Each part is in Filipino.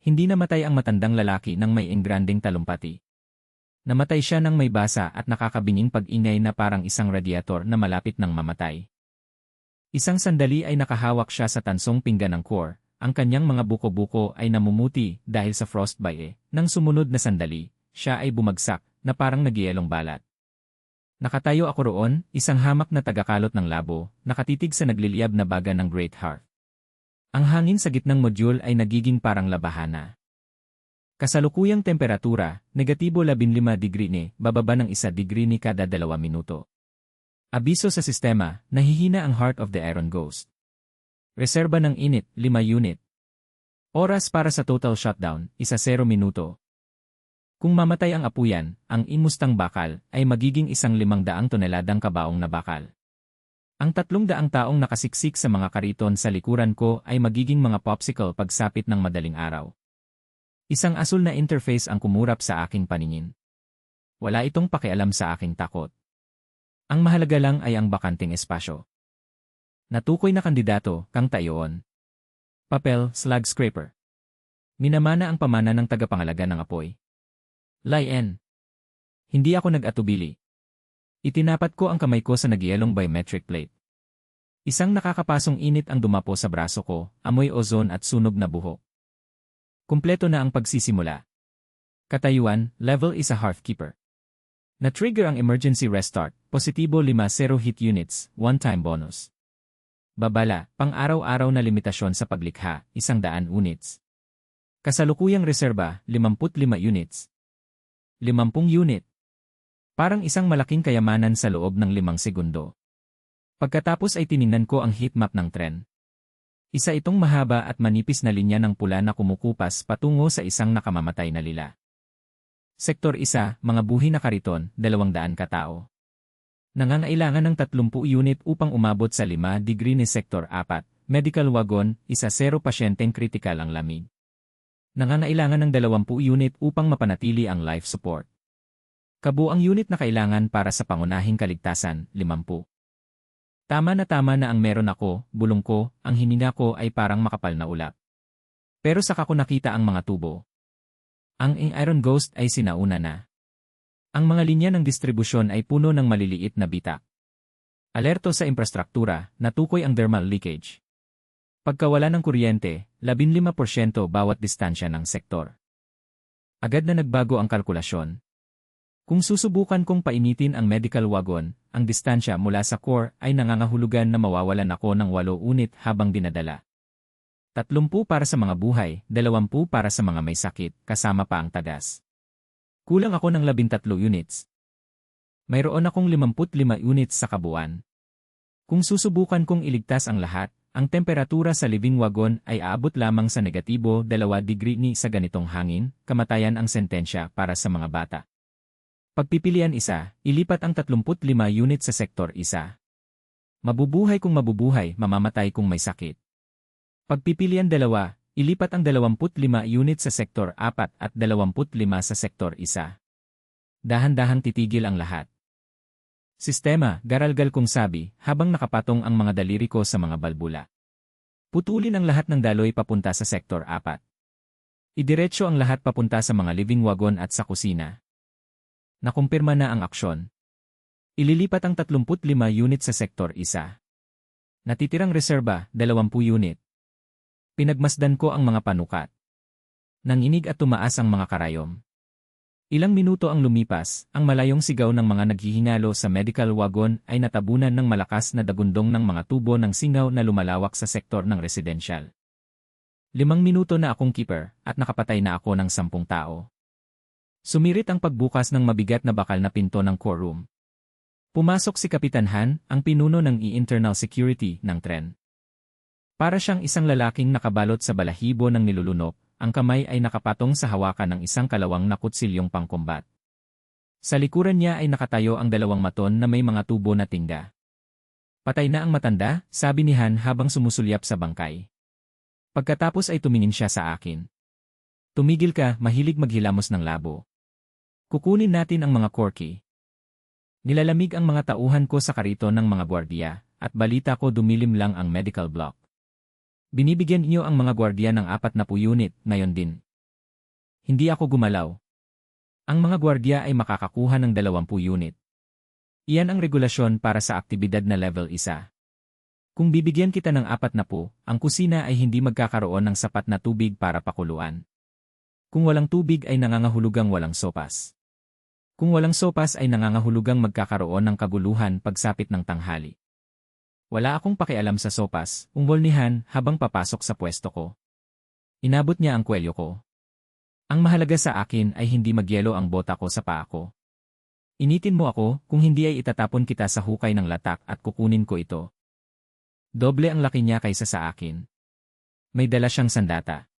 hindi namatay ang matandang lalaki ng may engranding talumpati. Namatay siya ng may basa at nakakabinging pag-ingay na parang isang radiator na malapit ng mamatay. Isang sandali ay nakahawak siya sa tansong pinggan ng core, ang kanyang mga buko-buko ay namumuti dahil sa frostbite. Nang sumunod na sandali, siya ay bumagsak na parang nagyelong balat. Nakatayo ako roon, isang hamak na tagakalot ng labo, nakatitig sa nagliliyab na baga ng Great Heart. Ang hangin sa gitnang module ay nagiging parang labahana. Kasalukuyang temperatura, negatibo 15 degree ni, bababa ng 1 degree ni kada 2 minuto. Abiso sa sistema, nahihina ang Heart of the Iron Ghost. Reserba ng init, 5 unit. Oras para sa total shutdown, 1-0 minuto. Kung mamatay ang apuyan, ang imustang bakal ay magiging 500 toneladang kabaong na bakal. Ang 300 taong nakasiksik sa mga kariton sa likuran ko ay magiging mga popsicle pagsapit ng madaling araw. Isang asul na interface ang kumurap sa aking paningin. Wala itong pakialam sa aking takot. Ang mahalaga lang ay ang bakanting espasyo. Natukoy na kandidato, Kang Taeon. Papel, slag scraper. Minamana ang pamana ng tagapangalaga ng apoy. Lien. Hindi ako nag-atubili. Itinapat ko ang kamay ko sa nagyelong biometric plate. Isang nakakapasong init ang dumapo sa braso ko, amoy ozone at sunog na buhok. Kumpleto na ang pagsisimula. Katayuan, level is a hearthkeeper. Na-trigger ang emergency restart, positibo 50 hit units, one-time bonus. Babala, pang-araw-araw na limitasyon sa paglikha, 100 units. Kasalukuyang reserba, 55 units. 50 unit. Parang isang malaking kayamanan sa loob ng 5 segundo. Pagkatapos ay tiningnan ko ang heatmap ng tren. Isa itong mahaba at manipis na linya ng pula na kumukupas patungo sa isang nakamamatay na lila. Sektor 1, mga buhi na kariton, 200 katao. Nangangailangan ng 30 unit upang umabot sa 5 degree ni Sektor 4, medical wagon, 10 pasyenteng kritikal ang lamig. Nangangailangan ng 20 unit upang mapanatili ang life support. Kabuang unit na kailangan para sa pangunahing kaligtasan, 50. Tama na ang meron ako, bulong ko, ang hinina ko ay parang makapal na ulap. Pero saka ko nakita ang mga tubo. Ang Iron Ghost ay sinauna na. Ang mga linya ng distribusyon ay puno ng maliliit na bitak. Alerto sa infrastruktura, natukoy ang thermal leakage. Pagkawala ng kuryente, 15% bawat distansya ng sektor. Agad na nagbago ang kalkulasyon. Kung susubukan kong painitin ang medical wagon, ang distansya mula sa core ay nangangahulugan na mawawalan ako ng 8 unit habang dinadala. 30 para sa mga buhay, 20 para sa mga may sakit, kasama pa ang tagas. Kulang ako ng 13 units. Mayroon akong 55 units sa kabuuan. Kung susubukan kong iligtas ang lahat, ang temperatura sa living wagon ay aabot lamang sa negatibo 2 degree ni sa ganitong hangin, kamatayan ang sentensya para sa mga bata. Pagpipilian isa, ilipat ang 35 unit sa sektor 1. Mabubuhay kung mabubuhay, mamamatay kung may sakit. Pagpipilian 2, ilipat ang 25 unit sa sektor 4 at 25 sa sektor 1. Dahan-dahang titigil ang lahat. Sistema, garalgal kong sabi, habang nakapatong ang mga daliri ko sa mga balbula. Putulin ang lahat ng daloy papunta sa sektor 4. Idiretso ang lahat papunta sa mga living wagon at sa kusina. Nakumpirma na ang aksyon. Ililipat ang 35 unit sa sektor 1. Natitirang reserba, 20 unit. Pinagmasdan ko ang mga panukat. Nanginig at tumaas ang mga karayom. Ilang minuto ang lumipas, ang malayong sigaw ng mga naghihingalo sa medical wagon ay natabunan ng malakas na dagundong ng mga tubo ng singaw na lumalawak sa sektor ng residential. 5 minuto na akong keeper, at nakapatay na ako ng 10 tao. Sumirit ang pagbukas ng mabigat na bakal na pinto ng core room. Pumasok si Kapitan Han, ang pinuno ng internal security ng tren. Para siyang isang lalaking nakabalot sa balahibo ng nilulunok, ang kamay ay nakapatong sa hawakan ng isang kalawang na kutsilyong pangkombat. Sa likuran niya ay nakatayo ang 2 maton na may mga tubo na tingga. Patay na ang matanda, sabi ni Han habang sumusulyap sa bangkay. Pagkatapos ay tumingin siya sa akin. Tumigil ka, mahilig maghilamos ng labo. Kukunin natin ang mga corky. Nilalamig ang mga tauhan ko sa kariton ng mga gwardiya, at balita ko dumilim lang ang medical block. Binibigyan niyo ang mga gwardiya ng 40 unit, ngayon din. Hindi ako gumalaw. Ang mga gwardiya ay makakakuha ng 20 unit. Iyan ang regulasyon para sa aktibidad na level 1. Kung bibigyan kita ng 40, ang kusina ay hindi magkakaroon ng sapat na tubig para pakuluan. Kung walang tubig ay nangangahulugang walang sopas. Kung walang sopas ay nangangahulugang magkakaroon ng kaguluhan pagsapit ng tanghali. Wala akong pakialam sa sopas, ungol ni Han habang papasok sa pwesto ko. Inabot niya ang kwelyo ko. Ang mahalaga sa akin ay hindi magyelo ang bota ko sa paa ko. Initin mo ako, kung hindi ay itatapon kita sa hukay ng latak at kukunin ko ito. Doble ang laki niya kaysa sa akin. May dala siyang sandata.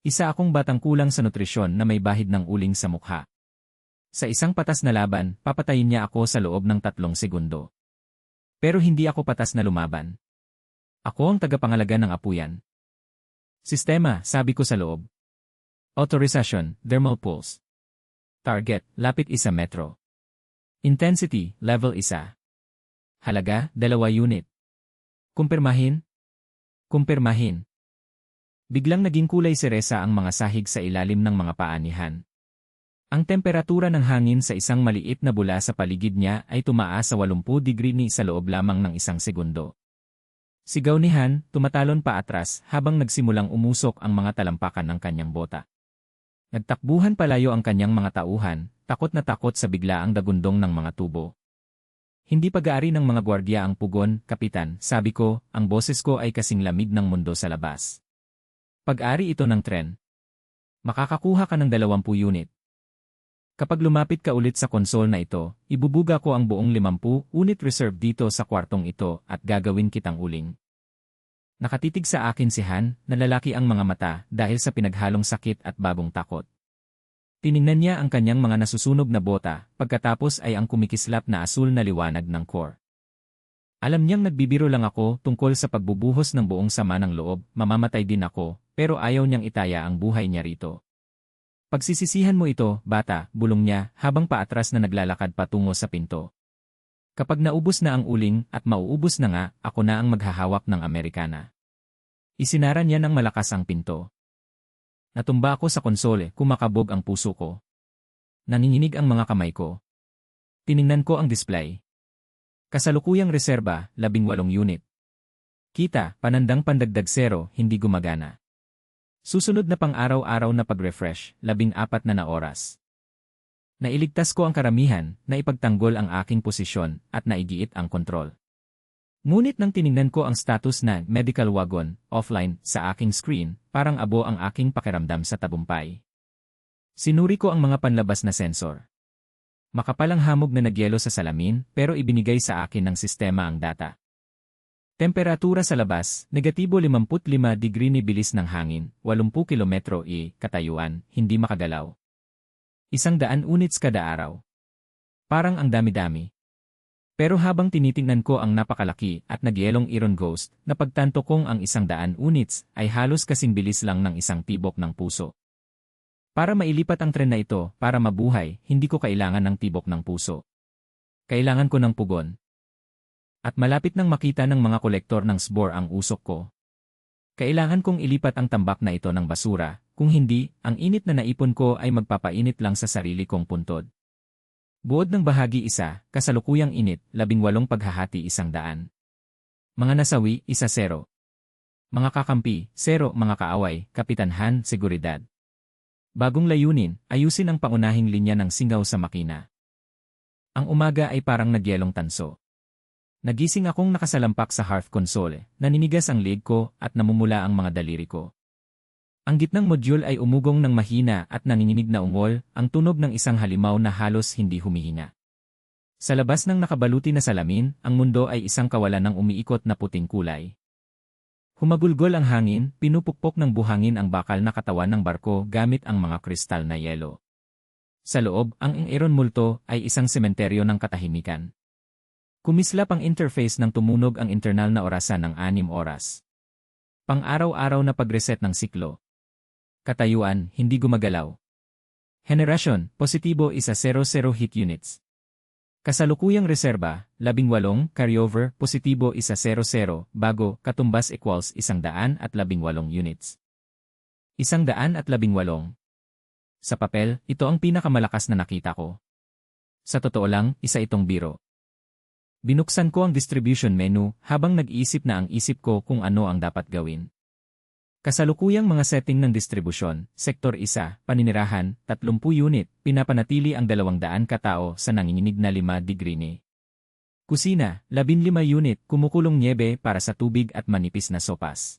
Isa akong batang kulang sa nutrisyon na may bahid ng uling sa mukha. Sa isang patas na laban, papatayin niya ako sa loob ng 3 segundo. Pero hindi ako patas na lumaban. Ako ang tagapangalaga ng apuyan. Sistema, sabi ko sa loob. Authorization, thermal pulse. Target, lapit 1 metro. Intensity, level 1. Halaga, 2 unit. Kumpirmahin? Kumpirmahin. Biglang naging kulay seresa ang mga sahig sa ilalim ng mga paa ni Han. Ang temperatura ng hangin sa isang maliit na bula sa paligid niya ay tumaas sa 80 degree ni sa loob lamang ng 1 segundo. Sigaw ni Han, tumatalon pa atras habang nagsimulang umusok ang mga talampakan ng kanyang bota. Nagtakbuhan palayo ang kanyang mga tauhan, takot na takot sa biglaang dagundong ng mga tubo. Hindi pag-aari ng mga gwardiya ang pugon, kapitan, sabi ko, ang boses ko ay kasing lamig ng mundo sa labas. Pag-ari ito ng tren. Makakakuha ka ng 20 unit. Kapag lumapit ka ulit sa konsol na ito, ibubuga ko ang buong 50 unit reserve dito sa kwartong ito at gagawin kitang uling. Nakatitig sa akin si Han, nalalaki ang mga mata dahil sa pinaghalong sakit at bagong takot. Tiningnan niya ang kanyang mga nasusunog na bota, pagkatapos ay ang kumikislap na asul na liwanag ng core. Alam niyang nagbibiro lang ako tungkol sa pagbubuhos ng buong sama ng loob, mamamatay din ako, pero ayaw niyang itaya ang buhay niya rito. Pagsisisihan mo ito, bata, bulong niya, habang paatras na naglalakad patungo sa pinto. Kapag naubos na ang uling at mauubos na nga, ako na ang maghahawak ng Amerikana. Isinara niya ng malakas ang pinto. Natumba ako sa konsole, kumakabog ang puso ko. Nanginginig ang mga kamay ko. Tiningnan ko ang display. Kasalukuyang reserba, 18 unit. Kita, panandang pandagdag 0, hindi gumagana. Susunod na pang-araw-araw na pag-refresh, 14 na oras. Nailigtas ko ang karamihan, na ipagtanggol ang aking posisyon, at naigiit ang kontrol. Ngunit nang tiningnan ko ang status na medical wagon, offline, sa aking screen, parang abo ang aking pakiramdam sa tagumpay. Sinuri ko ang mga panlabas na sensor. Makapalang hamog na nagyelo sa salamin, pero ibinigay sa akin ng sistema ang data. Temperatura sa labas, negatibo 55 degree ni bilis ng hangin, 80 kilometro katayuan, hindi makagalaw. 100 units kada araw. Parang ang dami-dami. Pero habang tinitingnan ko ang napakalaki at nagyelong Iron Ghost, napagtanto kong ang 100 units ay halos kasing bilis lang ng isang tibok ng puso. Para mailipat ang tren na ito, para mabuhay, hindi ko kailangan ng tibok ng puso. Kailangan ko ng pugon. At malapit nang makita ng mga kolektor ng SBOR ang usok ko. Kailangan kong ilipat ang tambak na ito ng basura, kung hindi, ang init na naipon ko ay magpapainit lang sa sarili kong puntod. Buod ng bahagi 1, kasalukuyang init, 18 paghahati 100. Mga nasawi, 1-0. Mga kakampi, 0, mga kaaway, Kapitan Han, seguridad. Bagong layunin, ayusin ang pangunahing linya ng singaw sa makina. Ang umaga ay parang nagyelong tanso. Nagising akong nakasalampak sa hearth console, naninigas ang leg ko at namumula ang mga daliri ko. Ang gitnang module ay umugong ng mahina at nanginginig na ungol, ang tunog ng isang halimaw na halos hindi humihinga. Sa labas ng nakabaluti na salamin, ang mundo ay isang kawalan ng umiikot na puting kulay. Humagulgol ang hangin, pinupukpok ng buhangin ang bakal na katawan ng barko gamit ang mga kristal na yelo. Sa loob, ang Iron Multo ay isang sementeryo ng katahimikan. Kumislap ang interface nang tumunog ang internal na orasan ng 6 oras. Pang-araw-araw na pag-reset ng siklo. Katayuan, hindi gumagalaw. Generation, positibo 100 hit units. Kasalukuyang reserba, 18, carryover, positibo 100, bago, katumbas equals 118 units. 118. Sa papel, ito ang pinakamalakas na nakita ko. Sa totoo lang, isa itong biro. Binuksan ko ang distribution menu habang nag-iisip na ang isip ko kung ano ang dapat gawin. Kasalukuyang mga setting ng distribusyon, Sektor 1, paninirahan, 30 unit, pinapanatili ang 200 katao sa nanginginig na 5 degree ni. Kusina, 15 unit, kumukulong niebe para sa tubig at manipis na sopas.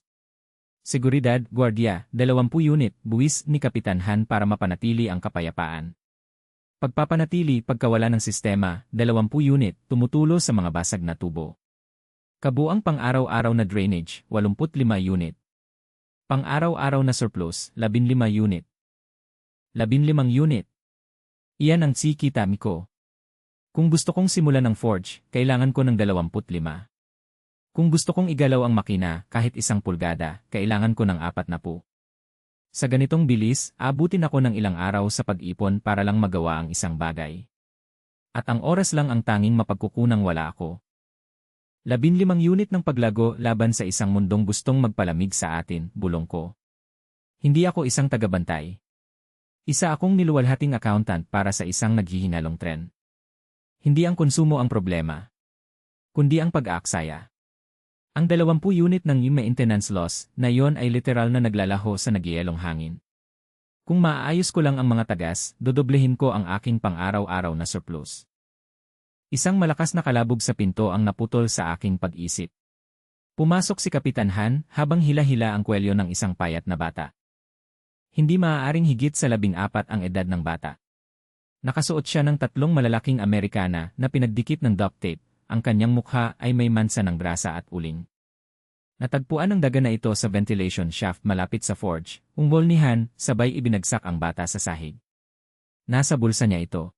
Seguridad, Guardia, 20 unit, buwis ni Kapitanhan para mapanatili ang kapayapaan. Pagpapanatili pagkawala ng sistema, 20 unit, tumutulo sa mga basag na tubo. Kabuang pang-araw-araw na drainage, 85 unit. Pang-araw-araw na surplus, 15 unit. 15 unit. Iyan ang tsikitami ko. Kung gusto kong simulan ng forge, kailangan ko ng 25. Kung gusto kong igalaw ang makina kahit 1 pulgada, kailangan ko ng 40. Sa ganitong bilis, abutin ako ng ilang araw sa pag-ipon para lang magawa ang isang bagay. At ang oras lang ang tanging mapagkukunang wala ako. 15 unit ng paglago laban sa isang mundong gustong magpalamig sa atin, bulong ko. Hindi ako isang tagabantay. Isa akong niluwalhating accountant para sa isang naghihinalong tren. Hindi ang konsumo ang problema, kundi ang pag-aaksaya. Ang 20 unit ng maintenance loss na iyon ay literal na naglalaho sa nagyayalong hangin. Kung maaayos ko lang ang mga tagas, dodoblehin ko ang aking pang-araw-araw na surplus. Isang malakas na kalabog sa pinto ang naputol sa aking pag-isip. Pumasok si Kapitan Han habang hila-hila ang kwelyo ng isang payat na bata. Hindi maaaring higit sa 14 ang edad ng bata. Nakasuot siya ng 3 malalaking Amerikana na pinagdikit ng duct tape. Ang kanyang mukha ay may mansa ng grasa at uling. Natagpuan ang daga na ito sa ventilation shaft malapit sa forge. Ungol ni Han, sabay ibinagsak ang bata sa sahig. Nasa bulsa niya ito.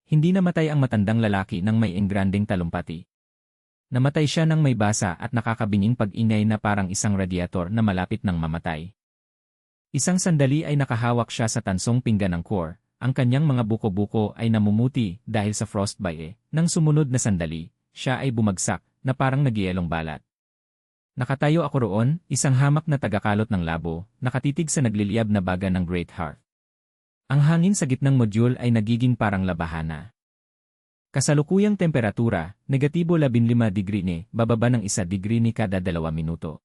Hindi namatay ang matandang lalaki ng may engranding talumpati. Namatay siya ng may basa at nakakabinging pag-ingay na parang isang radiator na malapit ng mamatay. Isang sandali ay nakahawak siya sa tansong pinggan ng core. Ang kanyang mga buko-buko ay namumuti dahil sa frostbite. Nang sumunod na sandali, siya ay bumagsak na parang nagyayalong balat. Nakatayo ako roon, isang hamak na tagakalot ng labo, nakatitig sa nagliliyab na baga ng Great Heart. Ang hangin sa gitnang module ay nagiging parang labahana. Kasalukuyang temperatura, negatibo 15 degree ni, bababa ng 1 degree ni kada 2 minuto.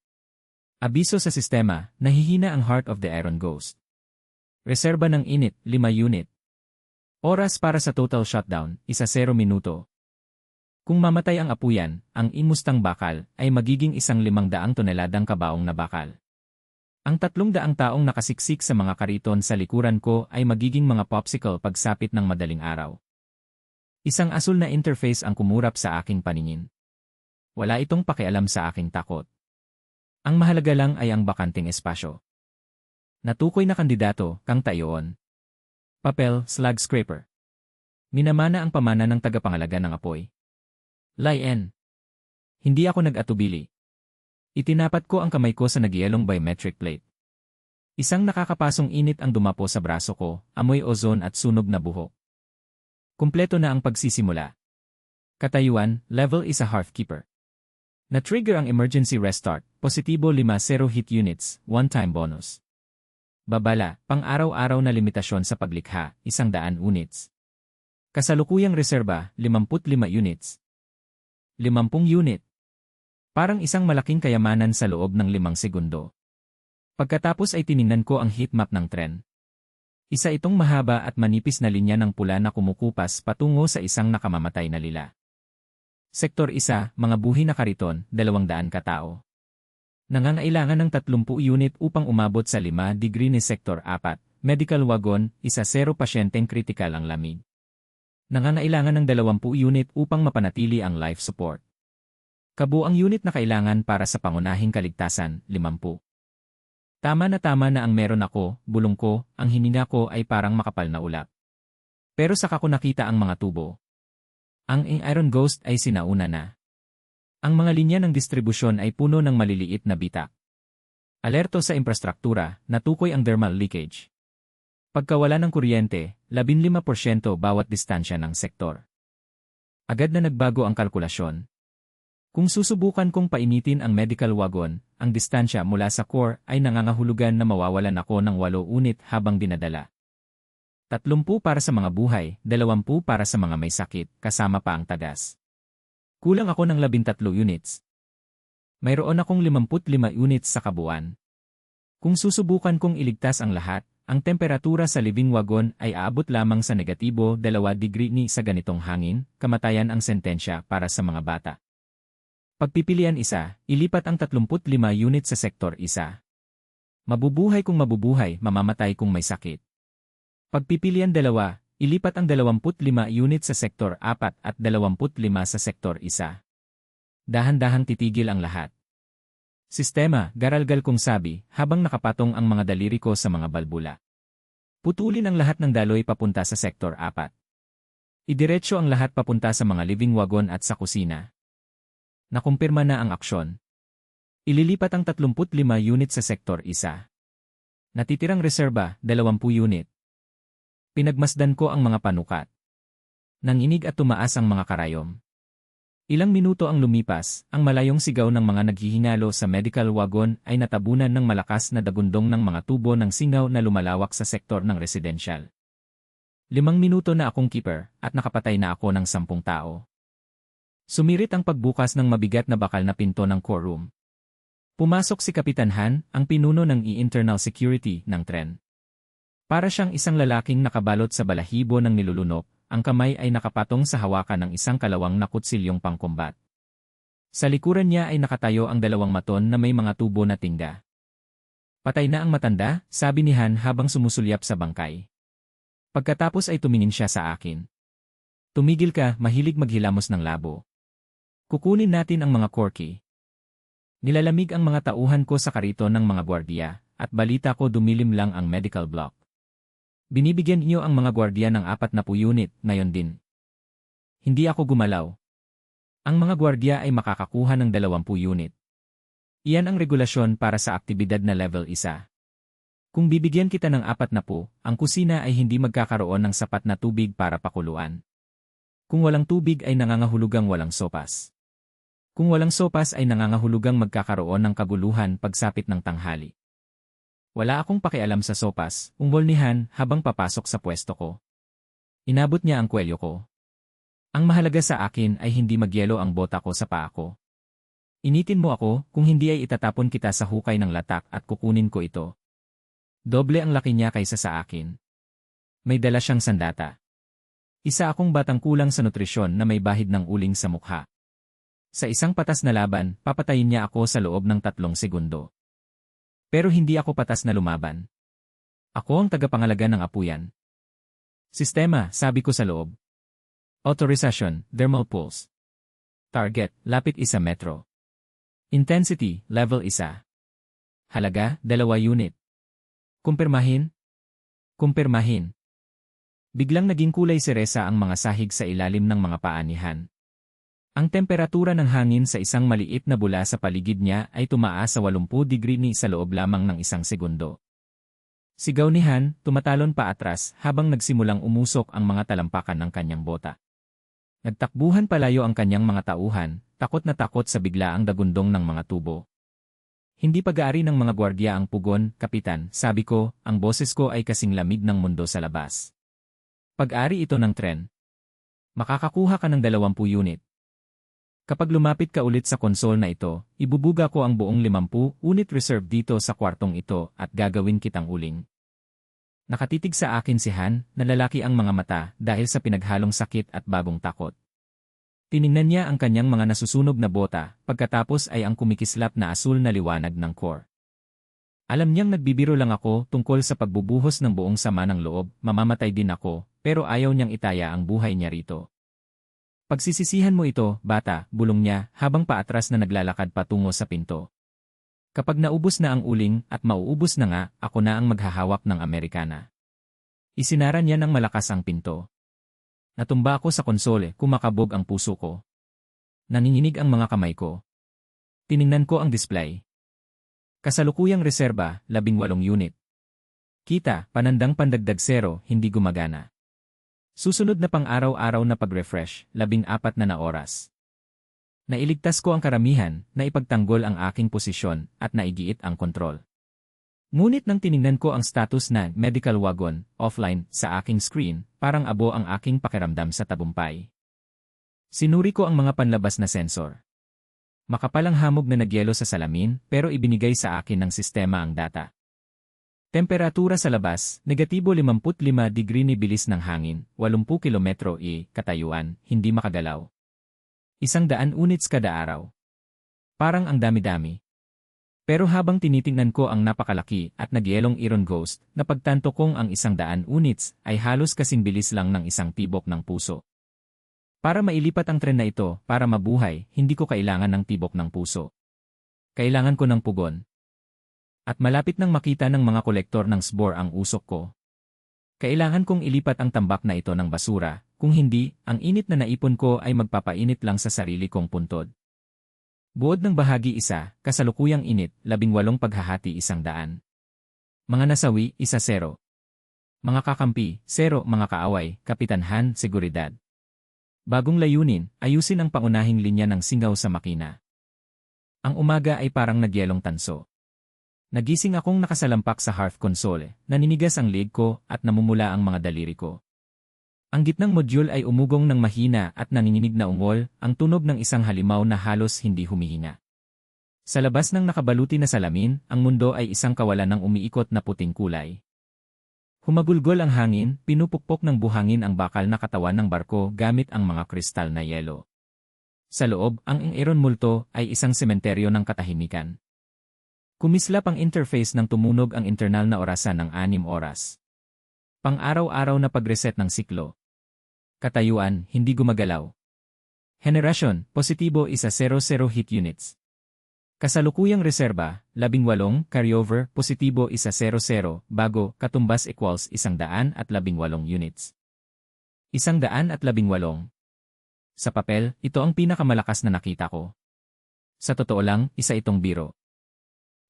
Abiso sa sistema, nahihina ang Heart of the Iron Ghost. Reserba ng init, 5 unit. Oras para sa total shutdown, 1-0 minuto. Kung mamatay ang apuyan, ang imustang bakal ay magiging 500 toneladang kabaong na bakal. Ang 300 taong nakasiksik sa mga kariton sa likuran ko ay magiging mga popsicle pagsapit ng madaling araw. Isang asul na interface ang kumurap sa aking paningin. Wala itong pakialam sa aking takot. Ang mahalaga lang ay ang bakanting espasyo. Natukoy na kandidato, kang tayoon. Papel, slag scraper. Minamana ang pamana ng tagapangalaga ng apoy. Lien. Hindi ako nag-atubili. Itinapat ko ang kamay ko sa nagyelong biometric plate. Isang nakakapasong init ang dumapo sa braso ko, amoy ozone at sunog na buhok. Kumpleto na ang pagsisimula. Katayuan, level is a hearthkeeper. Na-trigger ang emergency restart, positibo 50 hit units, one-time bonus. Babala, pang-araw-araw na limitasyon sa paglikha, 100 units. Kasalukuyang reserba, 55 units. 50 unit. Parang isang malaking kayamanan sa loob ng 5 segundo. Pagkatapos ay tiningnan ko ang heat map ng tren. Isa itong mahaba at manipis na linya ng pula na kumukupas patungo sa isang nakamamatay na lila. Sektor 1, mga buhi na kariton, 200 katao. Nangangailangan ng 30 unit upang umabot sa 5 degree ni Sektor 4, medical wagon, 1-0 pasyenteng kritikal ang lamig. Nangangailangan ng 20 unit upang mapanatili ang life support. Kabuang unit na kailangan para sa pangunahing kaligtasan, 50. Tama na ang meron ako, bulong ko, ang hininga ko ay parang makapal na ulap. Pero saka ko nakita ang mga tubo. Ang Iron Ghost ay sinauna na. Ang mga linya ng distribusyon ay puno ng maliliit na bitak. Alerto sa infrastruktura, natukoy ang thermal leakage. Pagkawala ng kuryente, 15% bawat distansya ng sektor. Agad na nagbago ang kalkulasyon. Kung susubukan kong painitin ang medical wagon, ang distansya mula sa core ay nangangahulugan na mawawalan ako ng 8 unit habang dinadala. 30 para sa mga buhay, 20 para sa mga may sakit, kasama pa ang tagas. Kulang ako ng 13 units. Mayroon akong 55 units sa kabuuan. Kung susubukan kong iligtas ang lahat, ang temperatura sa living wagon ay aabot lamang sa -2 degree ni sa ganitong hangin, kamatayan ang sentensya para sa mga bata. Pagpipilian isa, ilipat ang 35 unit sa sektor isa. Mabubuhay kung mabubuhay, mamamatay kung may sakit. Pagpipilian 2, ilipat ang 25 unit sa sektor 4 at 25 sa sektor isa. Dahan-dahang titigil ang lahat. Sistema, garalgal kong sabi, habang nakapatong ang mga daliri ko sa mga balbula. Putulin ang lahat ng daloy papunta sa sektor 4. Idiretso ang lahat papunta sa mga living wagon at sa kusina. Nakumpirma na ang aksyon. Ililipat ang 35 unit sa sektor 1. Natitirang reserba, 20 unit. Pinagmasdan ko ang mga panukat. Nanginig at tumaas ang mga karayom. Ilang minuto ang lumipas, ang malayong sigaw ng mga naghihinalo sa medical wagon ay natabunan ng malakas na dagundong ng mga tubo ng singaw na lumalawak sa sektor ng residential. 5 minuto na akong keeper, at nakapatay na ako ng 10 tao. Sumirit ang pagbukas ng mabigat na bakal na pinto ng core room. Pumasok si Kapitan Han, ang pinuno ng internal security ng tren. Para siyang isang lalaking nakabalot sa balahibo ng nilulunok, ang kamay ay nakapatong sa hawakan ng isang kalawang na kutsilyong pangkombat. Sa likuran niya ay nakatayo ang 2 maton na may mga tubo na tingga. Patay na ang matanda, sabi ni Han habang sumusulyap sa bangkay. Pagkatapos ay tumingin siya sa akin. Tumigil ka, mahilig maghilamos ng labo. Kukunin natin ang mga corky. Nilalamig ang mga tauhan ko sa kariton ng mga gwardiya, at balita ko dumilim lang ang medical block. Binibigyan niyo ang mga gwardiya ng 40 unit, ngayon din. Hindi ako gumalaw. Ang mga gwardiya ay makakakuha ng 20 unit. Iyan ang regulasyon para sa aktibidad na level 1. Kung bibigyan kita ng 40, ang kusina ay hindi magkakaroon ng sapat na tubig para pakuluan. Kung walang tubig ay nangangahulugang walang sopas. Kung walang sopas ay nangangahulugang magkakaroon ng kaguluhan pagsapit ng tanghali. Wala akong pakialam sa sopas, ungol ni Han habang papasok sa pwesto ko. Inabot niya ang kwelyo ko. Ang mahalaga sa akin ay hindi magyelo ang bota ko sa paa ko. Initin mo ako, kung hindi ay itatapon kita sa hukay ng latak at kukunin ko ito. Doble ang laki niya kaysa sa akin. May dala siyang sandata. Isa akong batang kulang sa nutrisyon na may bahid ng uling sa mukha. Sa isang patas na laban, papatayin niya ako sa loob ng 3 segundo. Pero hindi ako patas na lumaban. Ako ang tagapangalaga ng apuyan. Sistema, sabi ko sa loob. Authorization, thermal pulse. Target, lapit 1 metro. Intensity, level 1. Halaga, 2 unit. Kumpirmahin? Kumpirmahin. Biglang naging kulay seresa ang mga sahig sa ilalim ng mga paa ni Han. Ang temperatura ng hangin sa isang maliit na bula sa paligid niya ay tumaas sa 80 degree ni sa loob lamang ng 1 segundo. Sigaw ni Han, tumatalon pa atras habang nagsimulang umusok ang mga talampakan ng kanyang bota. Nagtakbuhan palayo ang kanyang mga tauhan, takot na takot sa biglaang dagundong ng mga tubo. Hindi pag-aari ng mga gwardiya ang pugon, Kapitan, sabi ko, ang boses ko ay kasing lamig ng mundo sa labas. Pag-ari ito ng tren. Makakakuha ka ng 20 unit. Kapag lumapit ka ulit sa konsol na ito, ibubuga ko ang buong 50 unit reserve dito sa kwartong ito at gagawin kitang uling. Nakatitig sa akin si Han, na lalaki ang mga mata dahil sa pinaghalong sakit at bagong takot. Tiningnan niya ang kanyang mga nasusunog na bota, pagkatapos ay ang kumikislap na asul na liwanag ng core. Alam niyang nagbibiro lang ako tungkol sa pagbubuhos ng buong sama ng loob, mamamatay din ako, pero ayaw niyang itaya ang buhay niya rito. Pagsisisihan mo ito, bata, bulong niya, habang paatras na naglalakad patungo sa pinto. Kapag naubos na ang uling at mauubos na nga, ako na ang maghahawak ng Amerikana. Isinara niya ng malakas ang pinto. Natumba ako sa konsole, kumakabog ang puso ko. Nanginginig ang mga kamay ko. Tiningnan ko ang display. Kasalukuyang reserba, 18 unit. Kita, panandang pandagdag 0, hindi gumagana. Susunod na pang-araw-araw na pag-refresh, 14 na oras. Nailigtas ko ang karamihan, na ipagtanggol ang aking posisyon, at naigiit ang kontrol. Ngunit nang tiningnan ko ang status na medical wagon offline sa aking screen, parang abo ang aking pakiramdam sa tagumpay. Sinuri ko ang mga panlabas na sensor. Makapal ang hamog na nagyelo sa salamin pero ibinigay sa akin ng sistema ang data. Temperatura sa labas, negatibo 55 degree ni bilis ng hangin, 80 kilometro katayuan, hindi makagalaw. 100 units kada araw. Parang ang dami-dami. Pero habang tinitingnan ko ang napakalaki at nagyelong Iron Ghost, napagtanto kong ang 100 units ay halos kasing bilis lang ng isang tibok ng puso. Para mailipat ang tren na ito, para mabuhay, hindi ko kailangan ng tibok ng puso. Kailangan ko ng pugon. At malapit nang makita ng mga kolektor ng SBOR ang usok ko. Kailangan kong ilipat ang tambak na ito ng basura, kung hindi, ang init na naipon ko ay magpapainit lang sa sarili kong puntod. Buod ng bahagi 1, kasalukuyang init, 18 paghahati 100. Mga nasawi, 1-0. Mga kakampi, 0, mga kaaway, kapitanhan, seguridad. Bagong layunin, ayusin ang pangunahing linya ng singaw sa makina. Ang umaga ay parang nagyelong tanso. Nagising akong nakasalampak sa hearth console, naninigas ang leg ko at namumula ang mga daliri ko. Ang gitnang module ay umugong ng mahina at nanginginig na ungol, ang tunog ng isang halimaw na halos hindi humihinga. Sa labas ng nakabaluti na salamin, ang mundo ay isang kawalan ng umiikot na puting kulay. Humagulgol ang hangin, pinupukpok ng buhangin ang bakal na katawan ng barko gamit ang mga kristal na yelo. Sa loob, ang Iron Multo ay isang sementeryo ng katahimikan. Kumislap ang interface nang tumunog ang internal na orasan ng 6 oras. Pang-araw-araw na pag-reset ng siklo. Katayuan, hindi gumagalaw. Henerasyon, positibo 100 heat units. Kasalukuyang reserba, 18, carryover, positibo 100, bago, katumbas equals 118 units. 118. Sa papel, ito ang pinakamalakas na nakita ko. Sa totoo lang, isa itong biro.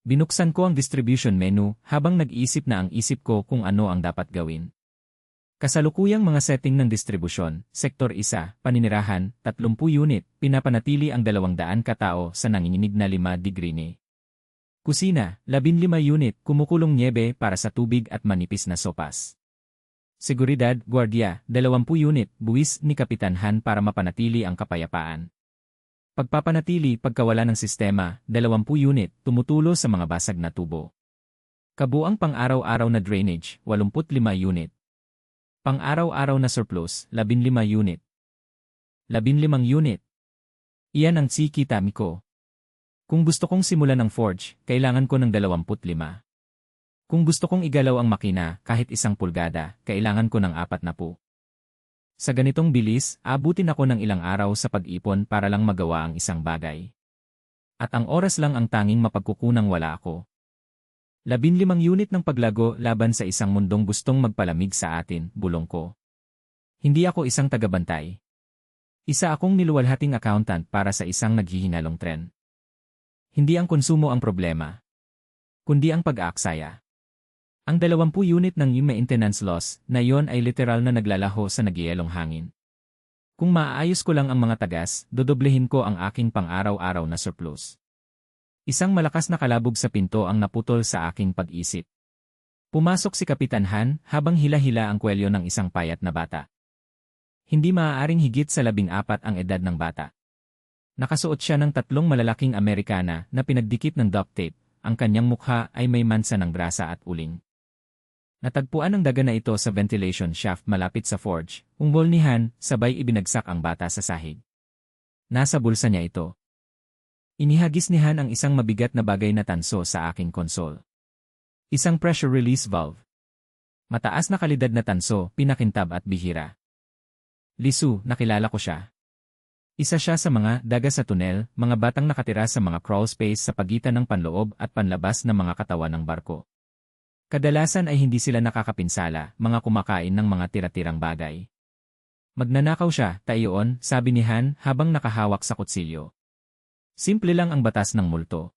Binuksan ko ang distribution menu habang nag-iisip na ang isip ko kung ano ang dapat gawin. Kasalukuyang mga setting ng distribusyon, Sektor 1, paninirahan, 30 unit, pinapanatili ang 200 katao sa nanginginig na 5 degree ni. Kusina, 15 unit, kumukulong niebe para sa tubig at manipis na sopas. Seguridad, Guardia, 20 unit, buwis ni kapitanhan para mapanatili ang kapayapaan. Pagpapanatili pagkawala ng sistema, 20 unit, tumutulo sa mga basag na tubo. Kabuang pang-araw-araw na drainage, 85 unit. Pang-araw-araw na surplus, 15 unit. 15 unit. Iyan ang tsikitami ko. Kung gusto kong simulan ng forge, kailangan ko ng 25. Kung gusto kong igalaw ang makina, kahit 1 pulgada, kailangan ko ng 40. Sa ganitong bilis, abutin ako ng ilang araw sa pag-ipon para lang magawa ang isang bagay. At ang oras lang ang tanging mapagkukunang wala ako. 15 unit ng paglago laban sa isang mundong gustong magpalamig sa atin, bulong ko. Hindi ako isang tagabantay. Isa akong niluwalhating accountant para sa isang naghihinalong tren. Hindi ang konsumo ang problema, kundi ang pag-aaksaya. Ang 20 unit ng maintenance loss na yon ay literal na naglalaho sa nagyayalong hangin. Kung maaayos ko lang ang mga tagas, dodoblehin ko ang aking pang-araw-araw na surplus. Isang malakas na kalabog sa pinto ang naputol sa aking pag-isip. Pumasok si Kapitan Han habang hila-hila ang kwelyo ng isang payat na bata. Hindi maaaring higit sa 14 ang edad ng bata. Nakasuot siya ng 3 malalaking Amerikana na pinagdikit ng duct tape, ang kanyang mukha ay may mansa ng grasa at uling. Natagpuan ng daga na ito sa ventilation shaft malapit sa forge, unggol ni Han, sabay ibinagsak ang bata sa sahig. Nasa bulsa niya ito. Inihagis ni Han ang isang mabigat na bagay na tanso sa aking console. Isang pressure release valve. Mataas na kalidad na tanso, pinakintab at bihira. Lisu, nakilala ko siya. Isa siya sa mga daga sa tunel, mga batang nakatira sa mga crawl space sa pagitan ng panloob at panlabas ng mga katawan ng barko. Kadalasan ay hindi sila nakakapinsala, mga kumakain ng mga tira-tirang bagay. Magnanakaw siya, taiyon, sabi ni Han habang nakahawak sa kutsilyo. Simple lang ang batas ng multo.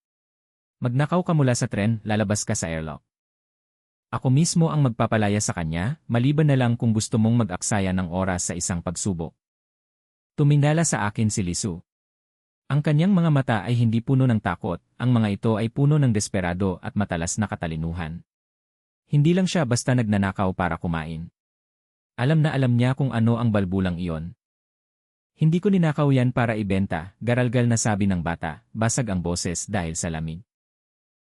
Magnakaw ka mula sa tren, lalabas ka sa airlock. Ako mismo ang magpapalaya sa kanya, maliban na lang kung gusto mong mag-aksaya ng oras sa isang pagsubok. Tumingala sa akin si Lisu. Ang kanyang mga mata ay hindi puno ng takot, ang mga ito ay puno ng desperado at matalas na katalinuhan. Hindi lang siya basta nagnanakaw para kumain. Alam na alam niya kung ano ang balbulang iyon. Hindi ko ninakaw yan para ibenta, garalgal na sabi ng bata, basag ang boses dahil sa lamig.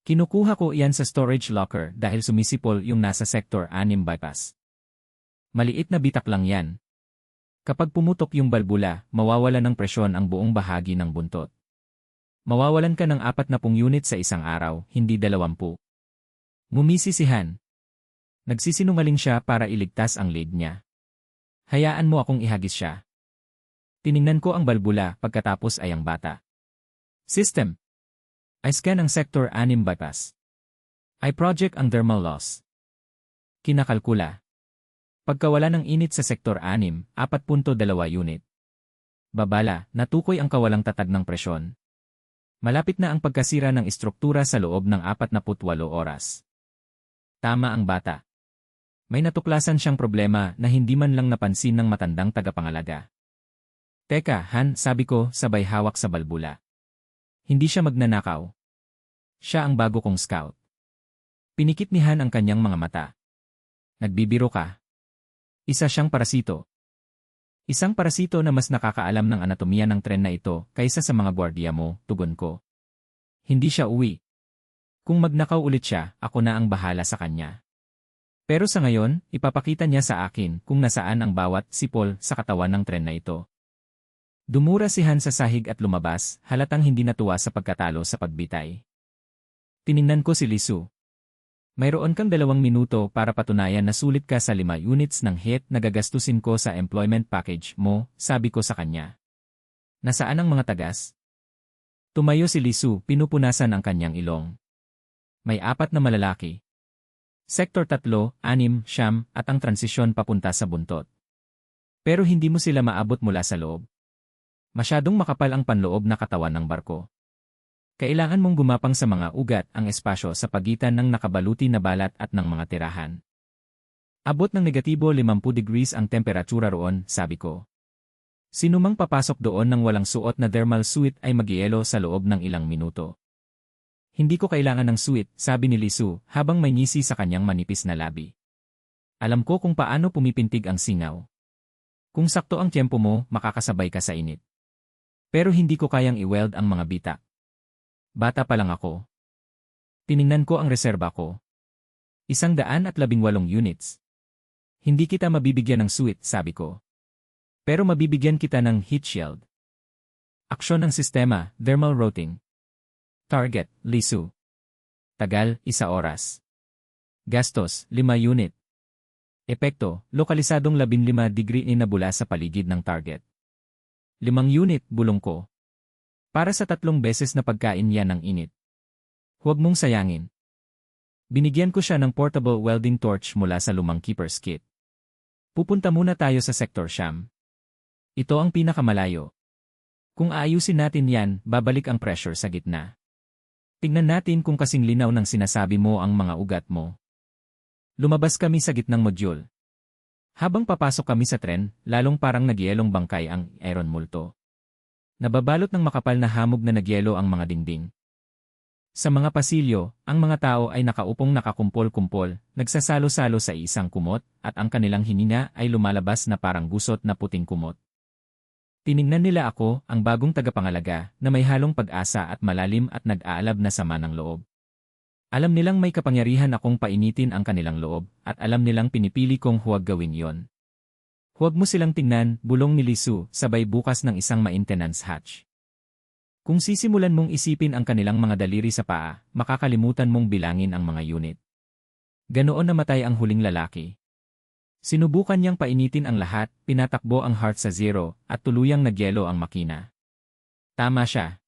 Kinukuha ko iyan sa storage locker dahil sumisipol yung nasa Sector 6 bypass. Maliit na bitak lang yan. Kapag pumutok yung balbula, mawawala ng presyon ang buong bahagi ng buntot. Mawawalan ka ng 40 unit sa isang araw, hindi 20. Ngumisi si Han. Nagsisinungaling siya para iligtas ang lead niya. Hayaan mo akong ihagis siya. Tiningnan ko ang balbula pagkatapos ay ang bata. System. I scan ang Sector 6 bypass. I project ang thermal loss. Kinakalkula. Pagkawala ng init sa Sector 6, 4.2 unit. Babala, natukoy ang kawalang tatag ng presyon. Malapit na ang pagkasira ng istruktura sa loob ng 48 oras. Tama ang bata. May natuklasan siyang problema na hindi man lang napansin ng matandang tagapangalaga. Teka, Han, sabi ko, sabay hawak sa balbula. Hindi siya magnanakaw. Siya ang bago kong scout. Pinikit ni Han ang kanyang mga mata. Nagbibiro ka. Isa siyang parasito. Isang parasito na mas nakakaalam ng anatomiya ng tren na ito kaysa sa mga gwardiya mo, tugon ko. Hindi siya uwi. Kung magnakaw ulit siya, ako na ang bahala sa kanya. Pero sa ngayon, ipapakita niya sa akin kung nasaan ang bawat sipol sa katawan ng tren na ito. Dumura si Han sa sahig at lumabas, halatang hindi natuwa sa pagkatalo sa pagbitay. Tiningnan ko si Lisu. Mayroon kang 2 minuto para patunayan na sulit ka sa 5 units ng HIT na gagastusin ko sa employment package mo, sabi ko sa kanya. Nasaan ang mga tagas? Tumayo si Lisu, pinupunasan ang kanyang ilong. May 4 na malalaki. Sector 3, 6, Siyam at ang transisyon papunta sa buntot. Pero hindi mo sila maabot mula sa loob. Masyadong makapal ang panloob na katawan ng barko. Kailangan mong gumapang sa mga ugat ang espasyo sa pagitan ng nakabaluti na balat at ng mga tirahan. Abot ng negatibo 50 degrees ang temperatura roon, sabi ko. Sinumang papasok doon ng walang suot na thermal suit ay magyelo sa loob ng ilang minuto. Hindi ko kailangan ng suit, sabi ni Lisu habang may ngisi sa kanyang manipis na labi. Alam ko kung paano pumipintig ang singaw. Kung sakto ang tiyempo mo, makakasabay ka sa init. Pero hindi ko kayang i-weld ang mga bitak. Bata pa lang ako. Tiningnan ko ang reserba ko. 118 units. Hindi kita mabibigyan ng suit, sabi ko. Pero mabibigyan kita ng heat shield. Aksyon ng sistema, thermal routing. Target, Lisu. Tagal, 1 oras. Gastos, 5 unit. Epekto, lokalisadong 15 degree inabula sa paligid ng target. 5 unit, bulong ko. Para sa 3 beses na pagkain yan ng init. Huwag mong sayangin. Binigyan ko siya ng portable welding torch mula sa lumang keeper's kit. Pupunta muna tayo sa Sector Siyam. Ito ang pinakamalayo. Kung aayusin natin yan, babalik ang pressure sa gitna. Tingnan natin kung kasing linaw ng sinasabi mo ang mga ugat mo. Lumabas kami sa gitnang module. Habang papasok kami sa tren, lalong parang nagyelong bangkay ang iron multo. Nababalot ng makapal na hamog na nagyelo ang mga dingding. Sa mga pasilyo, ang mga tao ay nakaupong nakakumpol-kumpol, nagsasalo-salo sa isang kumot, at ang kanilang hininga ay lumalabas na parang gusot na puting kumot. Tiningnan nila ako, ang bagong tagapangalaga, na may halong pag-asa at malalim at nag-aalab na sama ng loob. Alam nilang may kapangyarihan akong painitin ang kanilang loob, at alam nilang pinipili kong huwag gawin yon. Huwag mo silang tingnan, bulong ni Lisu, sabay bukas ng isang maintenance hatch. Kung sisimulan mong isipin ang kanilang mga daliri sa paa, makakalimutan mong bilangin ang mga unit. Ganoon namatay ang huling lalaki. Sinubukan niyang painitin ang lahat, pinatakbo ang heart sa 0, at tuluyang nagyelo ang makina. Tama siya.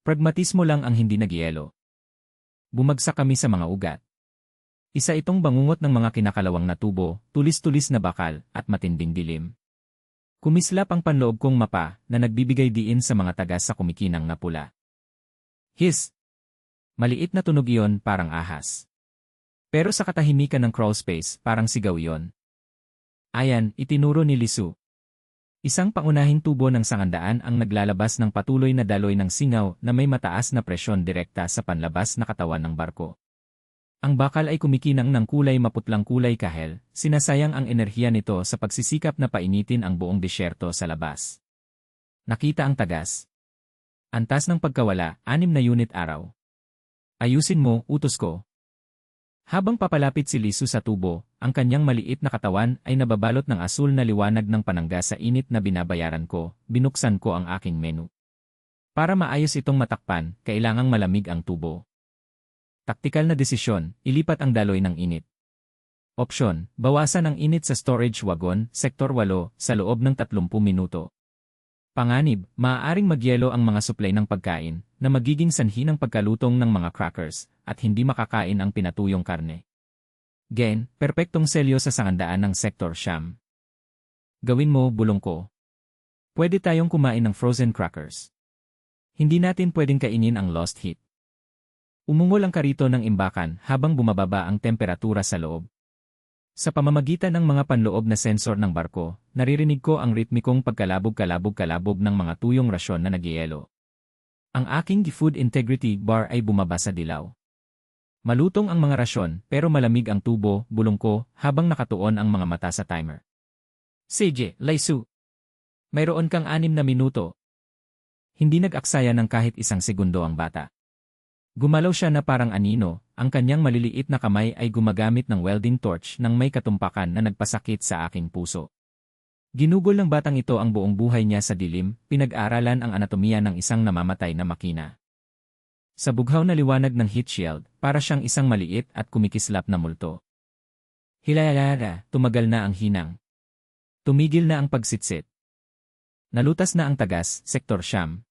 Pragmatismo lang ang hindi nagyelo. Bumagsak kami sa mga ugat. Isa itong bangungot ng mga kinakalawang na tubo, tulis-tulis na bakal, at matinding dilim. Kumislap ang panloob kong mapa na nagbibigay diin sa mga tagas sa kumikinang na pula. Hiss! Maliit na tunog iyon parang ahas. Pero sa katahimikan ng crawl space, parang sigaw iyon. Ayan, itinuro ni Lisu. Isang pangunahing tubo ng sangandaan ang naglalabas ng patuloy na daloy ng singaw na may mataas na presyon direkta sa panlabas na katawan ng barko. Ang bakal ay kumikinang ng kulay maputlang kulay kahel, sinasayang ang enerhiya nito sa pagsisikap na painitin ang buong disyerto sa labas. Nakita ang tagas. Antas ng pagkawala, 6 na unit araw. Ayusin mo, utos ko. Habang papalapit si Lisu sa tubo, ang kanyang maliit na katawan ay nababalot ng asul na liwanag ng panangga sa init na binabayaran ko, binuksan ko ang aking menu. Para maayos itong matakpan, kailangang malamig ang tubo. Taktikal na desisyon, ilipat ang daloy ng init. Opsyon, bawasan ang init sa storage wagon, Sektor 8, sa loob ng 30 minuto. Panganib, maaaring magyelo ang mga supply ng pagkain, na magiging sanhi ng pagkalutong ng mga crackers, at hindi makakain ang pinatuyong karne. Gen, perpektong selyo sa sangandaan ng Sektor 9. Gawin mo, bulong ko. Pwede tayong kumain ng frozen crackers. Hindi natin pwedeng kainin ang lost heat. Umungol ang karito ng imbakan habang bumababa ang temperatura sa loob. Sa pamamagitan ng mga panloob na sensor ng barko, naririnig ko ang ritmikong pagkalabog-kalabog-kalabog ng mga tuyong rasyon na nagyayelo. Ang aking food integrity bar ay bumaba sa dilaw. Malutong ang mga rasyon pero malamig ang tubo, bulong ko, habang nakatuon ang mga mata sa timer. Sige, Lisu. Mayroon kang 6 na minuto. Hindi nag-aksaya ng kahit isang segundo ang bata. Gumalaw siya na parang anino, ang kanyang maliliit na kamay ay gumagamit ng welding torch nang may katumpakan na nagpasakit sa aking puso. Ginugol ng batang ito ang buong buhay niya sa dilim, pinag-aralan ang anatomiya ng isang namamatay na makina. Sa bughaw na liwanag ng heat shield, para siyang isang maliit at kumikislap na multo. Hilayara, tumagal na ang hinang. Tumigil na ang pagsitsit. Nalutas na ang tagas, Sektor 9.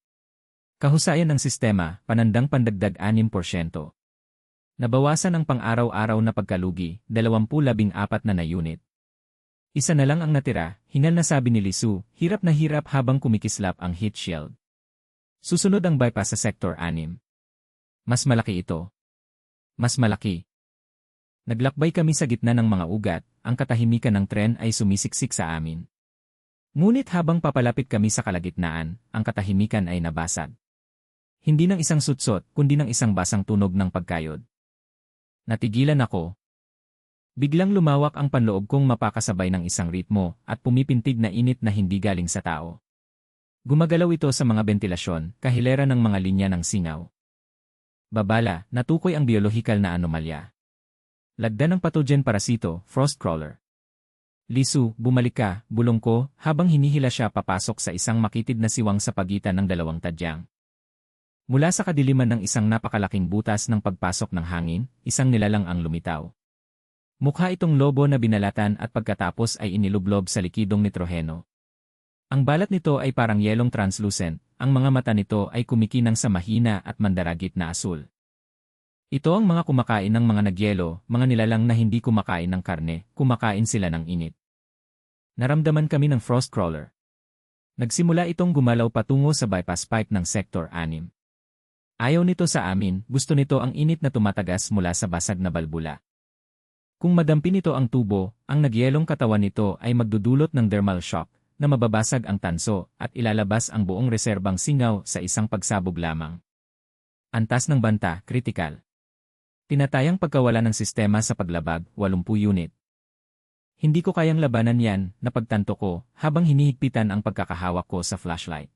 Kahusayan ng sistema, panandang pandagdag 6%. Nabawasan ang pang-araw-araw na pagkalugi, 24 na unit. Isa na lang ang natira, hingal na sabi ni Lisu, hirap na hirap habang kumikislap ang heat shield. Susunod ang bypass sa Sektor 6. Mas malaki ito. Mas malaki. Naglakbay kami sa gitna ng mga ugat, ang katahimikan ng tren ay sumisiksik sa amin. Ngunit habang papalapit kami sa kalagitnaan, ang katahimikan ay nabasag. Hindi ng isang sutsot, kundi ng isang basang tunog ng pagkayod. Natigilan ako. Biglang lumawak ang panloob kong mapakasabay ng isang ritmo at pumipintig na init na hindi galing sa tao. Gumagalaw ito sa mga bentilasyon, kahilera ng mga linya ng singaw. Babala, natukoy ang biolohikal na anomalya. Lagda ng pathogen parasito, frost crawler. Lisu, bumalik ka, bulong ko, habang hinihila siya papasok sa isang makitid na siwang sa pagitan ng dalawang tadyang. Mula sa kadiliman ng isang napakalaking butas ng pagpasok ng hangin, isang nilalang ang lumitaw. Mukha itong lobo na binalatan at pagkatapos ay inilublob sa likidong nitroheno. Ang balat nito ay parang yelong translucent, ang mga mata nito ay kumikinang sa mahina at mandaragit na asul. Ito ang mga kumakain ng mga nagyelo, mga nilalang na hindi kumakain ng karne, kumakain sila ng init. Naramdaman kami ng frost crawler. Nagsimula itong gumalaw patungo sa bypass pipe ng Sektor 6. Ayaw nito sa amin, gusto nito ang init na tumatagas mula sa basag na balbula. Kung madampi nito ang tubo, ang nagyelong katawan nito ay magdudulot ng thermal shock, na mababasag ang tanso at ilalabas ang buong reserbang singaw sa isang pagsabog lamang. Antas ng banta, kritikal. Tinatayang pagkawala ng sistema sa paglabag, 80 unit. Hindi ko kayang labanan yan, napagtanto ko, habang hinihigpitan ang pagkakahawak ko sa flashlight.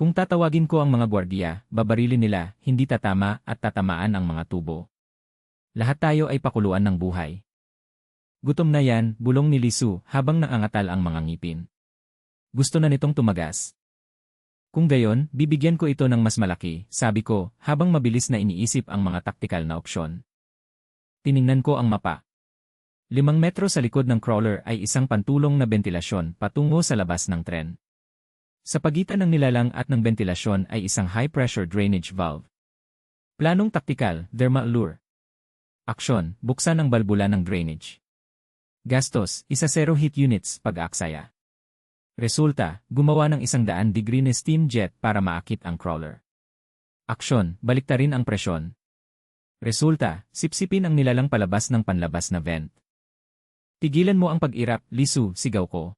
Kung tatawagin ko ang mga gwardiya, babarilin nila, hindi tatama at tatamaan ang mga tubo. Lahat tayo ay pakuluan ng buhay. Gutom na yan, bulong ni Lisu habang naangatal ang mga ngipin. Gusto na nitong tumagas. Kung gayon, bibigyan ko ito ng mas malaki, sabi ko, habang mabilis na iniisip ang mga taktikal na opsyon. Tiningnan ko ang mapa. 5 metro sa likod ng crawler ay isang pantulong na bentilasyon patungo sa labas ng tren. Sa pagitan ng nilalang at ng bentilasyon ay isang high-pressure drainage valve. Planong taktikal, thermal lure. Aksyon, buksan ang balbula ng drainage. Gastos, 0 heat units pag-aaksaya. Resulta, gumawa ng 100 degree na steam jet para maakit ang crawler. Aksyon, baliktarin ang presyon. Resulta, sipsipin ang nilalang palabas ng panlabas na vent. Tigilan mo ang pag-irap, Lisu, sigaw ko.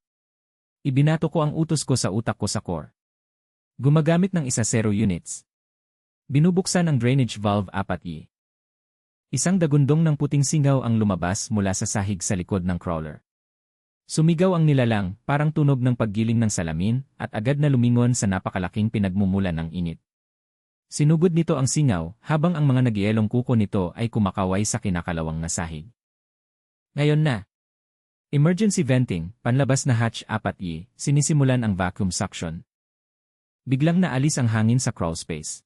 Ibinato ko ang utos ko sa utak ko sa core. Gumagamit ng 1-0 units. Binubuksan ang drainage valve 4i. Isang dagundong ng puting singaw ang lumabas mula sa sahig sa likod ng crawler. Sumigaw ang nilalang, parang tunog ng paggiling ng salamin, at agad na lumingon sa napakalaking pinagmumulan ng init. Sinugod nito ang singaw, habang ang mga nagyelong kuko nito ay kumakaway sa kinakalawang na sahig. Ngayon na. Emergency venting, panlabas na hatch 4i, sinisimulan ang vacuum suction. Biglang naalis ang hangin sa crawl space.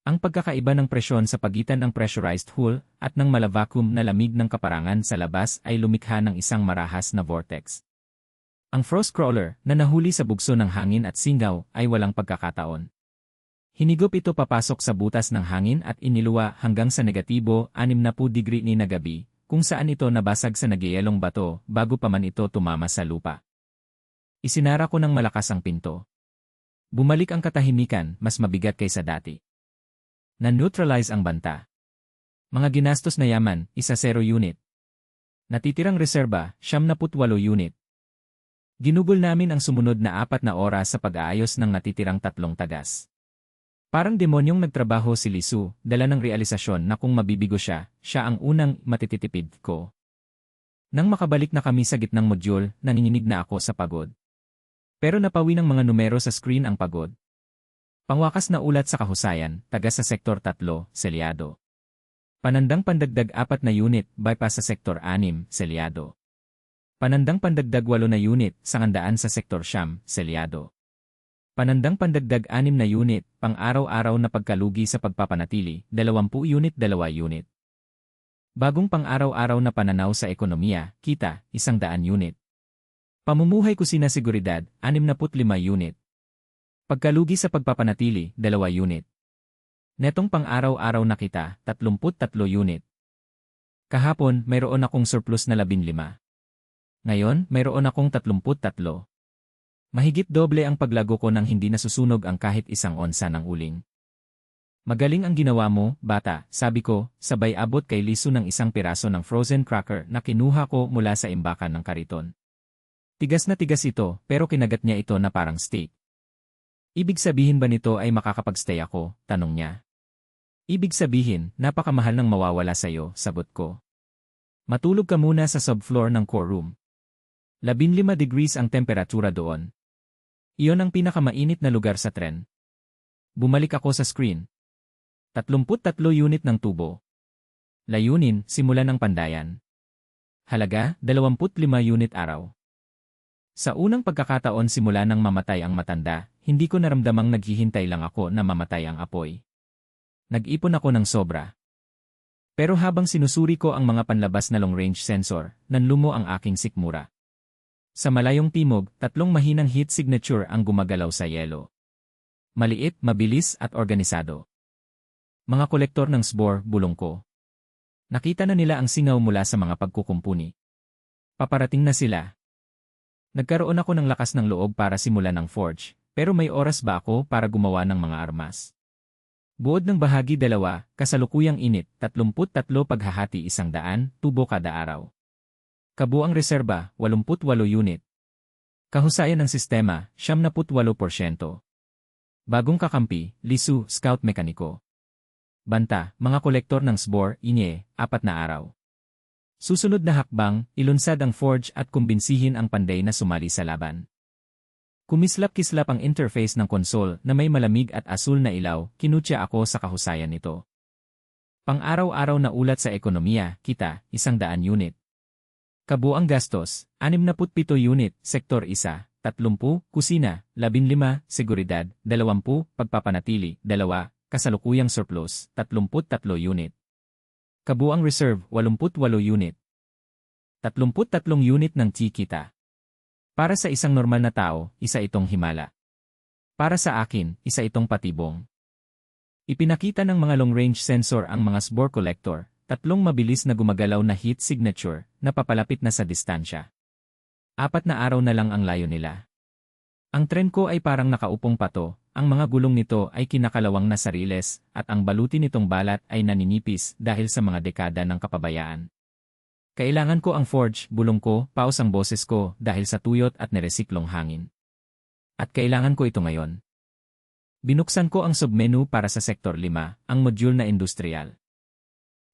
Ang pagkakaiba ng presyon sa pagitan ng pressurized hull at ng malavacuum na lamig ng kaparangan sa labas ay lumikha ng isang marahas na vortex. Ang frost crawler na nahuli sa bugso ng hangin at singaw ay walang pagkakataon. Hinigop ito papasok sa butas ng hangin at iniluwa hanggang sa negatibo 60 degree ni na gabi, kung saan ito nabasag sa nagyayelong bato bago pa man ito tumama sa lupa. Isinara ko ng malakas ang pinto. Bumalik ang katahimikan, mas mabigat kaysa dati. Na-neutralize ang banta. Mga ginastos na yaman, 1-0 unit. Natitirang reserba, 78 unit. Ginugol namin ang sumunod na 4 na oras sa pag-aayos ng natitirang 3 tagas. Parang demonyong nagtrabaho si Lisu, dala ng realisasyon na kung mabibigo siya, siya ang unang matititipid ko. Nang makabalik na kami sa gitnang module, nanginginig na ako sa pagod. Pero napawi ng mga numero sa screen ang pagod. Pangwakas na ulat sa kahusayan, taga sa Sektor 3, Selyado. Panandang pandagdag 4 na unit, bypass sa Sektor 6, Selyado. Panandang pandagdag 8 na unit, sangandaan sa Sektor 9, Selyado. Panandang pandagdag 6 na unit, pang-araw-araw na pagkalugi sa pagpapanatili, 20 unit 2 unit. Bagong pang-araw-araw na pananaw sa ekonomiya, kita, 100 unit. Pamumuhay kusina seguridad, 65 unit. Pagkalugi sa pagpapanatili, 2 unit. Netong pang-araw-araw na kita, 33 unit. Kahapon, mayroon akong surplus na 15. Ngayon, mayroon akong 33. Mahigit doble ang paglago ko nang hindi nasusunog ang kahit 1 onsa ng uling. Magaling ang ginawa mo, bata, sabi ko, sabay abot kay Lisu ng 1 piraso ng frozen cracker na kinuha ko mula sa imbakan ng kariton. Tigas na tigas ito, pero kinagat niya ito na parang steak. Ibig sabihin ba nito ay makakapagstay ako? Tanong niya. Ibig sabihin, napakamahal ng mawawala sa'yo, sagot ko. Matulog ka muna sa subfloor ng core room. 15 degrees ang temperatura doon. Iyon ang pinakamainit na lugar sa tren. Bumalik ako sa screen. 33 unit ng tubo. Layunin, simulan ng pandayan. Halaga, 25 unit araw. Sa unang pagkakataon simula nang mamatay ang matanda, hindi ko naramdamang naghihintay lang ako na mamatay ang apoy. Nag-ipon ako ng sobra. Pero habang sinusuri ko ang mga panlabas na long-range sensor, nanlumo ang aking sikmura. Sa malayong timog, 3 mahinang heat signature ang gumagalaw sa yelo. Maliit, mabilis at organisado. Mga kolektor ng SBOR, bulong ko. Nakita na nila ang singaw mula sa mga pagkukumpuni. Paparating na sila. Nagkaroon ako ng lakas ng loob para simulan ng forge, pero may oras ba ako para gumawa ng mga armas? Buod ng bahagi 2, kasalukuyang init, 33 paghahati 100, tubo kada araw. Kabuang reserba, 88 unit. Kahusayan ng sistema, 78%. Bagong kakampi, Lisu, scout mekaniko. Banta, mga kolektor ng SBOR, inye, 4 na araw. Susunod na hakbang, ilunsad ang forge at kumbinsihin ang panday na sumali sa laban. Kumislap-kislap ang interface ng konsol na may malamig at asul na ilaw, kinutya ako sa kahusayan nito. Pang-araw-araw na ulat sa ekonomiya, kita, 100 unit. Kabuang gastos, 67 unit, sektor 1, 30, kusina, 15, seguridad, 20, pagpapanatili, 2, kasalukuyang surplus, 33 unit. Kabuang reserve, 88 unit. 33 unit ng kita. Para sa isang normal na tao, isa itong himala. Para sa akin, isa itong patibong. Ipinakita ng mga long-range sensor ang mga SBOR collector, 3 mabilis na gumagalaw na heat signature na papalapit na sa distansya. 4 na araw na lang ang layo nila. Ang tren ko ay parang nakaupong pato, ang mga gulong nito ay kinakalawang na sariles, at ang baluti nitong balat ay naninipis dahil sa mga dekada ng kapabayaan. Kailangan ko ang forge, bulong ko, paus ang boses ko dahil sa tuyot at neresiklong hangin. At kailangan ko ito ngayon. Binuksan ko ang submenu para sa Sektor 5, ang module na industrial.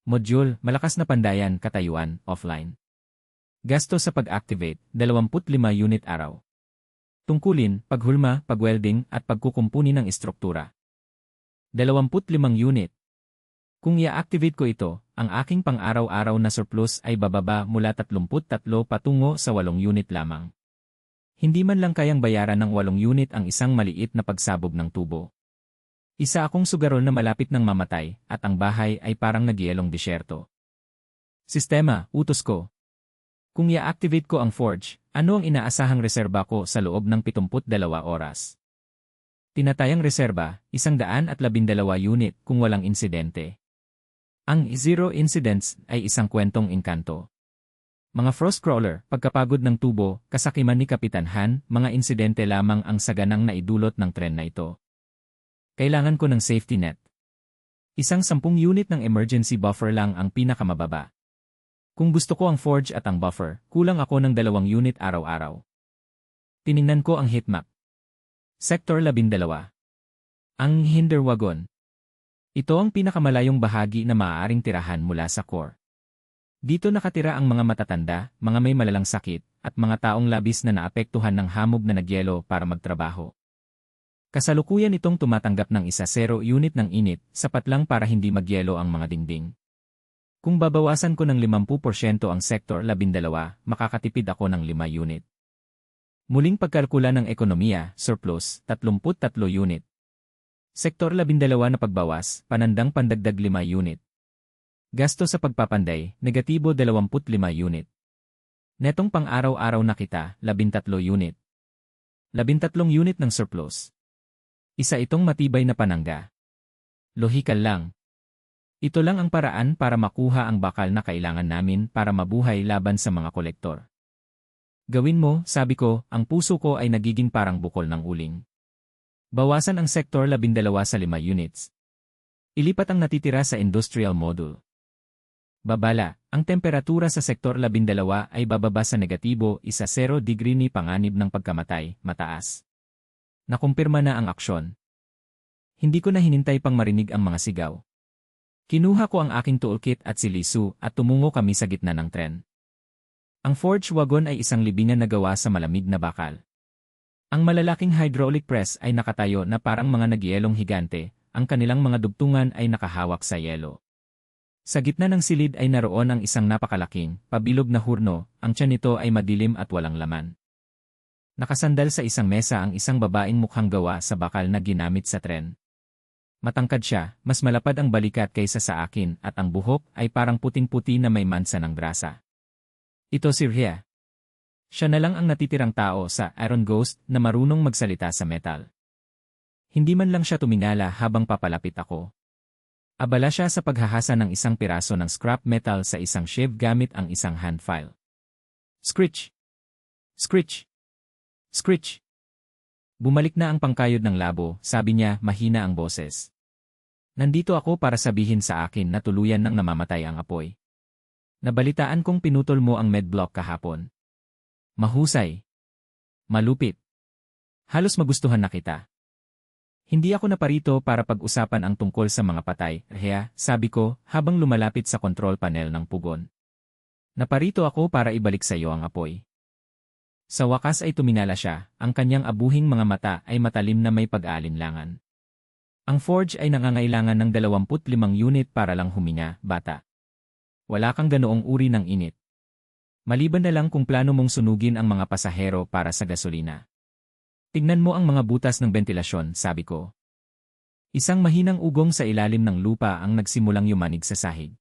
Module, malakas na pandayan, katayuan, offline. Gasto sa pag-activate, 25 unit araw. Tungkulin, paghulma, pagwelding, at pagkukumpuni ng istruktura. 25 unit. Kung i-activate ko ito, ang aking pang-araw-araw na surplus ay bababa mula 33 patungo sa 8 unit lamang. Hindi man lang kayang bayaran ng 8 unit ang isang maliit na pagsabog ng tubo. Isa akong sugarol na malapit ng mamatay at ang bahay ay parang nagyelong disyerto. Sistema, utos ko. Kung i-activate ko ang forge, ano ang inaasahang reserba ko sa loob ng 72 oras? Tinatayang reserba, 112 unit kung walang insidente. Ang zero incidents ay isang kwentong engkanto. Mga Frostcrawler, pagkapagod ng tubo, kasakiman ni Kapitan Han, mga insidente lamang ang saganang naidulot ng tren na ito. Kailangan ko ng safety net. Isang 10 unit ng emergency buffer lang ang pinakamababa. Kung gusto ko ang forge at ang buffer, kulang ako ng 2 unit araw-araw. Tiningnan ko ang heatmap. Sector 12. Ang Hinderwagon. Ito ang pinakamalayong bahagi na maaaring tirahan mula sa core. Dito nakatira ang mga matatanda, mga may malalang sakit, at mga taong labis na naapektuhan ng hamog na nagyelo para magtrabaho. Kasalukuyan itong tumatanggap ng 0 unit ng init, sapat lang para hindi magyelo ang mga dingding. Kung babawasan ko ng 50% ang Sector 12, makakatipid ako ng 5 unit. Muling pagkalkula ng ekonomiya, surplus, 33 unit. Sektor 12 na pagbawas, panandang pandagdag 5 unit. Gasto sa pagpapanday, negatibo 25 unit. Netong pang-araw-araw na kita, 13 unit. 13 unit ng surplus. Isa itong matibay na panangga. Lohikal lang. Ito lang ang paraan para makuha ang bakal na kailangan namin para mabuhay laban sa mga kolektor. Gawin mo, sabi ko, ang puso ko ay nagiging parang bukol ng uling. Bawasan ang Sektor 12 sa 5 units. Ilipat ang natitira sa industrial module. Babala, ang temperatura sa Sektor 12 ay bababa sa negatibo 10 degree ni panganib ng pagkamatay, mataas. Nakumpirma na ang aksyon. Hindi ko na hinintay pang marinig ang mga sigaw. Kinuha ko ang aking toolkit at si Lisu at tumungo kami sa gitna ng tren. Ang forge wagon ay isang libingan na gawa sa malamig na bakal. Ang malalaking hydraulic press ay nakatayo na parang mga nagyelong higante, ang kanilang mga dugtungan ay nakahawak sa yelo. Sa gitna ng silid ay naroon ang isang napakalaking, pabilog na hurno, ang tiyan nito ay madilim at walang laman. Nakasandal sa isang mesa ang isang babaeng mukhang gawa sa bakal na ginamit sa tren. Matangkad siya, mas malapad ang balikat kaysa sa akin at ang buhok ay parang puting-puti na may mansa ng grasa. Ito si Rhea. Siya na lang ang natitirang tao sa Iron Ghost na marunong magsalita sa metal. Hindi man lang siya tumingala habang papalapit ako. Abala siya sa paghahasa ng isang piraso ng scrap metal sa isang shave gamit ang isang hand file. Scritch! Scritch! Scritch! Bumalik na ang pangkayod ng labo, sabi niya, mahina ang boses. Nandito ako para sabihin sa akin na tuluyan nang namamatay ang apoy. Nabalitaan kong pinutol mo ang medblock kahapon. Mahusay. Malupit. Halos magustuhan na kita. Hindi ako naparito para pag-usapan ang tungkol sa mga patay, Rhea, sabi ko, habang lumalapit sa control panel ng pugon. Naparito ako para ibalik sa iyo ang apoy. Sa wakas ay tumingala siya, ang kanyang abuhing mga mata ay matalim na may pag-aalinlangan. Ang forge ay nangangailangan ng 25 unit para lang huminga, bata. Wala kang ganoong uri ng init. Maliban na lang kung plano mong sunugin ang mga pasahero para sa gasolina. Tignan mo ang mga butas ng bentilasyon, sabi ko. Isang mahinang ugong sa ilalim ng lupa ang nagsimulang yumanig sa sahig.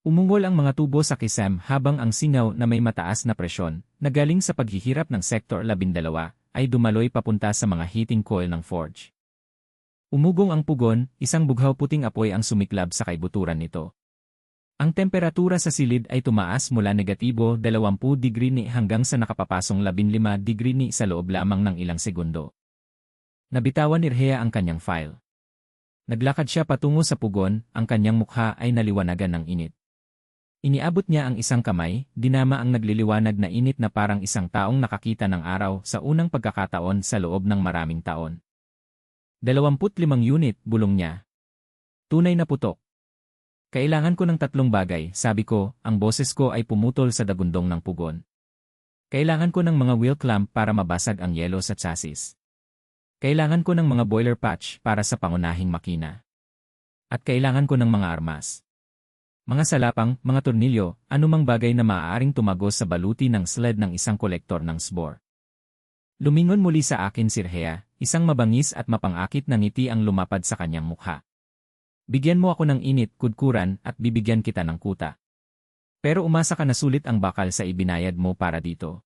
Umungol ang mga tubo sa kisam habang ang singaw na may mataas na presyon, na galing sa paghihirap ng Sektor 12, ay dumaloy papunta sa mga heating coil ng forge. Umugong ang pugon, isang bughaw puting apoy ang sumiklab sa kaibuturan nito. Ang temperatura sa silid ay tumaas mula negatibo 20 degree ni hanggang sa nakapapasong 15 degree ni sa loob lamang ng ilang segundo. Nabitawan ni Rhea ang kanyang file. Naglakad siya patungo sa pugon, ang kanyang mukha ay naliwanagan ng init. Iniabot niya ang isang kamay, dinama ang nagliliwanag na init na parang isang taong nakakita ng araw sa unang pagkakataon sa loob ng maraming taon. 25 unit, bulong niya. Tunay na putok. Kailangan ko ng 3 bagay, sabi ko, ang boses ko ay pumutol sa dagundong ng pugon. Kailangan ko ng mga wheel clamp para mabasag ang yelo sa chassis. Kailangan ko ng mga boiler patch para sa pangunahing makina. At kailangan ko ng mga armas. Mga salapang, mga tornilyo, anumang bagay na maaaring tumagos sa baluti ng sled ng isang kolektor ng SBOR. Lumingon muli sa akin si Rhea, isang mabangis at mapangakit na ngiti ang lumapad sa kanyang mukha. Bigyan mo ako ng init, kudkuran, at bibigyan kita ng kuta. Pero umasa ka na sulit ang bakal sa ibinayad mo para dito.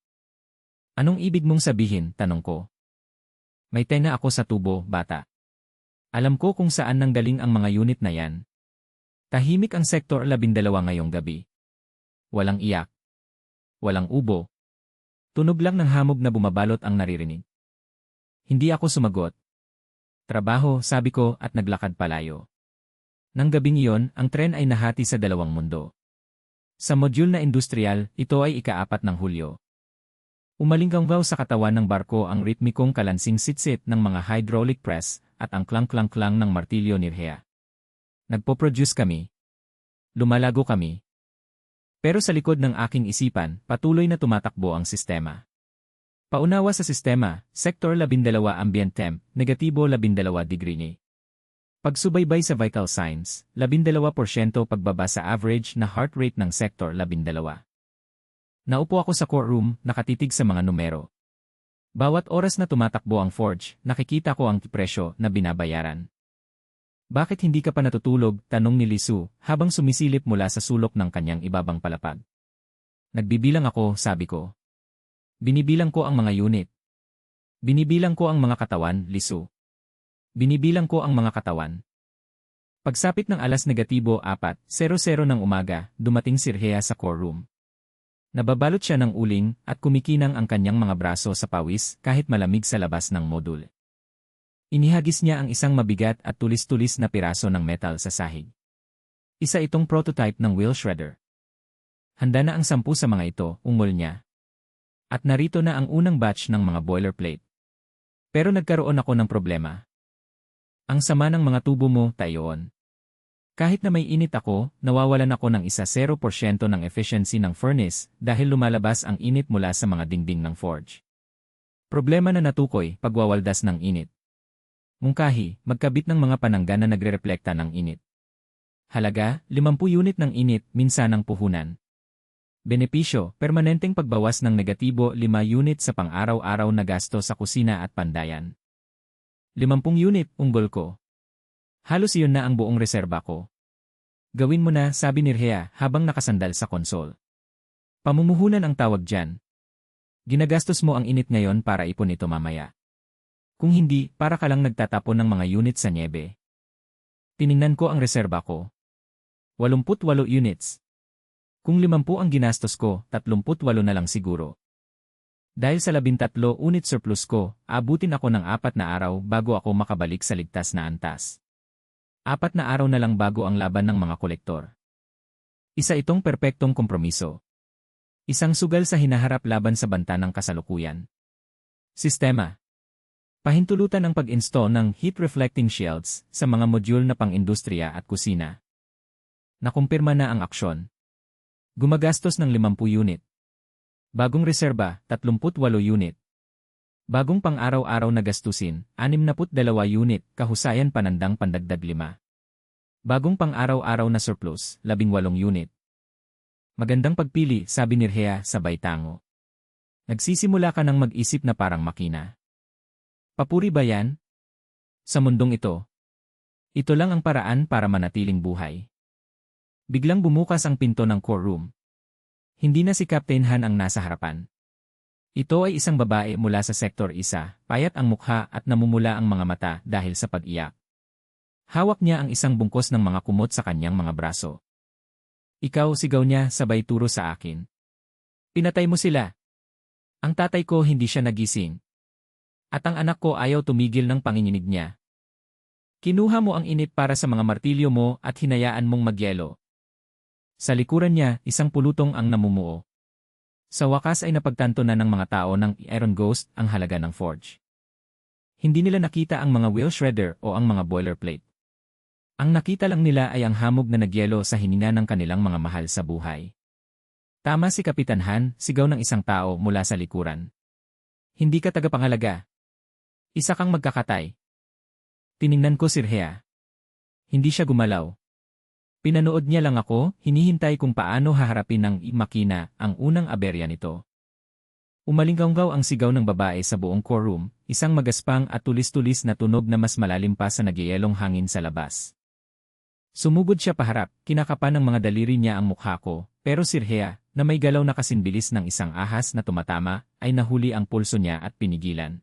Anong ibig mong sabihin, tanong ko. May tenga ako sa tubo, bata. Alam ko kung saan nanggaling ang mga unit na yan. Tahimik ang Sektor 12 ngayong gabi. Walang iyak. Walang ubo. Tunog lang ng hamog na bumabalot ang naririnig. Hindi ako sumagot. Trabaho, sabi ko at naglakad palayo. Nang gabing iyon, ang tren ay nahati sa 2 mundo. Sa module na industrial, ito ay ika-4 ng Hulyo. Umalinggaw sa katawan ng barko ang ritmikong kalansing sitsit ng mga hydraulic press at ang klang-klang-klang ng martilyo ni Rhea. Nagpo-produce kami. Lumalago kami. Pero sa likod ng aking isipan, patuloy na tumatakbo ang sistema. Paunawa sa sistema, Sektor 12 ambient temp, negatibo 12 degree ni. Pagsubaybay sa vital signs, 12% pagbaba sa average na heart rate ng Sektor 12. Naupo ako sa courtroom, nakatitig sa mga numero. Bawat oras na tumatakbo ang forge, nakikita ko ang presyo na binabayaran. Bakit hindi ka pa natutulog? Tanong ni Lisu, habang sumisilip mula sa sulok ng kanyang ibabang palapag. Nagbibilang ako, sabi ko. Binibilang ko ang mga unit. Binibilang ko ang mga katawan, Lisu. Binibilang ko ang mga katawan. Pagsapit ng alas negatibo 4:00 ng umaga, dumating si Rhea sa courtroom. Nababalot siya ng uling at kumikinang ang kanyang mga braso sa pawis kahit malamig sa labas ng module. Inihagis niya ang isang mabigat at tulis-tulis na piraso ng metal sa sahig. Isa itong prototype ng wheel shredder. Handa na ang 10 sa mga ito, ungol niya. At narito na ang unang batch ng mga boilerplate. Pero nagkaroon ako ng problema. Ang sama ng mga tubo mo, tayon. Kahit na may init ako, nawawalan ako ng 0% ng efficiency ng furnace dahil lumalabas ang init mula sa mga dingding ng forge. Problema na natukoy, pagwawaldas ng init. Mungkahi, magkabit ng mga panangga na nagre-reflekta ng init. Halaga, 50 unit ng init, minsan ng puhunan. Benepisyo, permanenteng pagbawas ng negatibo 5 unit sa pang-araw-araw na gasto sa kusina at pandayan. 50 unit, unggol ko. Halos iyon na ang buong reserba ko. Gawin mo na, sabi ni Rhea habang nakasandal sa konsol. Pamumuhunan ang tawag dyan. Ginagastos mo ang init ngayon para ipon ito mamaya. Kung hindi, para ka lang nagtatapon ng mga unit sa niebe. Tiningnan ko ang reserba ko. 88 units. Kung 50 ang ginastos ko, 38 na lang siguro. Dahil sa 13 unit surplus ko, abutin ako ng 4 na araw bago ako makabalik sa ligtas na antas. 4 na araw na lang bago ang laban ng mga kolektor. Isa itong perpektong kompromiso. Isang sugal sa hinaharap laban sa banta ng kasalukuyan. Sistema. Pahintulutan ang pag-install ng heat-reflecting shields sa mga module na pang-industriya at kusina. Nakumpirma na ang aksyon. Gumagastos ng 50 unit. Bagong reserba, 38 unit. Bagong pang-araw-araw na gastusin, 62 unit, kahusayan panandang pandagdag 5. Bagong pang-araw-araw na surplus, 18 unit. Magandang pagpili, sabi ni Rhea sabay tango. Nagsisimula ka ng mag-isip na parang makina. Papuri ba yan? Sa mundong ito. Ito lang ang paraan para manatiling buhay. Biglang bumukas ang pinto ng courtroom. Hindi na si Captain Han ang nasa harapan. Ito ay isang babae mula sa Sektor 1, payat ang mukha at namumula ang mga mata dahil sa pag-iyak. Hawak niya ang isang bungkos ng mga kumot sa kanyang mga braso. Ikaw, sigaw niya sabay turo sa akin. Pinatay mo sila. Ang tatay ko hindi siya nagising. At ang anak ko ayaw tumigil ng panginginig niya. Kinuha mo ang init para sa mga martilyo mo at hinayaan mong magyelo. Sa likuran niya, isang pulutong ang namumuo. Sa wakas ay napagtanto na ng mga tao ng Iron Ghost ang halaga ng forge. Hindi nila nakita ang mga wheel shredder o ang mga boilerplate. Ang nakita lang nila ay ang hamog na nagyelo sa hininga ng kanilang mga mahal sa buhay. Tama si Kapitan Han, sigaw ng isang tao mula sa likuran. Hindi ka tagapangalaga. Isa kang magkakatay. Tiningnan ko si Rhea. Hindi siya gumalaw. Pinanood niya lang ako, hinihintay kung paano haharapin ng makina ang unang aberya nito. Umalinggaw ang sigaw ng babae sa buong core room, isang magaspang at tulis-tulis na tunog na mas malalim pa sa nagyayelong hangin sa labas. Sumugod siya paharap, kinakapan ng mga daliri niya ang mukha ko, pero si Rhea, na may galaw na kasinbilis ng isang ahas na tumatama, ay nahuli ang pulso niya at pinigilan.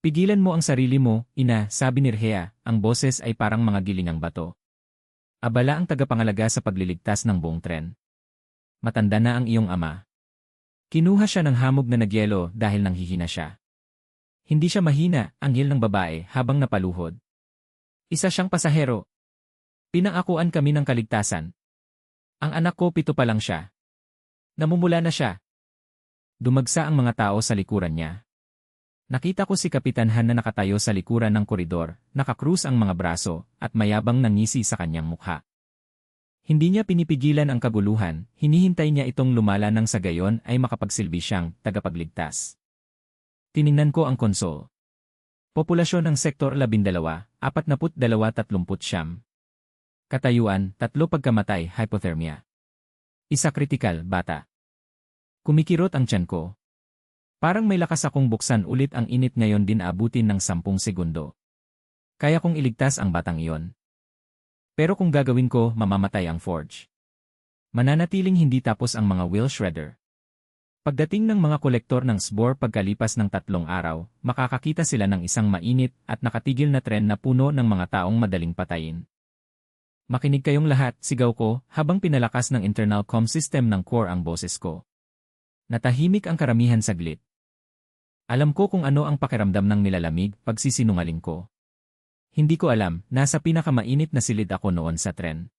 Pigilan mo ang sarili mo, ina, sabi ni Rhea, ang boses ay parang mga gilingang bato. Abala ang tagapangalaga sa pagliligtas ng buong tren. Matanda na ang iyong ama. Kinuha siya ng hamog na nagyelo dahil nanghihina siya. Hindi siya mahina, anghel ng babae habang napaluhod. Isa siyang pasahero. Pinangakuan kami ng kaligtasan. Ang anak ko 7 pa lang siya. Namumula na siya. Dumagsa ang mga tao sa likuran niya. Nakita ko si Kapitan Han na nakatayo sa likuran ng koridor, nakakrus ang mga braso, at mayabang nangisi sa kanyang mukha. Hindi niya pinipigilan ang kaguluhan, hinihintay niya itong lumala nang sa gayon ay makapagsilbi siyang tagapagligtas. Tiningnan ko ang konsol. Populasyon ng Sektor 12, 42-39. Katayuan, 3 pagkamatay, hypothermia. Isa kritikal, bata. Kumikirot ang tiyan ko. Parang may lakas akong buksan ulit ang init ngayon din abutin ng 10 segundo. Kaya kong iligtas ang batang iyon. Pero kung gagawin ko, mamamatay ang forge. Mananatiling hindi tapos ang mga wheel shredder. Pagdating ng mga kolektor ng SBOR pagkalipas ng 3 araw, makakakita sila ng isang mainit at nakatigil na tren na puno ng mga taong madaling patayin. Makinig kayong lahat, sigaw ko, habang pinalakas ng internal comm system ng core ang boses ko. Natahimik ang karamihan saglit. Alam ko kung ano ang pakiramdam ng nilalamig pag sisinungaling ko. Hindi ko alam, nasa pinakamainit na silid ako noon sa tren.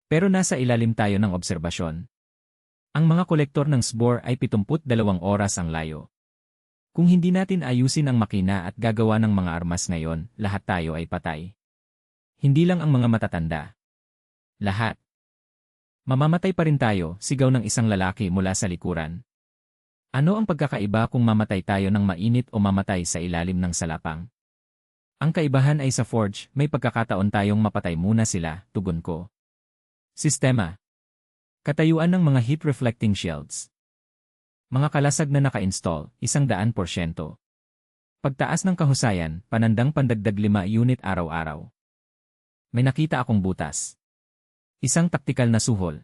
Pero nasa ilalim tayo ng obserbasyon. Ang mga kolektor ng SBOR ay 72 oras ang layo. Kung hindi natin ayusin ang makina at gagawa ng mga armas ngayon, lahat tayo ay patay. Hindi lang ang mga matatanda. Lahat. Mamamatay pa rin tayo, sigaw ng isang lalaki mula sa likuran. Ano ang pagkakaiba kung mamatay tayo ng mainit o mamatay sa ilalim ng salapang? Ang kaibahan ay sa forge, may pagkakataon tayong mapatay muna sila, tugon ko. Sistema. Katayuan ng mga heat-reflecting shields. Mga kalasag na naka-install, 100%. Pagtaas ng kahusayan, panandang pandagdag 5 unit araw-araw. May nakita akong butas. Isang taktikal na suhol.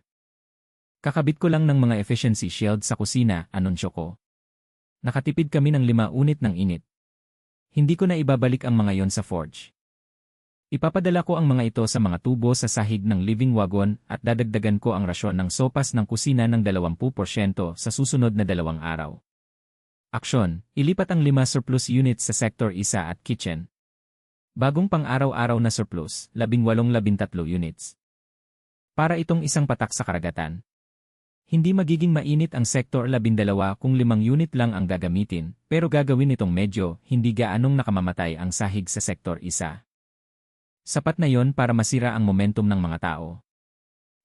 Kakabit ko lang ng mga efficiency shield sa kusina, anunsyo ko. Nakatipid kami ng 5 unit ng init. Hindi ko na ibabalik ang mga yon sa forge. Ipapadala ko ang mga ito sa mga tubo sa sahig ng living wagon at dadagdagan ko ang rasyon ng sopas ng kusina ng 20% sa susunod na 2 araw. Aksyon, ilipat ang 5 surplus units sa Sector 1 at kitchen. Bagong pang-araw-araw na surplus, 18-13 units. Para itong isang patak sa karagatan. Hindi magiging mainit ang Sektor 12 kung 5 unit lang ang gagamitin, pero gagawin itong medyo, hindi gaanong nakamamatay ang sahig sa Sektor 1. Sapat na yon para masira ang momentum ng mga tao.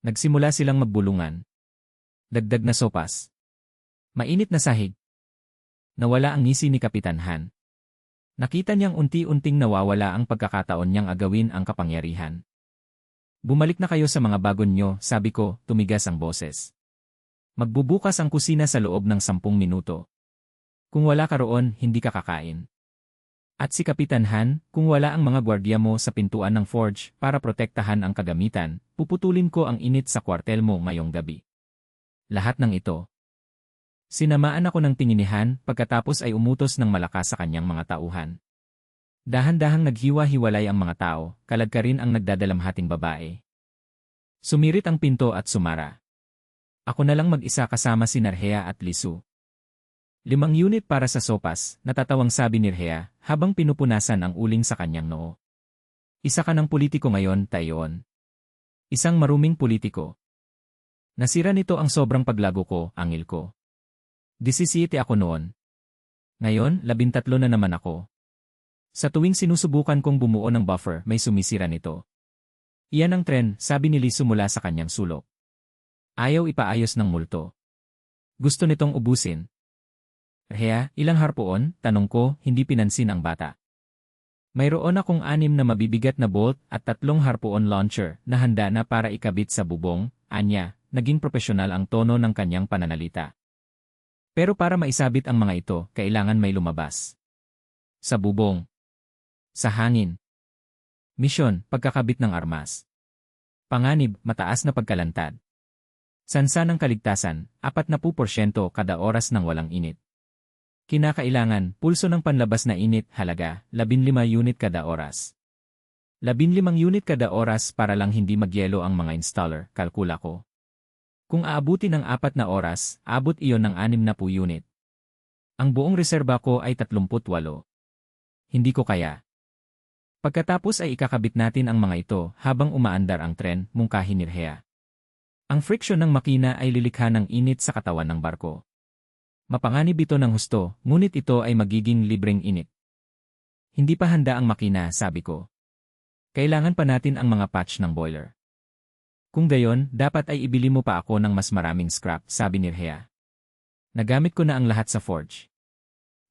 Nagsimula silang magbulungan. Dagdag na sopas. Mainit na sahig. Nawala ang ngisi ni Kapitan Han. Nakita niyang unti-unting nawawala ang pagkakataon niyang agawin ang kapangyarihan. Bumalik na kayo sa mga bagon niyo, sabi ko, tumigas ang boses. Magbubukas ang kusina sa loob ng 10 minuto. Kung wala ka roon, hindi ka kakain. At si Kapitan Han, kung wala ang mga gwardiya mo sa pintuan ng forge para protektahan ang kagamitan, puputulin ko ang init sa kwartel mo ngayong gabi. Lahat ng ito. Sinamaan ako ng tinginihan pagkatapos ay umutos ng malakas sa kanyang mga tauhan. Dahan-dahang naghiwa-hiwalay ang mga tao, kaladka rin ang nagdadalamhating babae. Sumirit ang pinto at sumara. Ako na lang mag-isa kasama si Rhea at Lisu. 5 unit para sa sopas, natatawang sabi ni Rhea, habang pinupunasan ang uling sa kanyang noo. Isa ka ng politiko ngayon, Tayon. Isang maruming politiko. Nasira nito ang sobrang paglago ko, angil ko. 17 ako noon. Ngayon, 13 na naman ako. Sa tuwing sinusubukan kong bumuo ng buffer, may sumisira nito. Iyan ang trend, sabi ni Lisu mula sa kanyang sulok. Ayaw ipaayos ng multo. Gusto nitong ubusin. Kaya, ilang harpoon? Tanong ko, hindi pinansin ang bata. Mayroon akong 6 na mabibigat na bolt at 3 harpoon launcher na handa na para ikabit sa bubong, anya, naging profesional ang tono ng kanyang pananalita. Pero para maisabit ang mga ito, kailangan may lumabas. Sa bubong. Sa hangin. Misyon, pagkakabit ng armas. Panganib, mataas na pagkalantad. Sansa ng kaligtasan, 40% kada oras ng walang init. Kinakailangan, pulso ng panlabas na init, halaga, 15 unit kada oras. 15 unit kada oras para lang hindi magyelo ang mga installer, kalkula ko. Kung aabuti ng 4 na oras, abot iyon ng 60 unit. Ang buong reserba ko ay 38. Hindi ko kaya. Pagkatapos ay ikakabit natin ang mga ito habang umaandar ang tren, mungkahi ni Rhea. Ang friksyon ng makina ay lilikha ng init sa katawan ng barko. Mapanganib ito ng husto, ngunit ito ay magiging libreng init. Hindi pa handa ang makina, sabi ko. Kailangan pa natin ang mga patch ng boiler. Kung gayon, dapat ay ibili mo pa ako ng mas maraming scrap, sabi ni Rhea. Nagamit ko na ang lahat sa forge.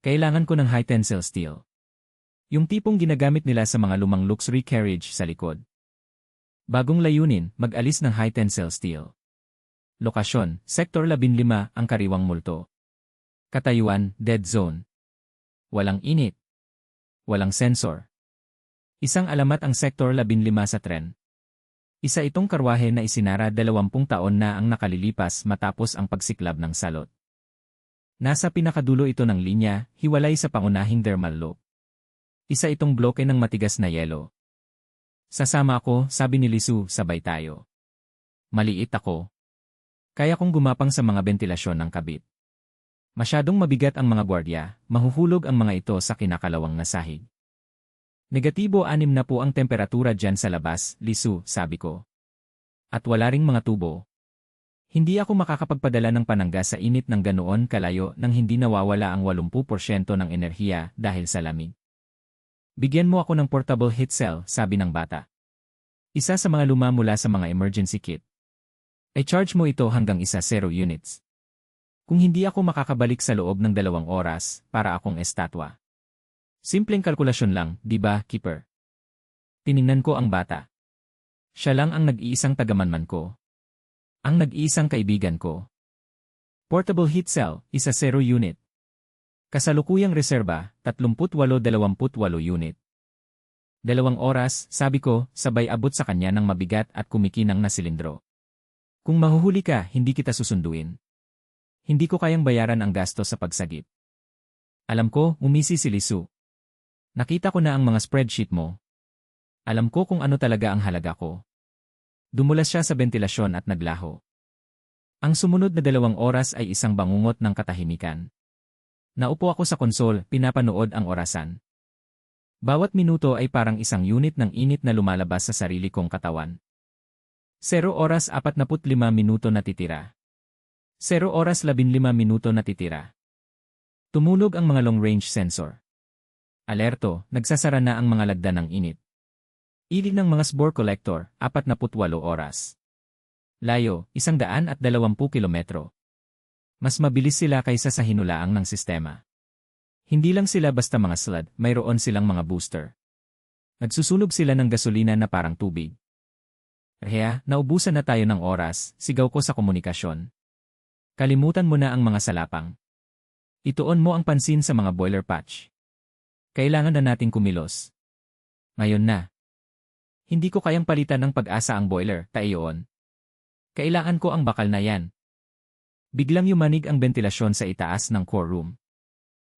Kailangan ko ng high tensile steel. Yung tipong ginagamit nila sa mga lumang luxury carriage sa likod. Bagong layunin, mag-alis ng high tensile steel. Lokasyon, Sector 15, ang Kariwang Multo. Katayuan, dead zone. Walang init. Walang sensor. Isang alamat ang Sector 15 sa tren. Isa itong karwahe na isinara 20 taon na ang nakalilipas matapos ang pagsiklab ng salot. Nasa pinakadulo ito ng linya, hiwalay sa pangunahing thermal loop. Isa itong bloke ng matigas na yelo. Sasama ako, sabi ni Lisu, sabay tayo. Maliit ako. Kaya kong gumapang sa mga bentilasyon ng kabit. Masyadong mabigat ang mga gwardiya, mahuhulog ang mga ito sa kinakalawang na sahig. Negatibo 6 na po ang temperatura dyan sa labas, Lisu, sabi ko. At wala ring mga tubo. Hindi ako makakapagpadala ng panangga sa init ng ganoon kalayo nang hindi nawawala ang 80% ng enerhiya dahil sa lamig. Bigyan mo ako ng portable heat cell, sabi ng bata. Isa sa mga luma mula sa mga emergency kit. I-charge mo ito hanggang 0 units. Kung hindi ako makakabalik sa loob ng 2 oras, para akong estatwa. Simpleng kalkulasyon lang, di ba, Keeper? Tiningnan ko ang bata. Siya lang ang nag-iisang tagamanman ko. Ang nag-iisang kaibigan ko. Portable heat cell, 0 unit. Kasalukuyang reserba, 38-28 unit. 2 oras, sabi ko, sabay abot sa kanya ng mabigat at kumikinang na silindro. Kung mahuhuli ka, hindi kita susunduin. Hindi ko kayang bayaran ang gasto sa pagsagip. Alam ko, umisi si Lisu. Nakita ko na ang mga spreadsheet mo. Alam ko kung ano talaga ang halaga ko. Dumulas siya sa bentilasyon at naglaho. Ang sumunod na 2 oras ay isang bangungot ng katahimikan. Naupo ako sa konsol, pinapanood ang orasan. Bawat minuto ay parang isang unit ng init na lumalabas sa sarili kong katawan. 0 oras 45 minuto natitira. 0 oras 15 minuto natitira. Tumulog ang mga long-range sensor. Alerto, nagsasara na ang mga lagda ng init. Ilig ng mga spore collector, 48 oras. Layo, 120 kilometro. Mas mabilis sila kaysa sa hinulaang ng sistema. Hindi lang sila basta mga sled, mayroon silang mga booster. Nagsusunog sila ng gasolina na parang tubig. Kaya, naubusan na tayo ng oras, sigaw ko sa komunikasyon. Kalimutan mo na ang mga salapang. Ituon mo ang pansin sa mga boiler patch. Kailangan na nating kumilos. Ngayon na. Hindi ko kayang palitan ng pag-asa ang boiler, taiyon. Kailangan ko ang bakal na yan. Biglang yumanig ang bentilasyon sa itaas ng core room.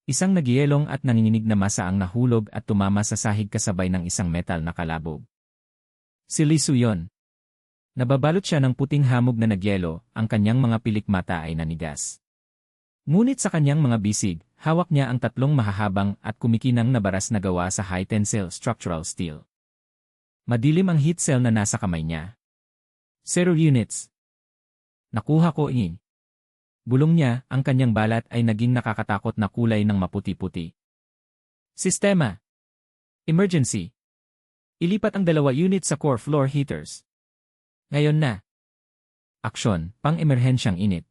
Isang nagyelong at nanginginig na masa ang nahulog at tumama sa sahig kasabay ng isang metal na kalabog. Si Lisu yon. Nababalot siya ng puting hamog na nagyelo, ang kanyang mga pilikmata ay nanigas. Ngunit sa kanyang mga bisig, hawak niya ang 3 mahahabang at kumikinang na baras na gawa sa high tensile structural steel. Madilim ang heat cell na nasa kamay niya. 0 units. Nakuha ko ini. Bulong niya, ang kanyang balat ay naging nakakatakot na kulay ng maputi-puti. Sistema. Emergency. Ilipat ang 2 unit sa core floor heaters. Ngayon na. Aksyon, pang-emerhensyang init.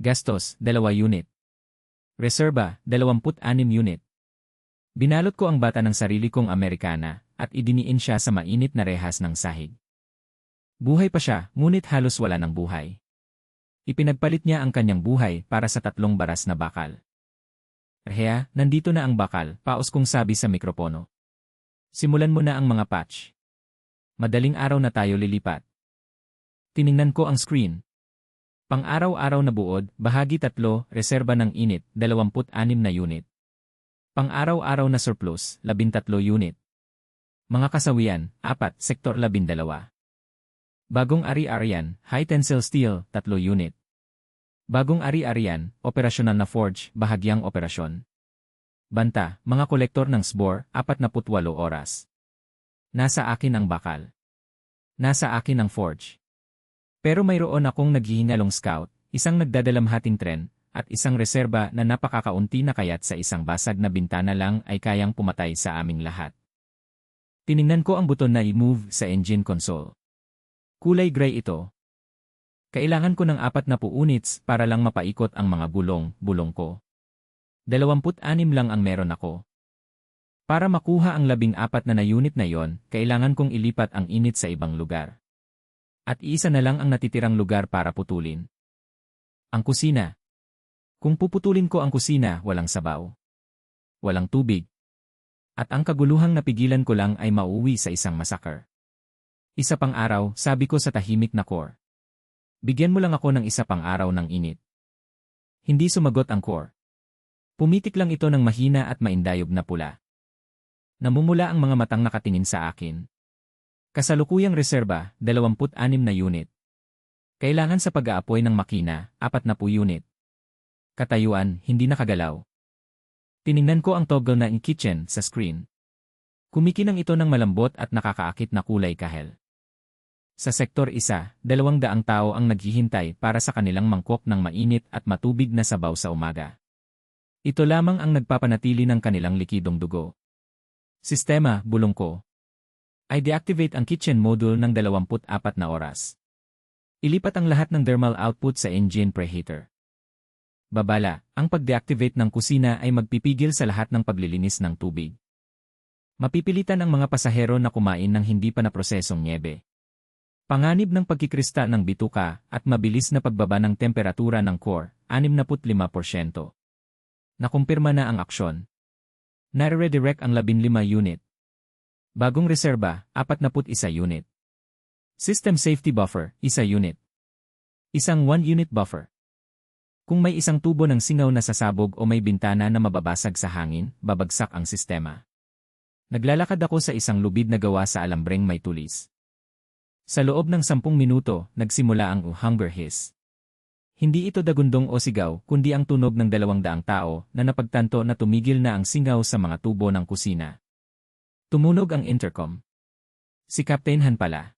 Gastos, 2 unit. Reserba, 26 unit. Binalot ko ang bata ng sarili kong Amerikana at idiniin siya sa mainit na rehas ng sahig. Buhay pa siya, ngunit halos wala ng buhay. Ipinagpalit niya ang kanyang buhay para sa 3 baras na bakal. Rhea, nandito na ang bakal, paos kong sabi sa mikropono. Simulan mo na ang mga patch. Madaling araw na tayo lilipat. Tiningnan ko ang screen. Pang-araw-araw na buod, bahagi 3, reserba ng init, 26 na unit. Pang-araw-araw na surplus, 13 unit. Mga kasawian, 4, sektor 12. Bagong ari-arian, high tensile steel, 3 unit. Bagong ari-arian, operasyonal na forge, bahagyang operasyon. Banta, mga kolektor ng SBOR, 48 oras. Nasa akin ang bakal. Nasa akin ang forge. Pero mayroon akong naghihingalong scout, isang nagdadalamhating tren, at isang reserba na napakakaunti na kaya't sa isang basag na bintana lang ay kayang pumatay sa aming lahat. Tiningnan ko ang buton na i-move sa engine console. Kulay gray ito. Kailangan ko ng 40 units para lang mapaikot ang mga bulong ko. 26 lang ang meron ako. Para makuha ang 14 na unit na yon, kailangan kong ilipat ang init sa ibang lugar. At iisa na lang ang natitirang lugar para putulin. Ang kusina. Kung puputulin ko ang kusina, walang sabaw. Walang tubig. At ang kaguluhang napigilan ko lang ay mauwi sa isang massacre. Isa pang araw, sabi ko sa tahimik na core. Bigyan mo lang ako ng isa pang araw ng init. Hindi sumagot ang core. Pumitik lang ito ng mahina at maindayog na pula. Namumula ang mga matang nakatingin sa akin. Kasalukuyang reserba, 26 na unit. Kailangan sa pag-aapoy ng makina, 40 unit. Katayuan, hindi nakagalaw. Tiningnan ko ang toggle na in-kitchen sa screen. Kumikinang ito ng malambot at nakakaakit na kulay kahel. Sa sektor 1, 200 tao ang naghihintay para sa kanilang mangkok ng mainit at matubig na sabaw sa umaga. Ito lamang ang nagpapanatili ng kanilang likidong dugo. Sistema, bulong ko. I deactivate ang kitchen module ng 24 na oras. Ilipat ang lahat ng thermal output sa engine preheater. Babala, ang pag-deactivate ng kusina ay magpipigil sa lahat ng paglilinis ng tubig. Mapipilitan ang mga pasahero na kumain ng hindi pa naprosesong nyebe. Panganib ng pagkikrista ng bituka at mabilis na pagbaba ng temperatura ng core, 65%. Nakumpirma na ang aksyon. Nare-redirect ang 15 unit. Bagong reserba, 41 unit. System safety buffer, 1 unit. Isang 1 unit buffer. Kung may isang tubo ng singaw na sasabog o may bintana na mababasag sa hangin, babagsak ang sistema. Naglalakad ako sa isang lubid na gawa sa alambreng may tulis. Sa loob ng 10 minuto, nagsimula ang hunger hiss. Hindi ito dagundong o sigaw, kundi ang tunog ng 200 tao na napagtanto na tumigil na ang singaw sa mga tubo ng kusina. Tumunog ang intercom. Si Captain Han pala.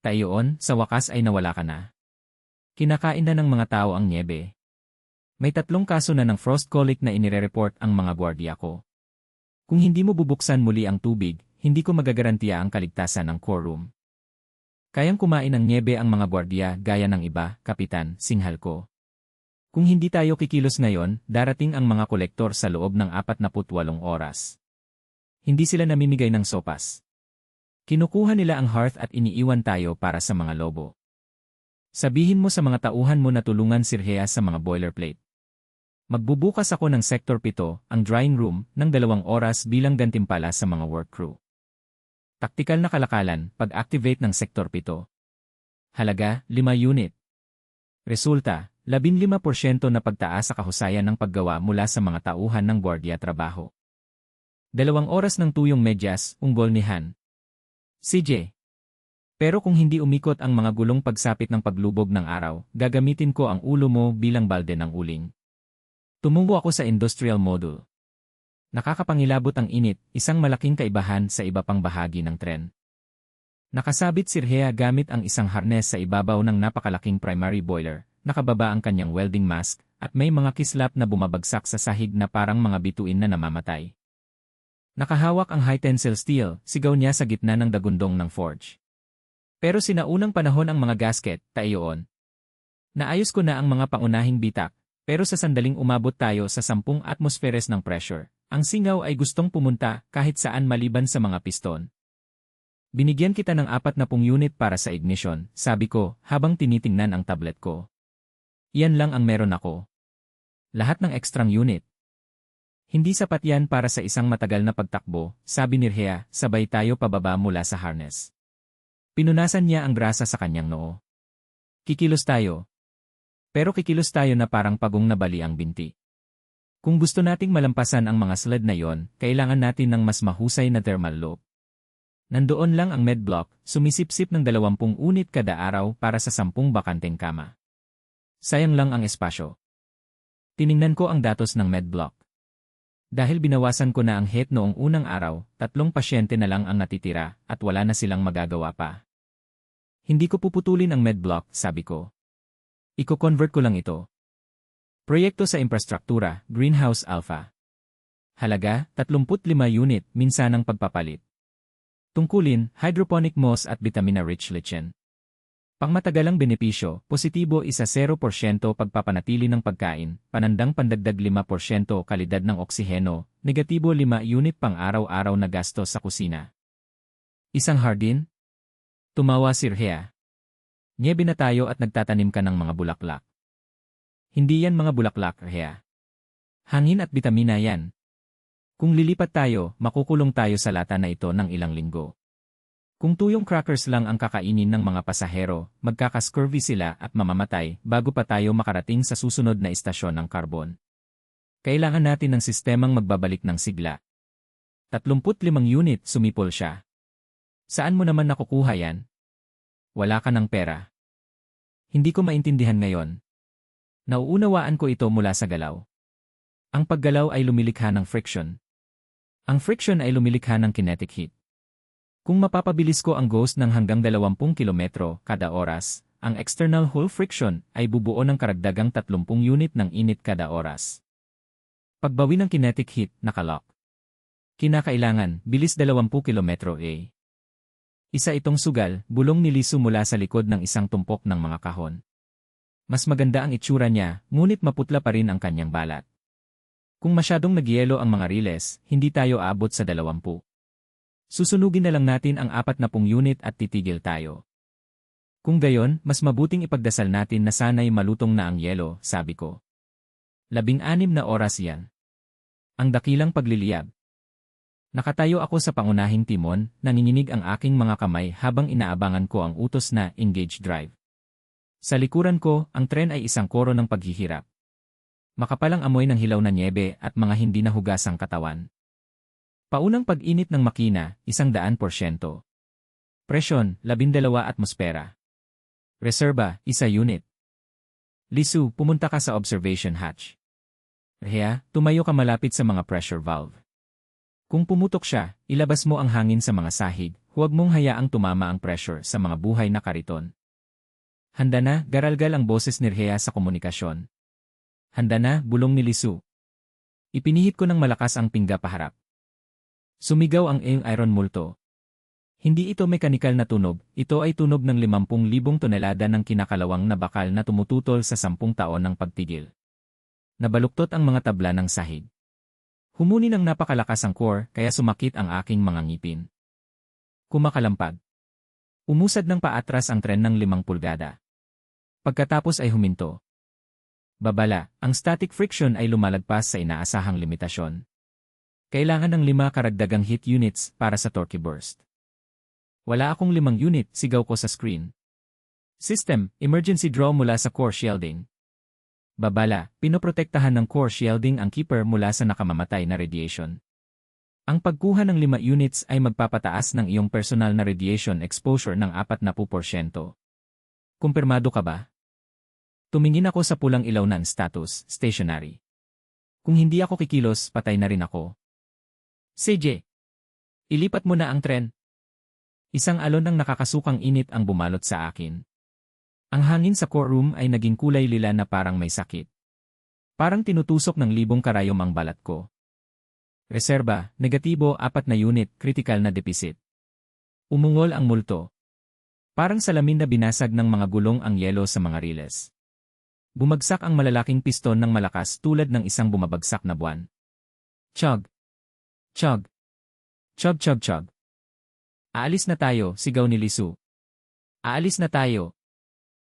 Tayoon, sa wakas ay nawala ka na. Kinakain na ng mga tao ang nyebe. May 3 kaso na ng frost colic na inire-report ang mga gwardiya ko. Kung hindi mo bubuksan muli ang tubig, hindi ko magagarantiya ang kaligtasan ng core room. Kayang kumain ng nyebe ang mga gwardiya gaya ng iba, Kapitan, singhal ko. Kung hindi tayo kikilos ngayon, darating ang mga kolektor sa loob ng 48 oras. Hindi sila namimigay ng sopas. Kinukuha nila ang hearth at iniiwan tayo para sa mga lobo. Sabihin mo sa mga tauhan mo na tulungan si Rhea sa mga boilerplate. Magbubukas ako ng Sector 7, ang drying room, ng 2 oras bilang gantimpala sa mga work crew. Taktikal na kalakalan, pag-activate ng Sector 7. Halaga, 5 unit. Resulta, 15% na pagtaas sa kahusayan ng paggawa mula sa mga tauhan ng gwardiya trabaho. 2 oras ng tuyong medyas, unggol ni Han. CJ. Pero kung hindi umikot ang mga gulong pagsapit ng paglubog ng araw, gagamitin ko ang ulo mo bilang balde ng uling. Tumungo ako sa industrial module. Nakakapangilabot ang init, isang malaking kaibahan sa iba pang bahagi ng tren. Nakasabit si Rhea gamit ang isang harness sa ibabaw ng napakalaking primary boiler, nakababa ang kanyang welding mask, at may mga kislap na bumabagsak sa sahig na parang mga bituin na namamatay. Nakahawak ang high-tensile steel, sigaw niya sa gitna ng dagundong ng forge. Pero sinaunang panahon ang mga gasket, tayoon. Naayos ko na ang mga pangunahing bitak, pero sa sandaling umabot tayo sa 10 atmospheres ng pressure, ang singaw ay gustong pumunta kahit saan maliban sa mga piston. Binigyan kita ng 40 unit para sa ignition, sabi ko, habang tinitingnan ang tablet ko. Iyan lang ang meron ako. Lahat ng ekstrang unit. Hindi sapat yan para sa isang matagal na pagtakbo, sabi ni Rhea, sabay tayo pababa mula sa harness. Pinunasan niya ang grasa sa kanyang noo. Kikilos tayo. Pero kikilos tayo na parang pagong nabali ang binti. Kung gusto nating malampasan ang mga sled na yon, kailangan natin ng mas mahusay na thermal loop. Nandoon lang ang medblock, sumisipsip ng 20 unit kada araw para sa 10 bakanteng kama. Sayang lang ang espasyo. Tiningnan ko ang datos ng medblock. Dahil binawasan ko na ang heat noong unang araw, 3 pasyente na lang ang natitira at wala na silang magagawa pa. Hindi ko puputulin ang medblock, sabi ko. Iko-convert ko lang ito. Proyekto sa infrastruktura, Greenhouse Alpha. Halaga, 35 unit, minsanang pagpapalit. Tungkulin, hydroponic moss at vitamina-rich lichen. Pangmatagalang benepisyo, positibo 0% pagpapanatili ng pagkain, panandang pandagdag 5% kalidad ng oksiheno, negatibo 5 unit pang araw-araw na gastos sa kusina. Isang hardin? Tumawa si Rhea. Niebe na tayo at nagtatanim ka ng mga bulaklak. Hindi yan mga bulaklak, Rhea. Hangin at bitamina yan. Kung lilipat tayo, makukulong tayo sa lata na ito ng ilang linggo. Kung tuyong crackers lang ang kakainin ng mga pasahero, magkakascurvy sila at mamamatay bago pa tayo makarating sa susunod na istasyon ng karbon. Kailangan natin ng sistemang magbabalik ng sigla. 35 unit, sumipol siya. Saan mo naman nakukuha yan? Wala ka ng pera. Hindi ko maintindihan ngayon. Nauunawaan ko ito mula sa galaw. Ang paggalaw ay lumilikha ng friction. Ang friction ay lumilikha ng kinetic heat. Kung mapapabilis ko ang ghost ng hanggang 20 kilometro kada oras, ang external Hall friction ay bubuo ng karagdagang 30 unit ng init kada oras. Pagbawi ng kinetic heat, nakalock. Kinakailangan, bilis 20 kilometro a. Isa itong sugal, bulong ni Lisu mula sa likod ng isang tumpok ng mga kahon. Mas maganda ang itsura niya, ngunit maputla pa rin ang kanyang balat. Kung masyadong nagyelo ang mga riles, hindi tayo aabot sa 20. Susunugin na lang natin ang 40 unit at titigil tayo. Kung gayon, mas mabuting ipagdasal natin na sana'y malutong na ang yelo, sabi ko. 16 na oras yan. Ang dakilang pagliliyab. Nakatayo ako sa pangunahing timon, nanginginig ang aking mga kamay habang inaabangan ko ang utos na engage drive. Sa likuran ko, ang tren ay isang koro ng paghihirap. Makapalang amoy ng hilaw na nyebe at mga hindi nahugasang katawan. Paunang pag-init ng makina, 100%. Presyon, 12 atmosfera. Reserba, 1 unit. Lisu, pumunta ka sa observation hatch. Rhea, tumayo ka malapit sa mga pressure valve. Kung pumutok siya, ilabas mo ang hangin sa mga sahig, huwag mong hayaang tumama ang pressure sa mga buhay na kariton. Handa na, garalgal ang boses ni Rhea sa komunikasyon. Handa na, bulong ni Lisu. Ipinihit ko ng malakas ang pingga paharap. Sumigaw ang iron multo. Hindi ito mekanikal na tunog, ito ay tunog ng 50,000 tonelada ng kinakalawang na bakal na tumututol sa 10 taon ng pagtigil. Nabaluktot ang mga tabla ng sahig. Humuni ng napakalakas ang core, kaya sumakit ang aking mga ngipin. Kumakalampag. Umusad ng paatras ang tren ng 5 pulgada. Pagkatapos ay huminto. Babala, ang static friction ay lumalagpas sa inaasahang limitasyon. Kailangan ng 5 karagdagang heat units para sa torque burst. Wala akong 5 unit, sigaw ko sa screen. System, emergency draw mula sa core shielding. Babala, pinoprotektahan ng core shielding ang keeper mula sa nakamamatay na radiation. Ang pagkuha ng 5 units ay magpapataas ng iyong personal na radiation exposure ng 40%. Kumpirmado ka ba? Tumingin ako sa pulang ilaw na status, stationary. Kung hindi ako kikilos, patay na rin ako. CJ, ilipat mo na ang tren. Isang alon ng nakakasukang init ang bumalot sa akin. Ang hangin sa courtroom ay naging kulay lila na parang may sakit. Parang tinutusok ng libong karayom ang balat ko. Reserba, negatibo 4 na unit, critical na deficit. Umungol ang multo. Parang salamin na binasag ng mga gulong ang yelo sa mga riles. Bumagsak ang malalaking piston ng malakas tulad ng isang bumabagsak na buwan. Chug! Chug! Chug chug chug! Aalis na tayo, sigaw ni Lisu. Aalis na tayo.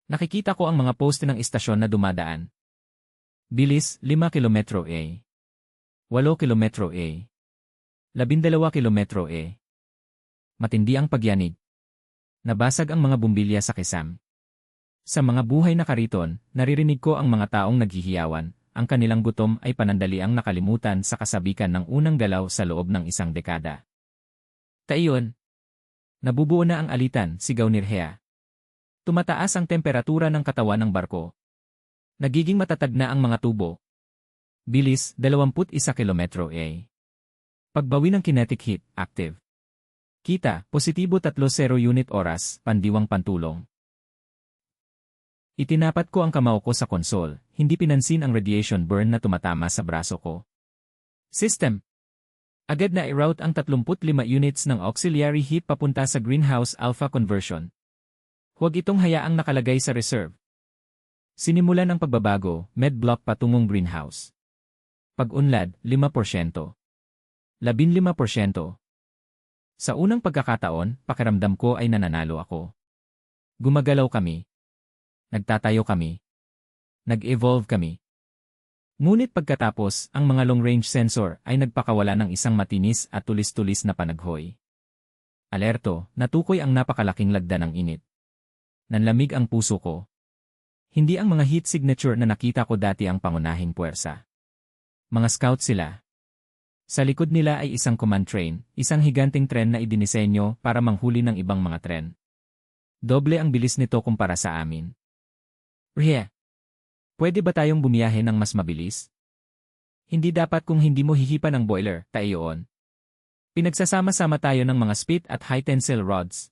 Nakikita ko ang mga poste ng istasyon na dumadaan. Bilis, 5 kilometro A. 8 kilometro A. 12 kilometro A. Matindi ang pagyanig. Nabasag ang mga bumbilya sa Quezon. Sa mga buhay na kariton, naririnig ko ang mga taong naghihiyawan, ang kanilang gutom ay panandaliang nakalimutan sa kasabikan ng unang galaw sa loob ng isang dekada. Taiyon. Nabubuo na ang alitan, sigaw ni Rhea. Tumataas ang temperatura ng katawan ng barko. Nagiging matatag na ang mga tubo. Bilis, 21 kilometro A. Pagbawi ng kinetic heat, active. Kita, positibo 30 unit oras, pandiwang pantulong. Itinapat ko ang kamao ko sa konsol, hindi pinansin ang radiation burn na tumatama sa braso ko. System. Agad na i-route ang 35 units ng auxiliary heat papunta sa greenhouse alpha conversion. Huwag itong hayaang nakalagay sa reserve. Sinimulan ang pagbabago, med block patungong greenhouse. Pag-unlad, 5%. 15%. Sa unang pagkakataon, pakiramdam ko ay nananalo ako. Gumagalaw kami. Nagtatayo kami. Nag-evolve kami. Ngunit pagkatapos, ang mga long-range sensor ay nagpakawala ng isang matinis at tulis-tulis na panaghoy. Alerto, natukoy ang napakalaking lagda ng init. Nanlamig ang puso ko. Hindi ang mga heat signature na nakita ko dati ang pangunahing puwersa. Mga scout sila. Sa likod nila ay isang command train, isang higanting tren na idinisenyo para manghuli ng ibang mga tren. Doble ang bilis nito kumpara sa amin. Rhea. Pwede ba tayong bumiyahe ng mas mabilis? Hindi dapat kung hindi mo hihipan ang boiler, taiyon. Pinagsasama-sama tayo ng mga spit at high tensile rods.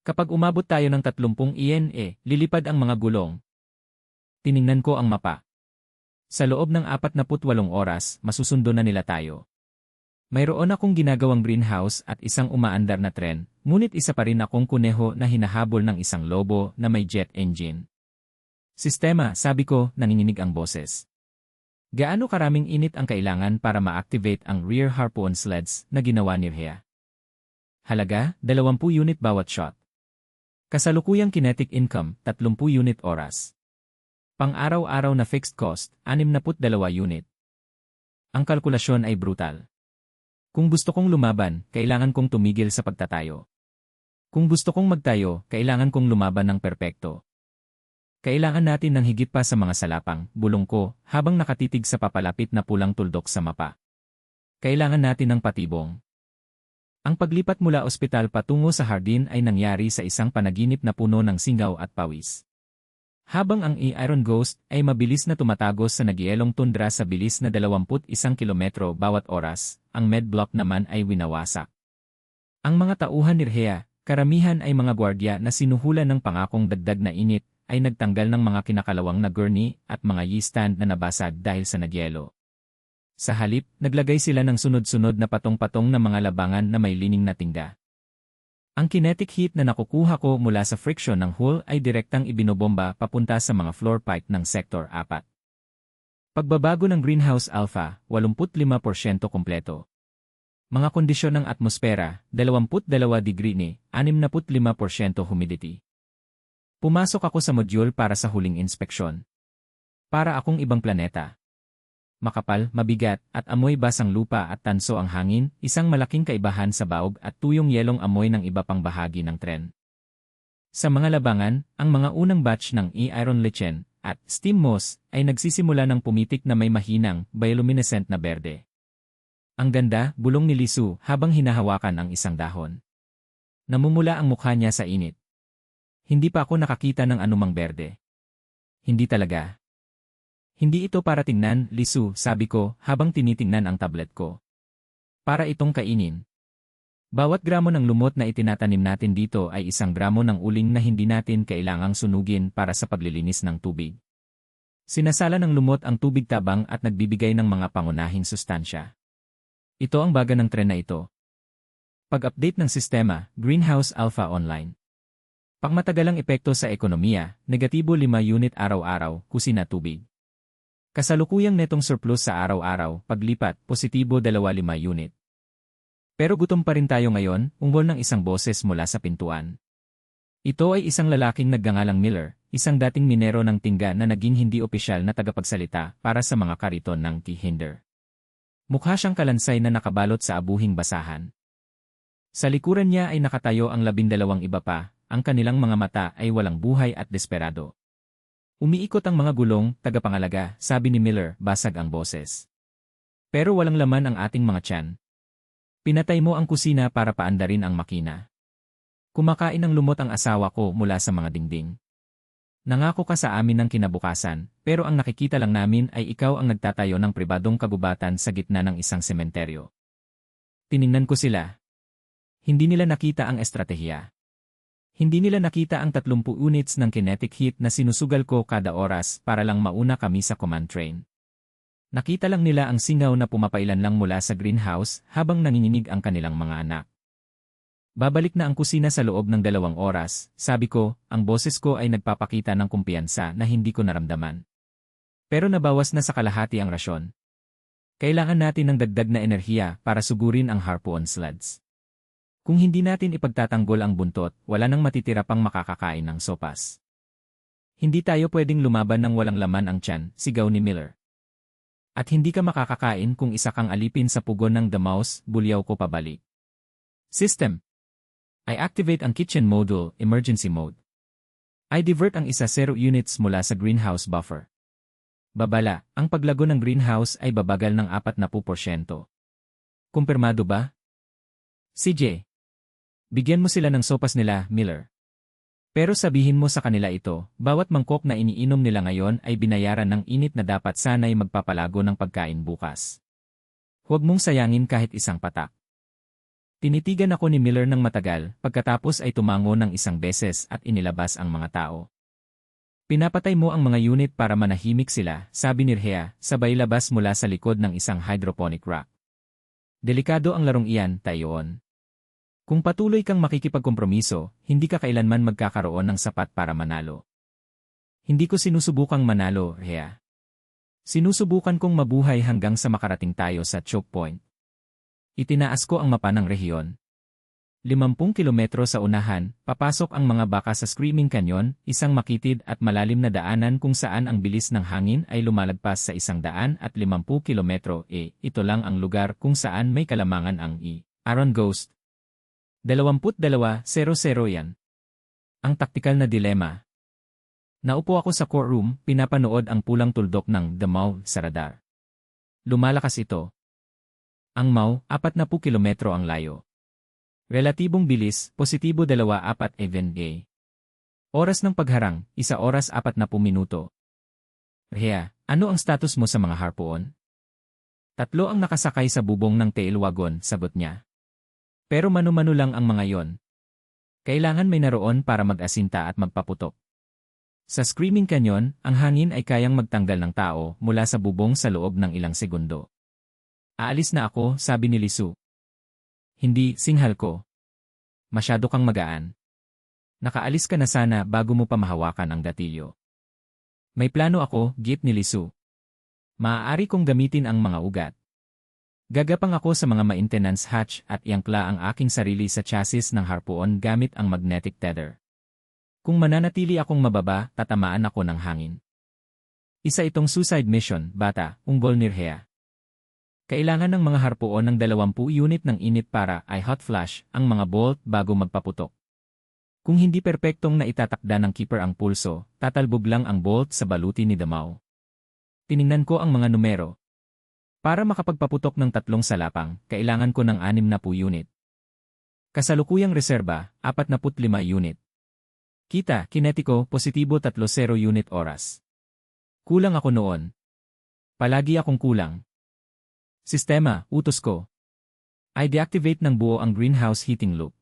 Kapag umabot tayo ng 30 ENE, lilipad ang mga gulong. Tiningnan ko ang mapa. Sa loob ng 48 oras, masusundo na nila tayo. Mayroon akong ginagawang greenhouse at isang umaandar na tren, ngunit isa pa rin akong kuneho na hinahabol ng isang lobo na may jet engine. Sistema, sabi ko, nanginginig ang boses. Gaano karaming init ang kailangan para ma-activate ang rear harpoon sleds na ginawa ni Rhea? Halaga, 20 unit bawat shot. Kasalukuyang kinetic income, 30 unit oras. Pang-araw-araw na fixed cost, 62 unit. Ang kalkulasyon ay brutal. Kung gusto kong lumaban, kailangan kong tumigil sa pagtatayo. Kung gusto kong magtayo, kailangan kong lumaban ng perpekto. Kailangan natin ng higit pa sa mga salapang, bulong ko, habang nakatitig sa papalapit na pulang tuldok sa mapa. Kailangan natin ng patibong. Ang paglipat mula ospital patungo sa hardin ay nangyari sa isang panaginip na puno ng singaw at pawis. Habang ang Iron Ghost ay mabilis na tumatagos sa nagyelong tundra sa bilis na 21 kilometro bawat oras, ang med block naman ay winawasak. Ang mga tauhan ni Rhea, karamihan ay mga gwardya na sinuhulan ng pangakong dagdag na init, ay nagtanggal ng mga kinakalawang na gurney at mga yi-stand na nabasag dahil sa nagyelo. Sa halip, naglagay sila ng sunod-sunod na patong-patong na mga labangan na may lining na tingga. Ang kinetic heat na nakukuha ko mula sa friction ng hull ay direktang ibinobomba papunta sa mga floor pipe ng Sector 4. Pagbabago ng greenhouse alpha, 85% kompleto. Mga kondisyon ng atmosfera, 22 degree ni, 65% humidity. Pumasok ako sa module para sa huling inspeksyon. Para akong ibang planeta. Makapal, mabigat, at amoy basang lupa at tanso ang hangin, isang malaking kaibahan sa baog at tuyong yelong amoy ng iba pang bahagi ng tren. Sa mga labangan, ang mga unang batch ng Iron Lichen at Steam Moss ay nagsisimula ng pumitik na may mahinang, bioluminescent na berde. Ang ganda, bulong ni Lisu habang hinahawakan ang isang dahon. Namumula ang mukha niya sa init. Hindi pa ako nakakita ng anumang berde. Hindi talaga. Hindi ito para tingnan, Lisu, sabi ko habang tinitingnan ang tablet ko. Para itong kainin. Bawat gramo ng lumot na itinatanim natin dito ay 1 gramo ng uling na hindi natin kailangang sunugin para sa paglilinis ng tubig. Sinasala ng lumot ang tubig tabang at nagbibigay ng mga pangunahing sustansya. Ito ang baga ng tren na ito. Pag-update ng sistema, Greenhouse Alpha Online. Pangmatagalang epekto sa ekonomiya, negatibo 5 unit araw-araw, kusina tubig. Kasalukuyang netong surplus sa araw-araw, paglipat, positibo 25 unit. Pero gutom pa rin tayo ngayon, ungol ng isang boses mula sa pintuan. Ito ay isang lalaking nagngangalang Miller, isang dating minero ng tingga na naging hindi opisyal na tagapagsalita para sa mga kariton ng T-Hinder. Mukha siyang kalansay na nakabalot sa abuhing basahan. Sa likuran niya ay nakatayo ang 12 iba pa, ang kanilang mga mata ay walang buhay at desperado. Umiikot ang mga gulong, tagapangalaga, sabi ni Miller, basag ang boses. Pero walang laman ang ating mga tiyan. Pinatay mo ang kusina para paandarin ang makina. Kumakain ng lumot ang asawa ko mula sa mga dingding. Nangako ka sa amin ng kinabukasan, pero ang nakikita lang namin ay ikaw ang nagtatayo ng pribadong kagubatan sa gitna ng isang sementeryo. Tiningnan ko sila. Hindi nila nakita ang estratehiya. Hindi nila nakita ang 30 units ng kinetic heat na sinusugal ko kada oras para lang mauna kami sa command train. Nakita lang nila ang singaw na pumapailan lang mula sa greenhouse habang nanginginig ang kanilang mga anak. Babalik na ang kusina sa loob ng 2 oras, sabi ko, ang boses ko ay nagpapakita ng kumpiyansa na hindi ko naramdaman. Pero nabawas na sa kalahati ang rasyon. Kailangan natin ng dagdag na enerhiya para sugurin ang harpoon sleds. Kung hindi natin ipagtatanggol ang buntot, wala nang matitira pang makakakain ng sopas. Hindi tayo pwedeng lumaban ng walang laman ang tiyan, sigaw ni Miller. At hindi ka makakakain kung isa kang alipin sa pugon ng The Mouse, bulyaw ko pabalik. System. I activate ang kitchen module, emergency mode. I divert ang 0 units mula sa greenhouse buffer. Babala, ang paglago ng greenhouse ay babagal ng 40%. Kumpirmado ba? CJ. Bigyan mo sila ng sopas nila, Miller. Pero sabihin mo sa kanila ito, bawat mangkok na iniinom nila ngayon ay binayaran ng init na dapat sana'y magpapalago ng pagkain bukas. Huwag mong sayangin kahit isang patak. Tinitigan ako ni Miller ng matagal, pagkatapos ay tumango ng 1 beses at inilabas ang mga tao. Pinapatay mo ang mga unit para manahimik sila, sabi ni Rhea, sabay labas mula sa likod ng isang hydroponic rack. Delikado ang larong iyan, Tayon. Kung patuloy kang makikipagkompromiso, hindi ka kailanman magkakaroon ng sapat para manalo. Hindi ko sinusubukang manalo, Rhea. Sinusubukan kong mabuhay hanggang sa makarating tayo sa choke point. Itinaas ko ang mapa ng rehiyon. 50 kilometro sa unahan, papasok ang mga baka sa Screaming Canyon, isang makitid at malalim na daanan kung saan ang bilis ng hangin ay lumalagpas sa 150 kilometro. Ito lang ang lugar kung saan may kalamangan ang Aaron Ghost. 22:00 yan. Ang taktikal na dilema. Naupo ako sa courtroom, pinapanood ang pulang tuldok ng The Mau sa radar. Lumalakas ito. Ang Mau, 40 kilometro ang layo. Relatibong bilis, positibo 24 even. Oras ng pagharang, 1 oras 40 minuto. Rhea, ano ang status mo sa mga harpoon? 3 ang nakasakay sa bubong ng tail wagon, sagot niya. Pero mano-mano lang ang mga yon. Kailangan may naroon para mag-asinta at magpaputok. Sa Screaming Canyon, ang hangin ay kayang magtanggal ng tao mula sa bubong sa loob ng ilang segundo. Aalis na ako, sabi ni Lisu. Hindi, singhal ko. Masyado kang magaan. Nakaalis ka na sana bago mo pa mahawakan ang gatilyo. May plano ako, git ni Lisu. Maaari kong gamitin ang mga ugat. Gagapang ako sa mga maintenance hatch at iangkla ang aking sarili sa chassis ng harpoon gamit ang magnetic tether. Kung mananatili akong mababa, tatamaan ako ng hangin. Isa itong suicide mission, bata, ungol ni Rhea. Kailangan ng mga harpoon ng 20 unit ng init para hot flash ang mga bolt bago magpaputok. Kung hindi perpektong na itatakda ng keeper ang pulso, tatalbog lang ang bolt sa baluti ni The Mau. Tiningnan ko ang mga numero. Para makapagpaputok ng 3 salapang, kailangan ko ng 60 unit. Kasalukuyang reserba, 45 unit. Kita, kinetiko, positibo 30 unit oras. Kulang ako noon. Palagi akong kulang. Sistema, utos ko. ay deactivate ng buo ang greenhouse heating loop.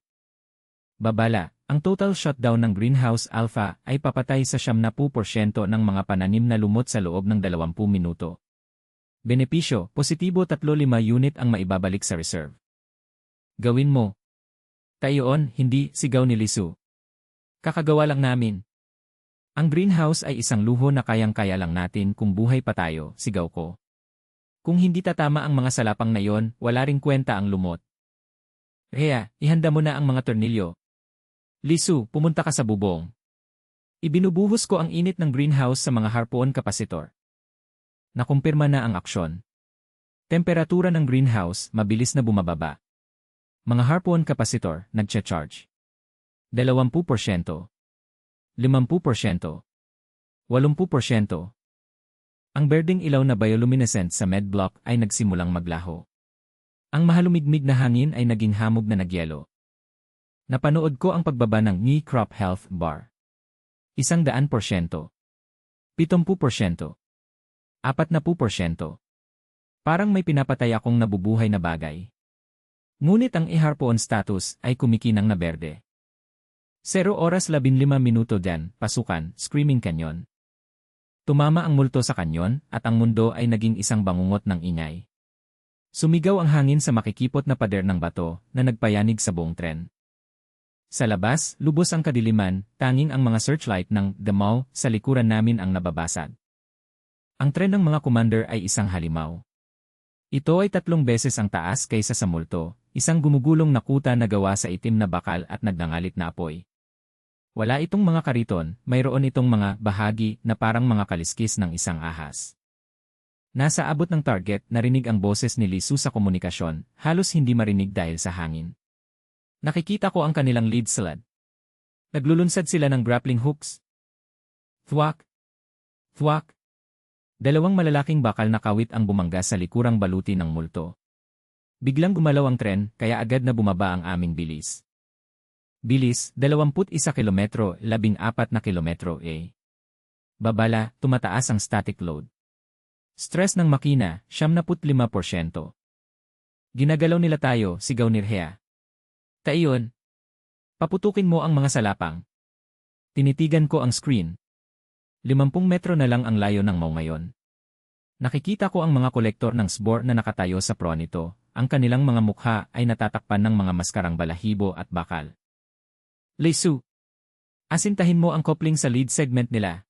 Babala, ang total shutdown ng greenhouse alpha ay papatay sa 70% ng mga pananim na lumot sa loob ng 20 minuto. Benepisyo, positibo 35 unit ang maibabalik sa reserve. Gawin mo. Tayoon, hindi, sigaw ni Lisu. Kakagawa lang namin. Ang greenhouse ay isang luho na kayang-kaya lang natin kung buhay pa tayo, sigaw ko. Kung hindi tatama ang mga salapang na yon, wala ring kwenta ang lumot. Rhea, ihanda mo na ang mga tornilyo. Lisu, pumunta ka sa bubong. Ibinubuhos ko ang init ng greenhouse sa mga harpoon kapasitor. Nakumpirma na ang aksyon. Temperatura ng greenhouse, mabilis na bumababa. Mga harpoon kapasitor, nagcha-charge. 20%. 50%. 80%. Ang berdeng ilaw na bioluminescent sa medblock ay nagsimulang maglaho. Ang mahalumigmig na hangin ay naging hamog na nagyelo. Napanood ko ang pagbaba ng Knee Crop Health Bar. 100%. 70%. 40%. Parang may pinapatay akong nabubuhay na bagay. Ngunit ang e-harpoon status ay kumikinang na berde. 0 oras 15 minuto dyan, pasukan, Screaming Canyon. Tumama ang multo sa kanyon at ang mundo ay naging isang bangungot ng ingay. Sumigaw ang hangin sa makikipot na pader ng bato na nagpayanig sa buong tren. Sa labas, lubos ang kadiliman, tanging ang mga searchlight ng The Mall sa likuran namin ang nababasag. Ang tren ng mga commander ay isang halimaw. Ito ay 3 beses ang taas kaysa sa multo, isang gumugulong na kuta na gawa sa itim na bakal at nagdangalit na apoy. Wala itong mga kariton, mayroon itong mga bahagi na parang mga kaliskis ng isang ahas. Nasa abot ng target, narinig ang boses ni Lisu sa komunikasyon, halos hindi marinig dahil sa hangin. Nakikita ko ang kanilang lead sled. Naglulunsad sila ng grappling hooks. Thwack! Thwack! 2 malalaking bakal na kawit ang bumangga sa likurang baluti ng multo. Biglang gumalaw ang tren, kaya agad na bumaba ang aming bilis. Bilis, 21 kilometro, 14 na kilometro a. Babala, tumataas ang static load. Stress ng makina, 75%. Ginagalaw nila tayo, sigaw ni Rhea. Taiyon. Paputukin mo ang mga salapang. Tinitigan ko ang screen. 50 metro na lang ang layo ng Mau ngayon. Nakikita ko ang mga kolektor ng SBOR na nakatayo sa pro nito, ang kanilang mga mukha ay natatakpan ng mga maskarang balahibo at bakal. Lisu, asintahin mo ang coupling sa lead segment nila.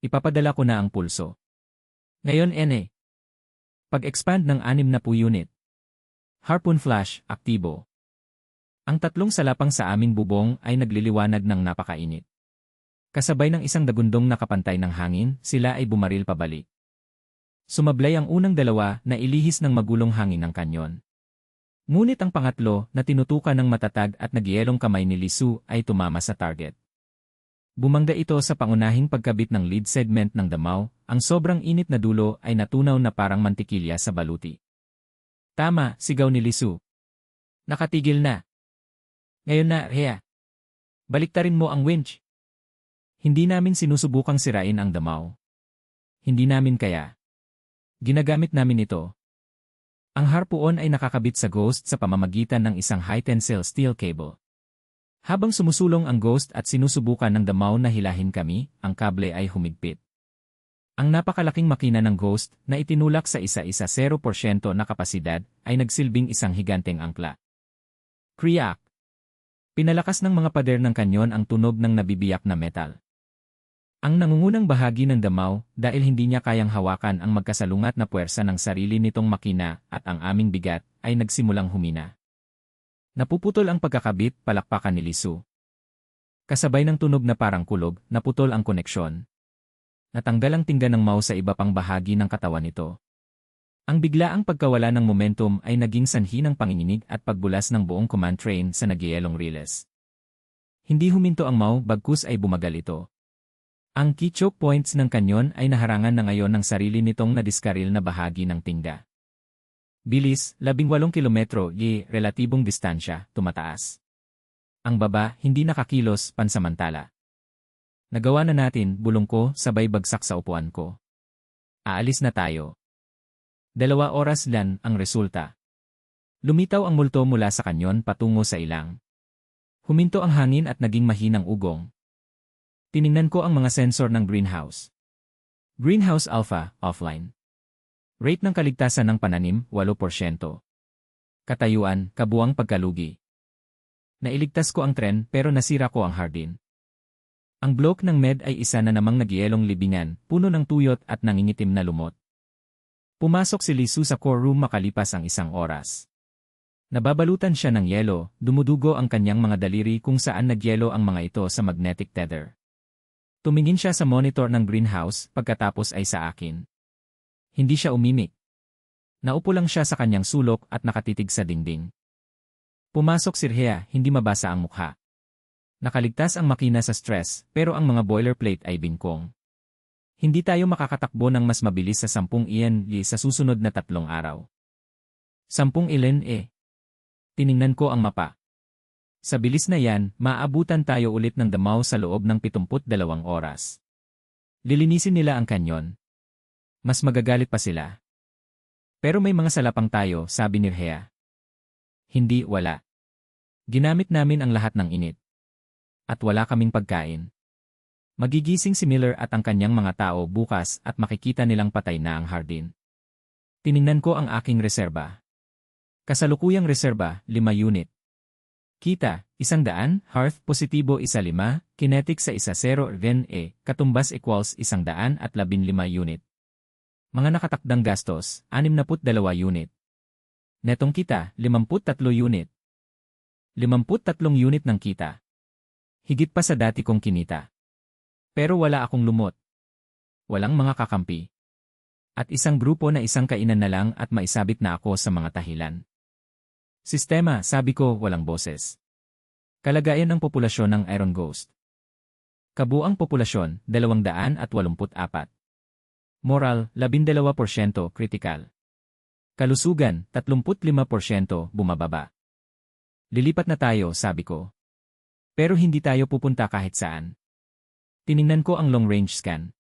Ipapadala ko na ang pulso. Ngayon Pag-expand ng 60 unit. Harpoon flash, aktibo. Ang 3 salapang sa aming bubong ay nagliliwanag ng napakainit. Kasabay ng isang dagundong nakapantay ng hangin, sila ay bumaril pabalik. Sumablay ang unang 2 na ilihis ng magulong hangin ng kanyon. Ngunit ang pangatlo na tinutukan ng matatag at nagyelong kamay ni Lisu ay tumama sa target. Bumangga ito sa pangunahing pagkabit ng lead segment ng damaw, ang sobrang init na dulo ay natunaw na parang mantikilya sa baluti. Tama, sigaw ni Lisu. Nakatigil na. Ngayon na, Rhea. Baliktarin mo ang winch. Hindi namin sinusubukang sirain ang damaw. Hindi namin kaya. Ginagamit namin ito. Ang harpoon ay nakakabit sa Ghost sa pamamagitan ng isang high-tensile steel cable. Habang sumusulong ang Ghost at sinusubukan ng damaw na hilahin kami, ang kable ay humigpit. Ang napakalaking makina ng Ghost na itinulak sa isa-isa 0% na kapasidad ay nagsilbing isang higanteng angkla. Kriak! Pinalakas ng mga pader ng kanyon ang tunog ng nabibiyak na metal. Ang nangungunang bahagi ng damaw, dahil hindi niya kayang hawakan ang magkasalungat na puwersa ng sarili nitong makina at ang aming bigat, ay nagsimulang humina. Napuputol ang pagkakabit, palakpakan ni Lisu. Kasabay ng tunog na parang kulog, naputol ang koneksyon. Natanggal ang tingga ng Mau sa iba pang bahagi ng katawan nito. Ang biglaang pagkawala ng momentum ay naging sanhi ng panginginig at pagbulas ng buong command train sa nagyayalong riles. Hindi huminto ang Mau, bagkus ay bumagal ito. Ang key choke points ng kanyon ay naharangan na ngayon ng sarili nitong nadiskaril na bahagi ng tingga. Bilis, 18 kilometro, relatibong distansya, tumataas. Ang baba, hindi nakakilos, pansamantala. Nagawa na natin, bulong ko, sabay bagsak sa upuan ko. Aalis na tayo. 2 oras lang ang resulta. Lumitaw ang multo mula sa kanyon patungo sa ilang. Huminto ang hangin at naging mahinang ugong. Tiningnan ko ang mga sensor ng greenhouse. Greenhouse Alpha, offline. Rate ng kaligtasan ng pananim, 8%. Katayuan, kabuang pagkalugi. Nailigtas ko ang tren pero nasira ko ang hardin. Ang bloke ng med ay isa na namang nagyelong libingan, puno ng tuyot at nangingitim na lumot. Pumasok si Lisu sa core room makalipas ang 1 oras. Nababalutan siya ng yelo, dumudugo ang kanyang mga daliri kung saan nagyelo ang mga ito sa magnetic tether. Tumingin siya sa monitor ng greenhouse, pagkatapos ay sa akin. Hindi siya umimik. Naupo lang siya sa kanyang sulok at nakatitig sa dingding. Pumasok si Rhea, hindi mabasa ang mukha. Nakaligtas ang makina sa stress, pero ang mga boilerplate ay bingkong. Hindi tayo makakatakbo ng mas mabilis sa 10 iyan sa susunod na 3 araw. 10 ilen Tiningnan ko ang mapa. Sa bilis na yan, maaabutan tayo ulit ng Damao sa loob ng 72 oras. Lilinisin nila ang kanyon. Mas magagalit pa sila. Pero may mga salapang tayo, sabi ni Rhea. Hindi, wala. Ginamit namin ang lahat ng init. At wala kaming pagkain. Magigising si Miller at ang kanyang mga tao bukas at makikita nilang patay na ang hardin. Tiningnan ko ang aking reserba. Kasalukuyang reserba, 5 unit. Kita, 100, hearth, positibo 1.5, kinetic sa 1.0, then katumbas equals 115 unit. Mga nakatakdang gastos, 62 unit. Netong kita, 53 unit. 53 unit ng kita. Higit pa sa dati kong kinita. Pero wala akong lumot. Walang mga kakampi. At isang grupo na isang kainan na lang at maisabit na ako sa mga tahilan. Sistema, sabi ko, walang boses. Kalagayan ng populasyon ng Iron Ghost. Kabuang populasyon, 284. Moral, 12%, critical. Kalusugan, 35%, bumababa. Lilipat na tayo, sabi ko. Pero hindi tayo pupunta kahit saan. Tiningnan ko ang long-range scan.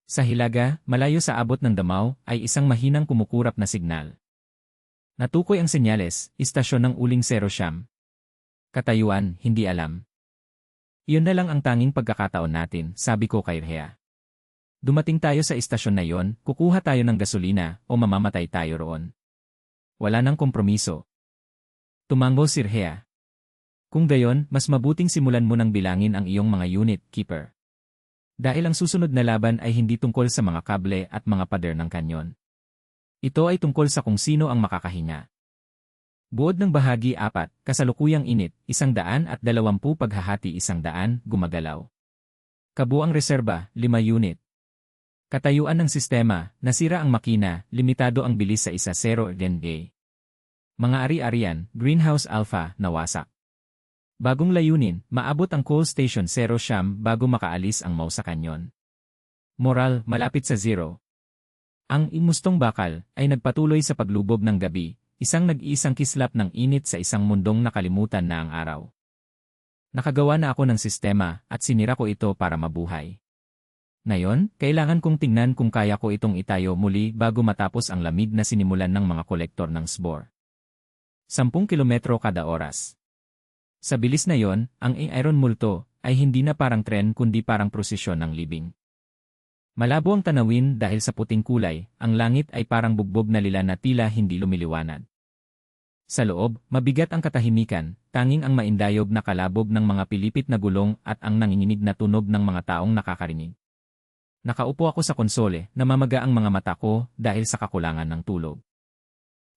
Sa hilaga, malayo sa abot ng Damao, ay isang mahinang kumukurap na signal. Natukoy ang senyales, istasyon ng uling 0 siyam. Katayuan, hindi alam. Iyon na lang ang tanging pagkakataon natin, sabi ko kay Rhea. Dumating tayo sa istasyon na yon, kukuha tayo ng gasolina, o mamamatay tayo roon. Wala nang kompromiso. Tumango si Rhea. Kung gayon, mas mabuting simulan mo nang bilangin ang iyong mga unit, keeper. Dahil ang susunod na laban ay hindi tungkol sa mga kable at mga pader ng kanyon. Ito ay tungkol sa kung sino ang makakahinga. Buod ng bahagi 4, kasalukuyang init, 120 paghahati 100, gumagalaw. Kabuang reserba, 5 unit. Katayuan ng sistema, nasira ang makina, limitado ang bilis sa 1.0 DNA. Mga ari-arian, Greenhouse Alpha, nawasak. Bagong layunin, maabot ang coal station 0 siyam bago makaalis ang MAU sa kanyon. Moral, malapit sa 0. Ang imustong bakal ay nagpatuloy sa paglubob ng gabi, isang nag-iisang kislap ng init sa isang mundong nakalimutan na ang araw. Nakagawa na ako ng sistema at sinira ko ito para mabuhay. Ngayon, kailangan kong tingnan kung kaya ko itong itayo muli bago matapos ang lamig na sinimulan ng mga kolektor ng SBOR. 10 kilometro kada oras. Sa bilis na yon, ang iron multo ay hindi na parang tren kundi parang prosesyon ng libing. Malabo ang tanawin dahil sa puting kulay, ang langit ay parang bugbog na lila na tila hindi lumiliwanag. Sa loob, mabigat ang katahimikan, tanging ang maindayog na kalabog ng mga pilipit na gulong at ang nanginginig na tunog ng mga taong nakakarinig. Nakaupo ako sa konsole, namamaga ang mga mata ko dahil sa kakulangan ng tulog.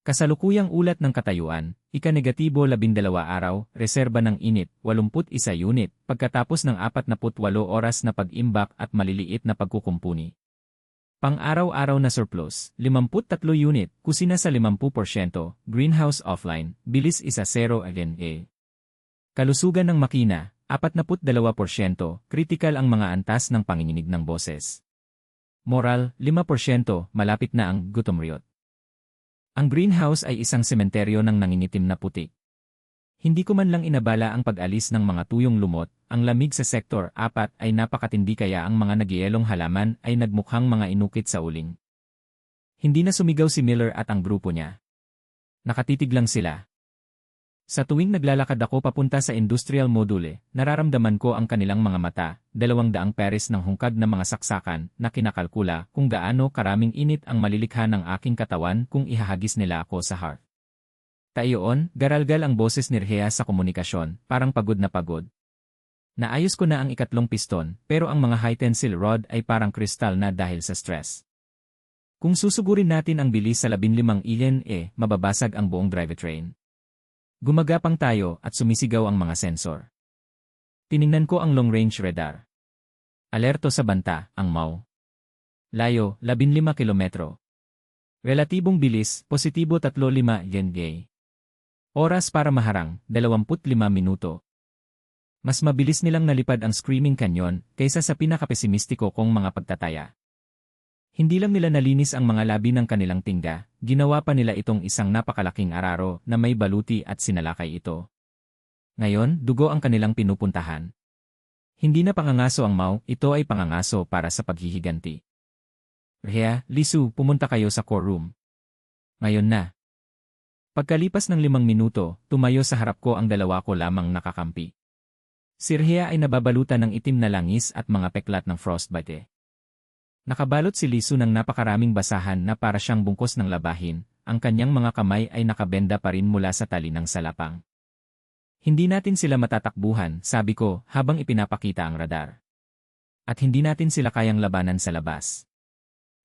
Kasalukuyang ulat ng katayuan, ika-12 araw, reserba ng init, 81 unit, pagkatapos ng 48 oras na pag-imbak at maliliit na pagkukumpuni. Pang-araw-araw na surplus, 53 unit, kusina sa 50%, greenhouse offline, bilis 1.0 DNA. Kalusugan ng makina, 42%, critical ang mga antas ng panginginig ng boses. Moral, 5%, malapit na ang gutomriot. Ang greenhouse ay isang sementeryo ng nangingitim na putik. Hindi ko man lang inabala ang pag-alis ng mga tuyong lumot, ang lamig sa Sector 4 ay napakatindi kaya ang mga nagyayelong halaman ay nagmukhang mga inukit sa uling. Hindi na sumigaw si Miller at ang grupo niya. Nakatitig lang sila. Sa tuwing naglalakad ako papunta sa industrial module, nararamdaman ko ang kanilang mga mata, 200 pares ng hungkag na mga saksakan na kinakalkula kung gaano karaming init ang malilikha ng aking katawan kung ihahagis nila ako sa hearth. Tayoon, garalgal ang boses ni Rhea sa komunikasyon, parang pagod na pagod. Naayos ko na ang ikatlong piston, pero ang mga high tensile rod ay parang kristal na dahil sa stress. Kung susugurin natin ang bilis sa 15 ilen mababasag ang buong drivetrain. Gumagapang tayo at sumisigaw ang mga sensor. Tiningnan ko ang long-range radar. Alerto sa banta, ang MAU. Layo, 15 kilometro. Relatibong bilis, positibo 35 yen. Oras para maharang, 25 minuto. Mas mabilis nilang nalipad ang Screaming Canyon kaysa sa pinakapesimistiko kong mga pagtataya. Hindi lang nila nalinis ang mga labi ng kanilang tingga, ginawa pa nila itong isang napakalaking araro na may baluti at sinalakay ito. Ngayon, dugo ang kanilang pinupuntahan. Hindi na pangangaso ang MAU, ito ay pangangaso para sa paghihiganti. Rhea, Lisu, pumunta kayo sa core room. Ngayon na. Pagkalipas ng 5 minuto, tumayo sa harap ko ang dalawa ko lamang nakakampi. Si Rhea ay nababalutan ng itim na langis at mga peklat ng frostbite. Nakabalot si Lisu ng napakaraming basahan na para siyang bungkos ng labahin, ang kanyang mga kamay ay nakabenda pa rin mula sa tali ng salapang. Hindi natin sila matatakbuhan, sabi ko, habang ipinapakita ang radar. At hindi natin sila kayang labanan sa labas.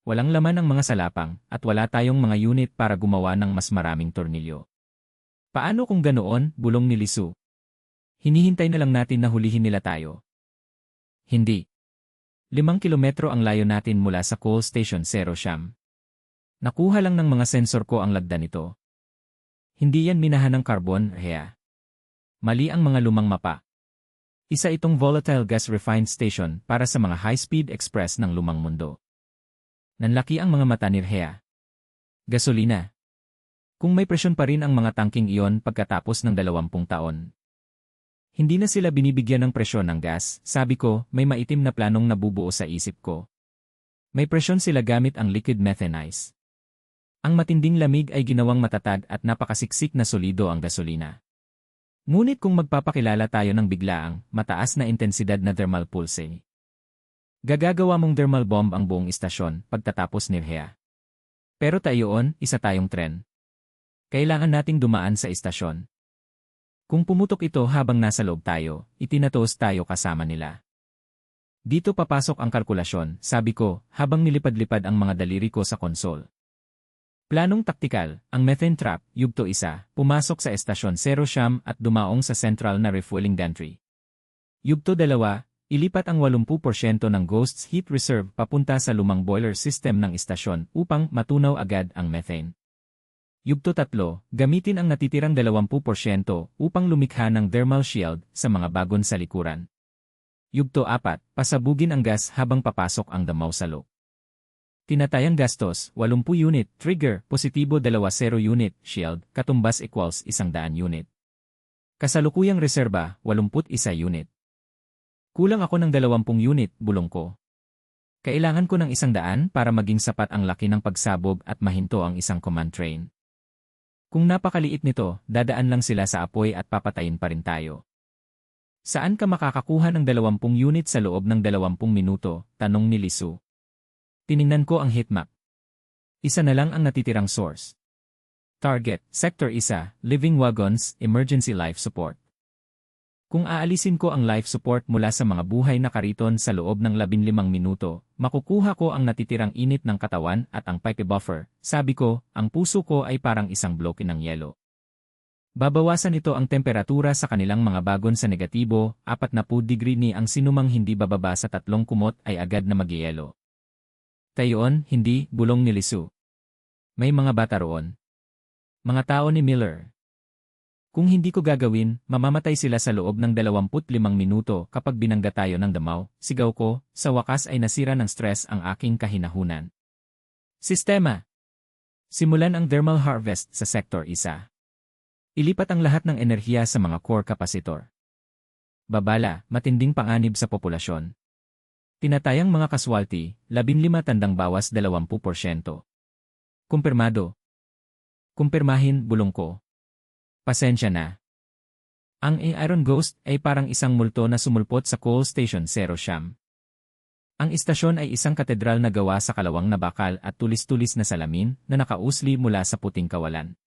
Walang laman ang mga salapang, at wala tayong mga unit para gumawa ng mas maraming tornilyo. Paano kung ganoon, bulong ni Lisu? Hinihintay na lang natin na hulihin nila tayo. Hindi. 5 kilometro ang layo natin mula sa coal station 0 Siyam. Nakuha lang ng mga sensor ko ang lagda nito. Hindi yan minahan ng carbon, Rhea. Mali ang mga lumang mapa. Isa itong volatile gas refined station para sa mga high-speed express ng lumang mundo. Nanlaki ang mga mata ni Rhea. Gasolina. Kung may presyon pa rin ang mga tangking iyon pagkatapos ng 20 taon. Hindi na sila binibigyan ng presyon ng gas, sabi ko, may maitim na planong nabubuo sa isip ko. May presyon sila gamit ang liquid methane ice. Ang matinding lamig ay ginawang matatag at napakasiksik na solido ang gasolina. Ngunit kung magpapakilala tayo ng biglaang, mataas na intensidad na thermal pulse. Gagagawa mong thermal bomb ang buong istasyon pagtatapos ni Rhea. Pero tayoon, isa tayong tren. Kailangan nating dumaan sa istasyon. Kung pumutok ito habang nasa loob tayo, itinatos tayo kasama nila. Dito papasok ang kalkulasyon, sabi ko, habang nilipad-lipad ang mga daliri ko sa konsol. Planong taktikal, ang methane trap, yugto 1, pumasok sa estasyon 0 Siyam at dumaong sa central na refueling gantry. Yugto 2, ilipat ang 80% ng Ghost's heat reserve papunta sa lumang boiler system ng istasyon upang matunaw agad ang methane. Yugto 3, gamitin ang natitirang 20% upang lumikha ng thermal shield sa mga bagon sa likuran. Yugto 4, pasabugin ang gas habang papasok ang damaw sa loob. Tinatayang gastos, 80 unit, trigger, positibo 20 unit, shield, katumbas equals 100 unit. Kasalukuyang reserba, 81 unit. Kulang ako ng 20 unit, bulong ko. Kailangan ko ng 100 para maging sapat ang laki ng pagsabog at mahinto ang isang command train. Kung napakaliit nito, dadaan lang sila sa apoy at papatayin pa rin tayo. Saan ka makakakuha ng 20 unit sa loob ng 20 minuto? Tanong ni Lisu. Tiningnan ko ang heatmap. Isa na lang ang natitirang source. Target, Sector 1, Living Wagons, Emergency Life Support. Kung aalisin ko ang life support mula sa mga buhay na kariton sa loob ng 15 minuto, makukuha ko ang natitirang init ng katawan at ang pipe buffer. Sabi ko, ang puso ko ay parang isang bloke ng yelo. Babawasan ito ang temperatura sa kanilang mga bagon sa negatibo, 40 degree ni ang sinumang hindi bababa sa 3 kumot ay agad na magyelo. Tayoon, hindi, bulong ni Lisu. May mga bata roon. Mga tao ni Miller. Kung hindi ko gagawin, mamamatay sila sa loob ng 25 minuto kapag binangga tayo ng damaw, sigaw ko, sa wakas ay nasira ng stress ang aking kahinahunan. Sistema. Simulan ang thermal harvest sa Sector 1. Ilipat ang lahat ng enerhiya sa mga core capacitor. Babala, matinding panganib sa populasyon. Tinatayang mga casualty, 15 tandang bawas 20%. Kumpirmado. Kumpirmahin, bulong ko. Pasensya na. Ang Iron Ghost ay parang isang multo na sumulpot sa coal station 0 siyam. Ang istasyon ay isang katedral na gawa sa kalawang na bakal at tulis-tulis na salamin na nakausli mula sa puting kawalan.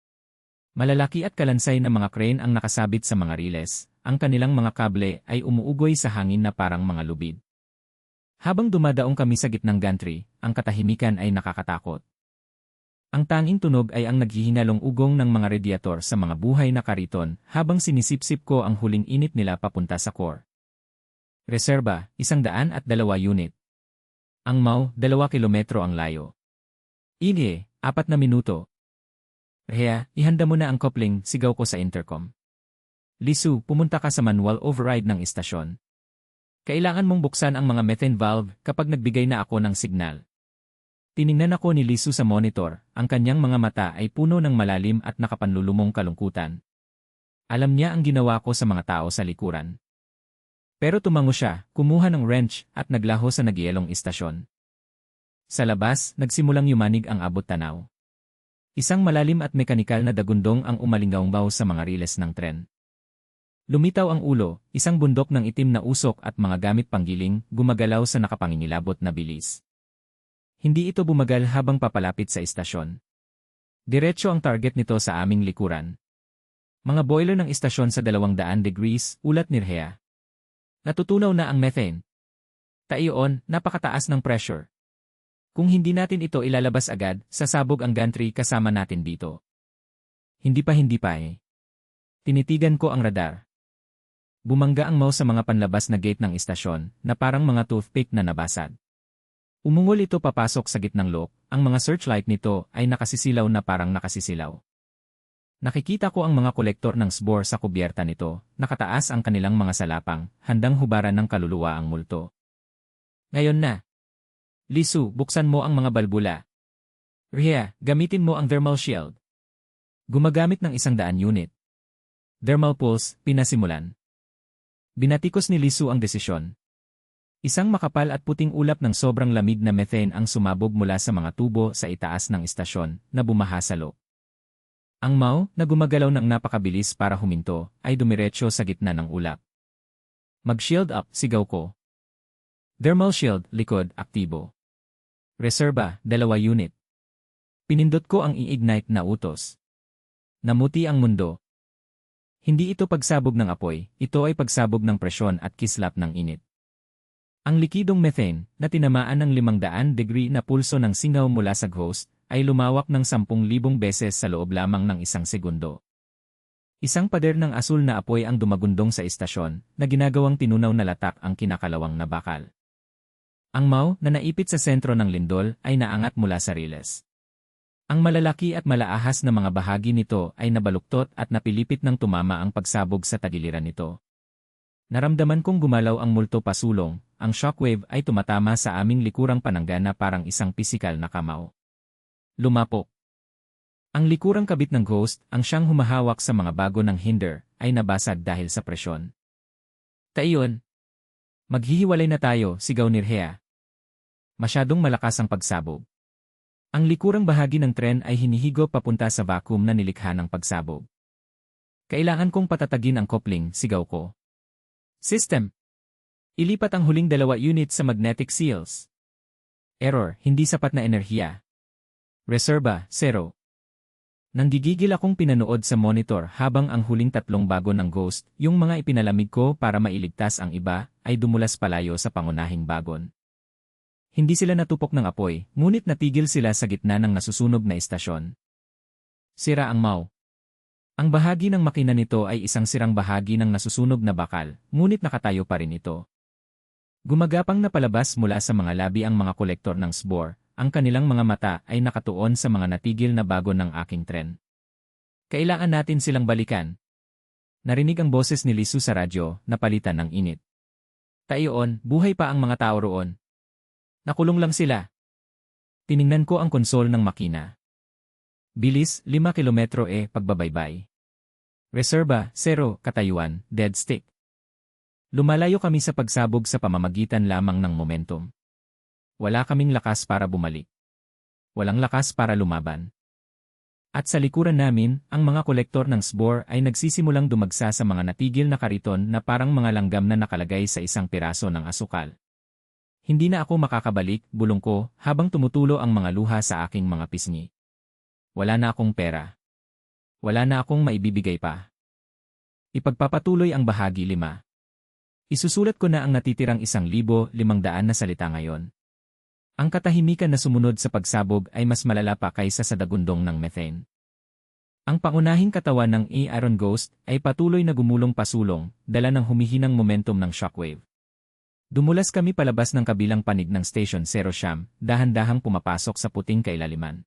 Malalaki at kalansay na mga crane ang nakasabit sa mga riles, ang kanilang mga kable ay umuugoy sa hangin na parang mga lubid. Habang dumadaong kami sa gitnang gantry, ang katahimikan ay nakakatakot. Ang tanging tunog ay ang naghihinalong ugong ng mga radiator sa mga buhay na kariton habang sinisipsip ko ang huling init nila papunta sa core. Reserba, 102 unit. Ang MAU, 2 kilometro ang layo. Ige, 4 na minuto. Rhea, ihanda mo na ang coupling, sigaw ko sa intercom. Lisu, pumunta ka sa manual override ng istasyon. Kailangan mong buksan ang mga methane valve kapag nagbigay na ako ng signal. Tiningnan ako ni Lisu sa monitor, ang kanyang mga mata ay puno ng malalim at nakapanlulumong kalungkutan. Alam niya ang ginawa ko sa mga tao sa likuran. Pero tumango siya, kumuha ng wrench at naglaho sa nagyelong istasyon. Sa labas, nagsimulang yumanig ang abot-tanaw. Isang malalim at mekanikal na dagundong ang umalinggaw sa mga riles ng tren. Lumitaw ang ulo, isang bundok ng itim na usok at mga gamit panggiling, gumagalaw sa nakapangingilabot na bilis. Hindi ito bumagal habang papalapit sa istasyon. Diretso ang target nito sa aming likuran. Mga boiler ng istasyon sa 200 degrees, ulat ni Rhea. Natutunaw na ang methane. Taiyon, napakataas ng pressure. Kung hindi natin ito ilalabas agad, sasabog ang gantry kasama natin dito. Hindi pa eh. Tinitigan ko ang radar. Bumangga ang mouse sa mga panlabas na gate ng istasyon, na parang mga toothpick na nabasag. Umungol ito papasok sa gitnang loop, ang mga searchlight nito ay nakasisilaw na parang nakasisilaw. Nakikita ko ang mga kolektor ng SBOR sa kubyerta nito, nakataas ang kanilang mga salapang, handang hubaran ng kaluluwa ang multo. Ngayon na. Lisu, buksan mo ang mga balbula. Rhea, gamitin mo ang thermal shield. Gumagamit ng 100 unit. Thermal pulse, pinasimulan. Binatikos ni Lisu ang desisyon. Isang makapal at puting ulap ng sobrang lamig na methane ang sumabog mula sa mga tubo sa itaas ng istasyon na bumaha sa loob. Ang MAU, na gumagalaw ng napakabilis para huminto, ay dumiretso sa gitna ng ulap. Mag-shield up, sigaw ko. Thermal shield, likod, aktibo. Reserba, 2 unit. Pinindot ko ang i-ignite na utos. Namuti ang mundo. Hindi ito pagsabog ng apoy, ito ay pagsabog ng presyon at kislap ng init. Ang likidong methane, na tinamaan ng 500 degree na pulso ng singaw mula sa ghost, ay lumawak ng 10,000 beses sa loob lamang ng isang segundo. Isang pader ng asul na apoy ang dumagundong sa istasyon, na ginagawang tinunaw na latak ang kinakalawang na bakal. Ang MAU, na naipit sa sentro ng lindol, ay naangat mula sa riles. Ang malalaki at malaahas na mga bahagi nito ay nabaluktot at napilipit ng tumama ang pagsabog sa tagiliran nito. Naramdaman kong gumalaw ang multo pasulong, ang shockwave ay tumatama sa aming likurang pananggana parang isang pisikal na kamao. Lumapok. Ang likurang kabit ng ghost, ang siyang humahawak sa mga bago ng hinder, ay nabasag dahil sa presyon. Taiyon. Maghihiwalay na tayo, sigaw ni Rhea. Masyadong malakas ang pagsabog. Ang likurang bahagi ng tren ay hinihigop papunta sa vacuum na nilikha ng pagsabog. Kailangan kong patatagin ang coupling, sigaw ko. System. Ilipat ang huling 2 unit sa magnetic seals. Error, hindi sapat na enerhiya. Reserba, 0. Nanggigigil akong pinanood sa monitor habang ang huling 3 bago ng ghost, yung mga ipinalamig ko para mailigtas ang iba, ay dumulas palayo sa pangunahing bagon. Hindi sila natupok ng apoy, ngunit natigil sila sa gitna ng nasusunog na istasyon. Sira ang MAU. Ang bahagi ng makina nito ay isang sirang bahagi ng nasusunog na bakal, ngunit nakatayo pa rin ito. Gumagapang na palabas mula sa mga labi ang mga kolektor ng SBOR, ang kanilang mga mata ay nakatuon sa mga natigil na bago ng aking tren. Kailangan natin silang balikan. Narinig ang boses ni Lisu sa radyo, napalitan ng init. Taiyon, buhay pa ang mga tao roon. Nakulong lang sila. Tiningnan ko ang konsol ng makina. Bilis, 5 kilometro pagbabaybay. Reserba, 0, katayuan, dead stick. Lumalayo kami sa pagsabog sa pamamagitan lamang ng momentum. Wala kaming lakas para bumalik. Walang lakas para lumaban. At sa likuran namin, ang mga kolektor ng SBOR ay nagsisimulang dumagsa sa mga natigil na kariton na parang mga langgam na nakalagay sa isang piraso ng asukal. Hindi na ako makakabalik, bulong ko, habang tumutulo ang mga luha sa aking mga pisngi. Wala na akong pera. Wala na akong maibibigay pa. Ipagpapatuloy ang bahagi 5. Isusulat ko na ang natitirang 1,500 na salita ngayon. Ang katahimikan na sumunod sa pagsabog ay mas malala pa kaysa sa dagundong ng methane. Ang pangunahing katawan ng Aaron Ghost ay patuloy na gumulong pasulong, dala ng humihinang momentum ng shockwave. Dumulas kami palabas ng kabilang panig ng Station 0 Siyam, dahan-dahang pumapasok sa puting kailaliman.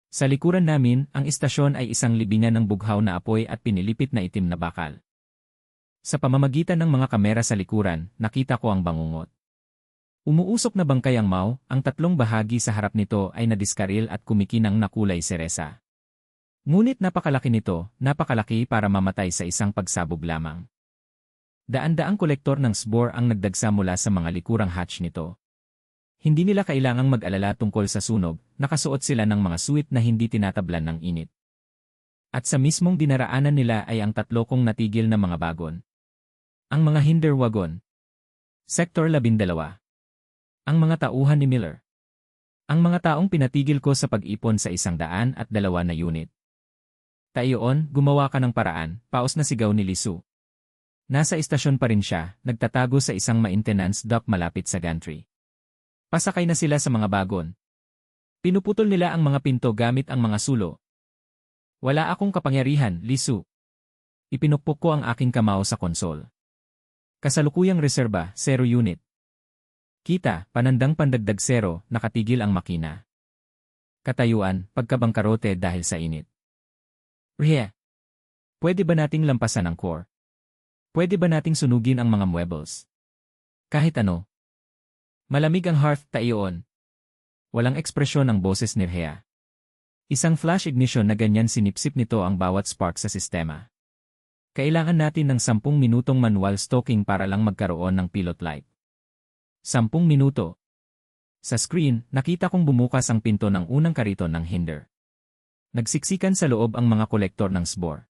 Sa likuran namin, ang istasyon ay isang libingan ng bughaw na apoy at pinilipit na itim na bakal. Sa pamamagitan ng mga kamera sa likuran, nakita ko ang bangungot. Umuusok na bangkay ang Mao, ang tatlong bahagi sa harap nito ay nadiskaril at kumikinang na kulay seresa. Ngunit napakalaki nito, napakalaki para mamatay sa isang pagsabog lamang. Daan-daang kolektor ng SBOR ang nagdagsa mula sa mga likurang hatch nito. Hindi nila kailangang mag-alala tungkol sa sunog, nakasuot sila ng mga suit na hindi tinatablan ng init. At sa mismong dinaraanan nila ay ang tatlo kong natigil na mga bagon. Ang mga hinder wagon. Sector 12. Ang mga tauhan ni Miller. Ang mga taong pinatigil ko sa pag-ipon sa 102 na unit. Tayoon, gumawa ka ng paraan, paos na sigaw ni Lisu. Nasa istasyon pa rin siya, nagtatago sa isang maintenance dock malapit sa gantry. Pasakay na sila sa mga bagon. Pinuputol nila ang mga pinto gamit ang mga sulo. Wala akong kapangyarihan, Lisu. Ipinukpok ko ang aking kamao sa konsol. Kasalukuyang reserba, 0 unit. Kita, panandang pandagdag 0, nakatigil ang makina. Katayuan, pagkabangkarote dahil sa init. Rhea, pwede ba nating lampasan ang core? Pwede ba nating sunugin ang mga muebles? Kahit ano. Malamig ang hearth, tayoon. Walang ekspresyon ang boses ni Rhea. Isang flash ignition na ganyan sinipsip nito ang bawat spark sa sistema. Kailangan natin ng 10 minutong manual stalking para lang magkaroon ng pilot light. 10 minuto. Sa screen, nakita kong bumukas ang pinto ng unang kariton ng hinder. Nagsiksikan sa loob ang mga kolektor ng SBOR.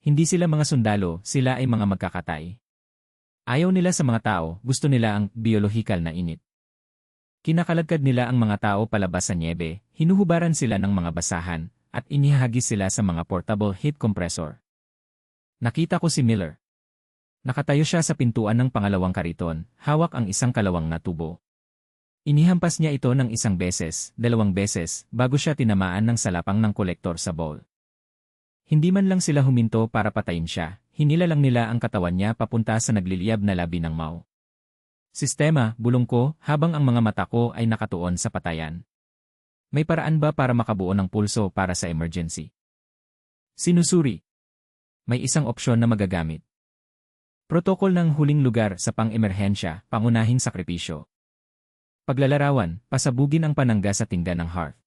Hindi sila mga sundalo, sila ay mga magkakatay. Ayaw nila sa mga tao, gusto nila ang biolohikal na init. Kinakaladkad nila ang mga tao palabas sa niebe, hinuhubaran sila ng mga basahan, at inihahagis sila sa mga portable heat compressor. Nakita ko si Miller. Nakatayo siya sa pintuan ng pangalawang kariton, hawak ang isang kalawang na tubo. Inihampas niya ito ng 1 beses, 2 beses, bago siya tinamaan ng salapang ng kolektor sa bowl. Hindi man lang sila huminto para patayin siya, hinila lang nila ang katawan niya papunta sa nagliliyab na labi ng Mao. Sistema, bulong ko, habang ang mga mata ko ay nakatuon sa patayan. May paraan ba para makabuo ng pulso para sa emergency? Sinusuri. May isang opsyon na magagamit. Protokol ng huling lugar sa pang-emerhensya, pangunahing sakripisyo. Paglalarawan, pasabugin ang panangga sa tingga ng hearth.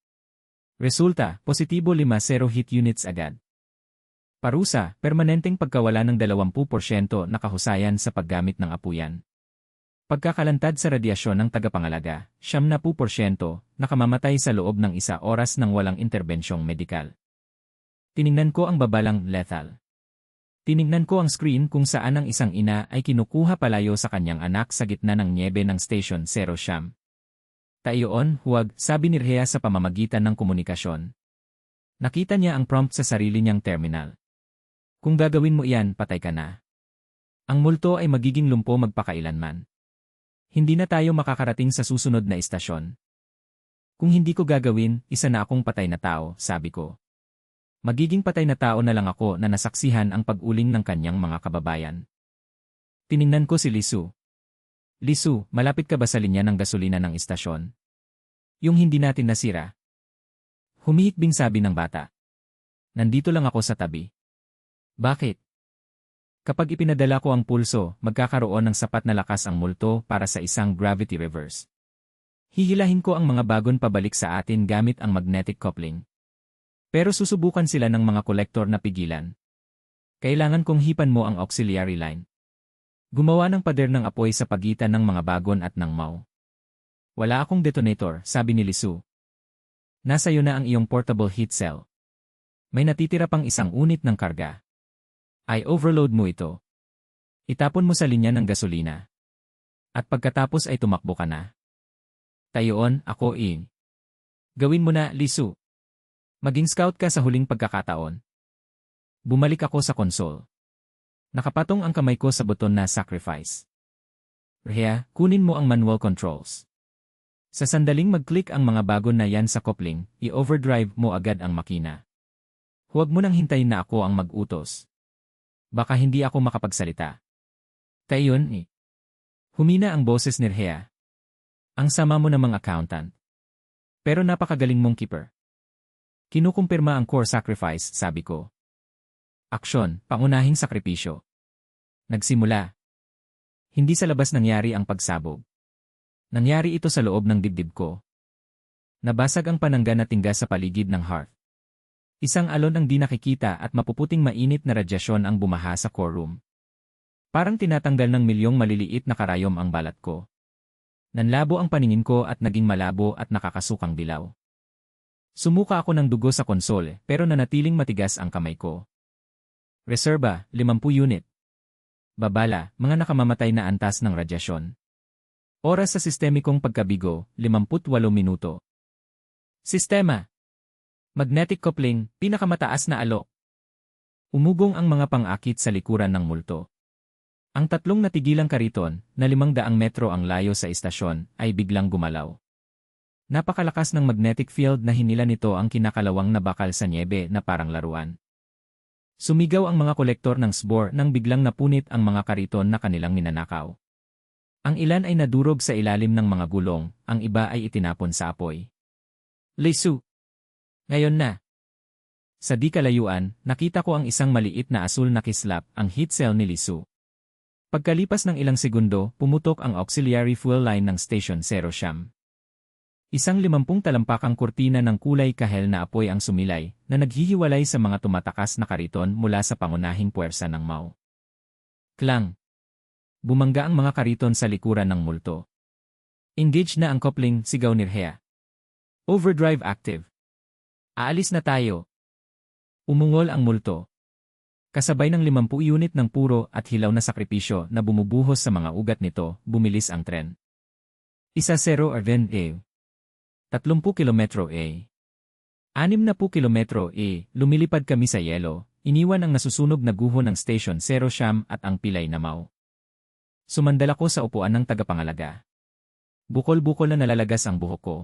Resulta, positibo 50 hit units agad. Parusa, permanenteng pagkawala ng 20% na kahusayan sa paggamit ng apuyan. Pagkakalantad sa radyasyon ng tagapangalaga, 70% nakamamatay sa loob ng 1 oras ng walang interbensyong medikal. Tiningnan ko ang babalang lethal. Tiningnan ko ang screen kung saan ang isang ina ay kinukuha palayo sa kanyang anak sa gitna ng niebe ng Station 0 Siyam. Tayoon, huwag, sabi ni Rhea sa pamamagitan ng komunikasyon. Nakita niya ang prompt sa sarili niyang terminal. Kung gagawin mo iyan, patay ka na. Ang multo ay magiging lumpo magpakailanman. Hindi na tayo makakarating sa susunod na istasyon. Kung hindi ko gagawin, isa na akong patay na tao, sabi ko. Magiging patay na tao na lang ako na nasaksihan ang pag-uling ng kanyang mga kababayan. Tiningnan ko si Lisu. Lisu, malapit ka ba sa linya ng gasolina ng istasyon? Yung hindi natin nasira. Humihikbing sabi ng bata. Nandito lang ako sa tabi. Bakit? Kapag ipinadala ko ang pulso, magkakaroon ng sapat na lakas ang multo para sa isang gravity reverse. Hihilahin ko ang mga bagon pabalik sa atin gamit ang magnetic coupling. Pero susubukan sila ng mga kolektor na pigilan. Kailangan kong hipan mo ang auxiliary line. Gumawa ng pader ng apoy sa pagitan ng mga bagon at ng Mao. Wala akong detonator, sabi ni Lisu. Nasa iyo na ang iyong portable heat cell. May natitira pang isang unit ng karga. I-overload mo ito. Itapon mo sa linya ng gasolina. At pagkatapos ay tumakbo ka na. Tayoon, ako in. Gawin mo na, Lisu. Maging scout ka sa huling pagkakataon. Bumalik ako sa console. Nakapatong ang kamay ko sa buton na sacrifice. Rhea, kunin mo ang manual controls. Sa sandaling mag-click ang mga bagon na yan sa coupling, i-overdrive mo agad ang makina. Huwag mo nang hintayin na ako ang mag-utos. Baka hindi ako makapagsalita. Tayon, Humina ang boses ni Rhea. Ang sama mo namang accountant. Pero napakagaling mong keeper. Kinukumpirma ang core sacrifice, sabi ko. Aksyon, pangunahing sakripisyo. Nagsimula. Hindi sa labas nangyari ang pagsabog. Nangyari ito sa loob ng dibdib ko. Nabasag ang panangga na tingga sa paligid ng hearth. Isang alon ang di nakikita at mapuputing mainit na radyasyon ang bumaha sa core room. Parang tinatanggal ng milyong maliliit na karayom ang balat ko. Nanlabo ang paningin ko at naging malabo at nakakasukang dilaw. Sumuka ako ng dugo sa konsole pero nanatiling matigas ang kamay ko. Reserba, 50 unit. Babala, mga nakamamatay na antas ng radyasyon. Oras sa sistemikong pagkabigo, 58 minuto. Sistema. Magnetic coupling, pinakamataas na alok. Umugong ang mga pang-akit sa likuran ng multo. Ang tatlong natigilang kariton, na 500 metro ang layo sa istasyon, ay biglang gumalaw. Napakalakas ng magnetic field na hinila nito ang kinakalawang na bakal sa niebe na parang laruan. Sumigaw ang mga kolektor ng SBOR nang biglang napunit ang mga kariton na kanilang ninanakaw. Ang ilan ay nadurog sa ilalim ng mga gulong, ang iba ay itinapon sa apoy. Lisu. Ngayon na. Sa di kalayuan, nakita ko ang isang maliit na asul na kislap, ang heat cell ni Lisu. Pagkalipas ng ilang segundo, pumutok ang auxiliary fuel line ng Station 0 Siam. Isang 50 talampakang kurtina ng kulay kahel na apoy ang sumilay, na naghihiwalay sa mga tumatakas na kariton mula sa pangunahing puwersa ng Mao. Klang! Bumangga ang mga kariton sa likuran ng multo. Engage na ang coupling, sigaw ni Rhea. Overdrive active. Aalis na tayo. Umungol ang multo. Kasabay ng 50 unit ng puro at hilaw na sakripisyo na bumubuhos sa mga ugat nito, bumilis ang tren. 1-0 Arden A. 30 kilometro A. 60 kilometro A, lumilipad kami sa yelo, iniwan ang nasusunog na guho ng Station 0 Siam at ang pilay na Mao. Sumandal ako sa upuan ng tagapangalaga. Bukol-bukol na nalalagas ang buhok ko.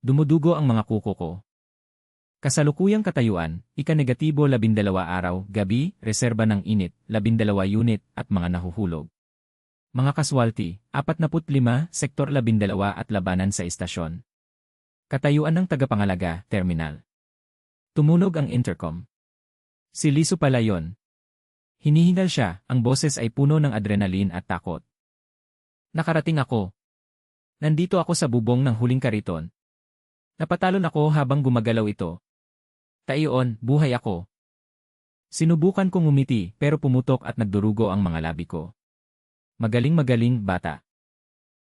Dumudugo ang mga kuko ko. Kasalukuyang katayuan, ika-negatibo 12 araw, gabi, reserba ng init, 12 unit at mga nahuhulog. Mga kaswalti, 45, sektor 12 at labanan sa istasyon. Katayuan ng tagapangalaga, terminal. Tumunog ang intercom. Si Lisu pala yon. Hinihingal siya, ang boses ay puno ng adrenaline at takot. Nakarating ako. Nandito ako sa bubong ng huling kariton. Napatalon ako habang gumagalaw ito. Tayon, buhay ako. Sinubukan kong umiti pero pumutok at nagdurugo ang mga labi ko. Magaling bata.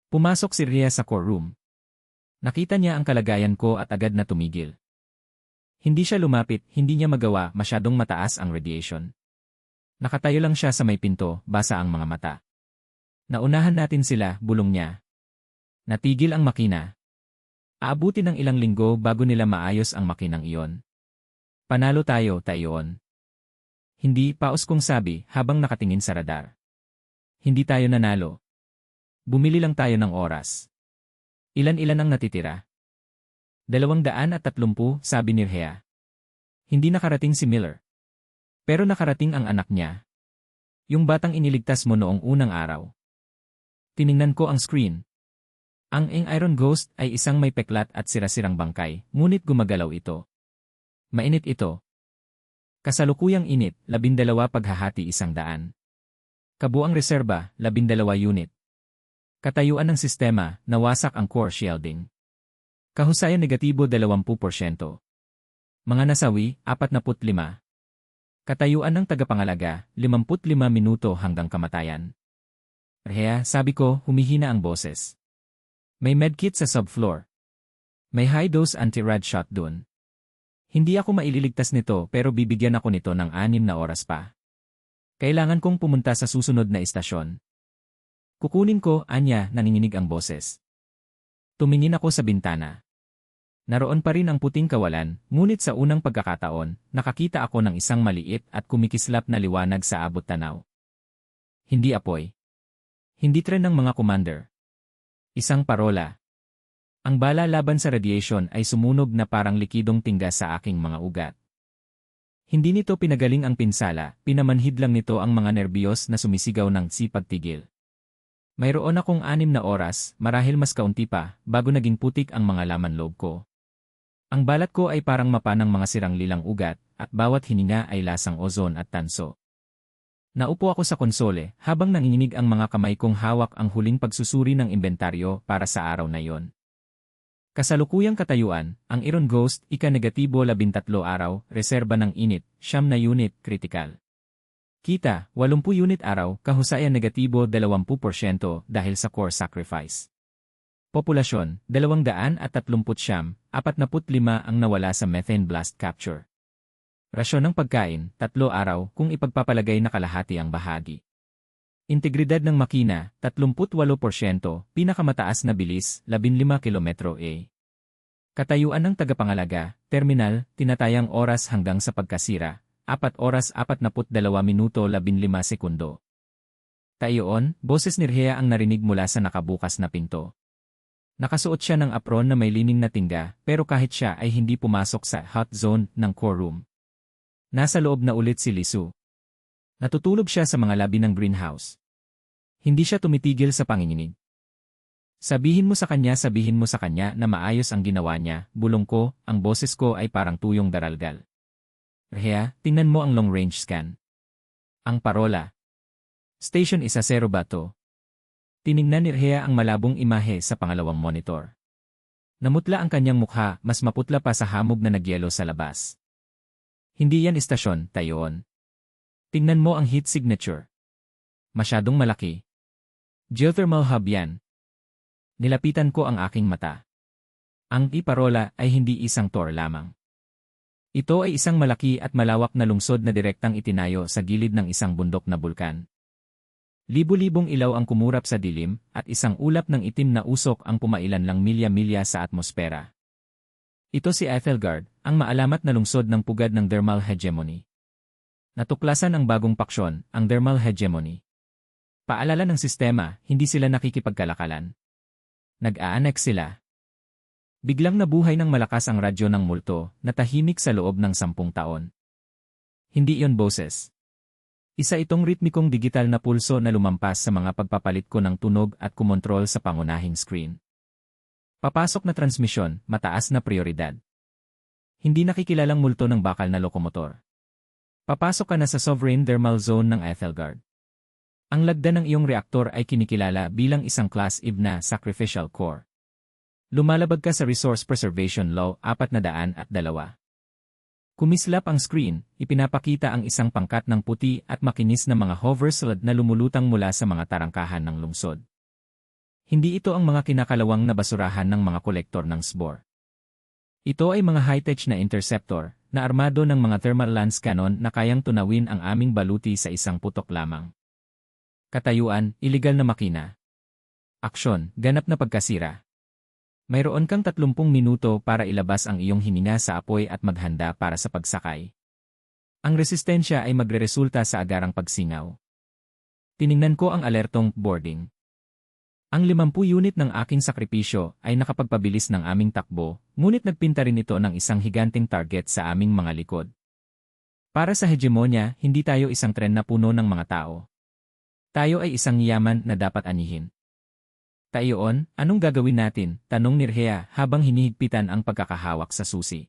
Pumasok si Rhea sa core room. Nakita niya ang kalagayan ko at agad na tumigil. Hindi siya lumapit, hindi niya magawa, masyadong mataas ang radiation. Nakatayo lang siya sa may pinto, basa ang mga mata. Naunahan natin sila, bulong niya. Natigil ang makina. Aabuti ng ilang linggo bago nila maayos ang makinang iyon. Panalo tayo, tayon. Hindi, paus kong sabi habang nakatingin sa radar. Hindi tayo nanalo. Bumili lang tayo ng oras. Ilan-ilan ang natitira? 230, sabi ni Rhea. Hindi nakarating si Miller. Pero nakarating ang anak niya. Yung batang iniligtas mo noong unang araw. Tiningnan ko ang screen. Ang Iron Ghost ay isang may peklat at sirasirang bangkay, ngunit gumagalaw ito. Mainit ito. Kasalukuyang init, 12 paghahati 100. Kabuang reserba, 12 unit. Katayuan ng sistema, nawasak ang core shielding. Kahusayan negatibo 20%. Mga nasawi, 45. Katayuan ng tagapangalaga, 55 minuto hanggang kamatayan. Rhea, sabi ko, humihina ang boses. May medkit sa subfloor. May high-dose anti-rad shot dun. Hindi ako maililigtas nito pero bibigyan ako nito ng 6 na oras pa. Kailangan kong pumunta sa susunod na istasyon. Kukunin ko, anya, nanginginig ang boses. Tumingin ako sa bintana. Naroon pa rin ang puting kawalan, ngunit sa unang pagkakataon, nakakita ako ng isang maliit at kumikislap na liwanag sa abot tanaw. Hindi apoy. Hindi tren ng mga commander. Isang parola. Ang bala laban sa radiation ay sumunog na parang likidong tingga sa aking mga ugat. Hindi nito pinagaling ang pinsala, pinamanhid lang nito ang mga nerbiyos na sumisigaw ng sipagtigil. Mayroon akong 6 na oras, marahil mas kaunti pa, bago naging putik ang mga laman loob ko. Ang balat ko ay parang mapa ng mga sirang lilang ugat, at bawat hininga ay lasang ozon at tanso. Naupo ako sa konsole, habang nanginginig ang mga kamay kong hawak ang huling pagsusuri ng inventaryo para sa araw na yon. Kasalukuyang katayuan, ang Iron Ghost, ika-13 araw, reserba ng init, 9 na unit, critical. Kita, 80 unit araw, kahusayan -20% dahil sa core sacrifice. Populasyon, 239, 45 ang nawala sa methane blast capture. Rasyon ng pagkain, 3 araw kung ipagpapalagay na kalahati ang bahagi. Integridad ng makina, 38%, pinakamataas na bilis, 15 km/h. Katayuan ng tagapangalaga, terminal, tinatayang oras hanggang sa pagkasira, 4 oras 42 minuto 15 sekundo. Tayoon, boses ni Rhea ang narinig mula sa nakabukas na pinto. Nakasuot siya ng apron na may lining na tingga, pero kahit siya ay hindi pumasok sa hot zone ng core room. Nasa loob na ulit si Lisu. Natutulog siya sa mga labi ng greenhouse. Hindi siya tumitigil sa panginginig. Sabihin mo sa kanya na maayos ang ginawa niya, bulong ko, ang boses ko ay parang tuyong daralgal. Rhea, tingnan mo ang long-range scan. Ang parola. Station 10 ba to? Tiningnan ni Rhea ang malabong imahe sa pangalawang monitor. Namutla ang kanyang mukha, mas maputla pa sa hamog na nagyelo sa labas. Hindi yan istasyon, tayoon. Tingnan mo ang heat signature. Masyadong malaki. Geothermal hub yan. Nilapitan ko ang aking mata. Ang iparola ay hindi isang tour lamang. Ito ay isang malaki at malawak na lungsod na direktang itinayo sa gilid ng isang bundok na bulkan. Libu-libong ilaw ang kumurap sa dilim, at isang ulap ng itim na usok ang pumailan lang milya-milya sa atmosfera. Ito si Ethelgard, ang maalamat na lungsod ng pugad ng thermal hegemony. Natuklasan ang bagong paksyon, ang thermal hegemony. Paalala ng sistema, hindi sila nakikipagkalakalan. Nag-a-annex sila. Biglang nabuhay ng malakas ang radyo ng multo, na tahimik sa loob ng 10 taon. Hindi iyon boses. Isa itong ritmikong digital na pulso na lumampas sa mga pagpapalit ko ng tunog at kumontrol sa pangunahing screen. Papasok na transmisyon, mataas na prioridad. Hindi nakikilalang multo ng bakal na lokomotor. Papasok ka na sa sovereign thermal zone ng Ethelgard. Ang lagda ng iyong reaktor ay kinikilala bilang isang Class IV na sacrificial core. Lumalabag ka sa Resource Preservation Law 402. Kumislap ang screen, ipinapakita ang isang pangkat ng puti at makinis na mga hover sled na lumulutang mula sa mga tarangkahan ng lungsod. Hindi ito ang mga kinakalawang na basurahan ng mga kolektor ng SBOR. Ito ay mga high-tech na interceptor, na armado ng mga thermal lance cannon na kayang tunawin ang aming baluti sa isang putok lamang. Katayuan, iligal na makina. Aksyon, ganap na pagkasira. Mayroon kang 30 minuto para ilabas ang iyong hininga sa apoy at maghanda para sa pagsakay. Ang resistensya ay magreresulta sa agarang pagsingaw. Tiningnan ko ang alertong boarding. Ang 50 unit ng aking sakripisyo ay nakapagpabilis ng aming takbo, ngunit nagpinta rin ito ng isang higanting target sa aming mga likod. Para sa hegemonya, hindi tayo isang tren na puno ng mga tao. Tayo ay isang yaman na dapat anihin. Tayoon, anong gagawin natin? Tanong ni Rhea habang hinihigpitan ang pagkakahawak sa susi.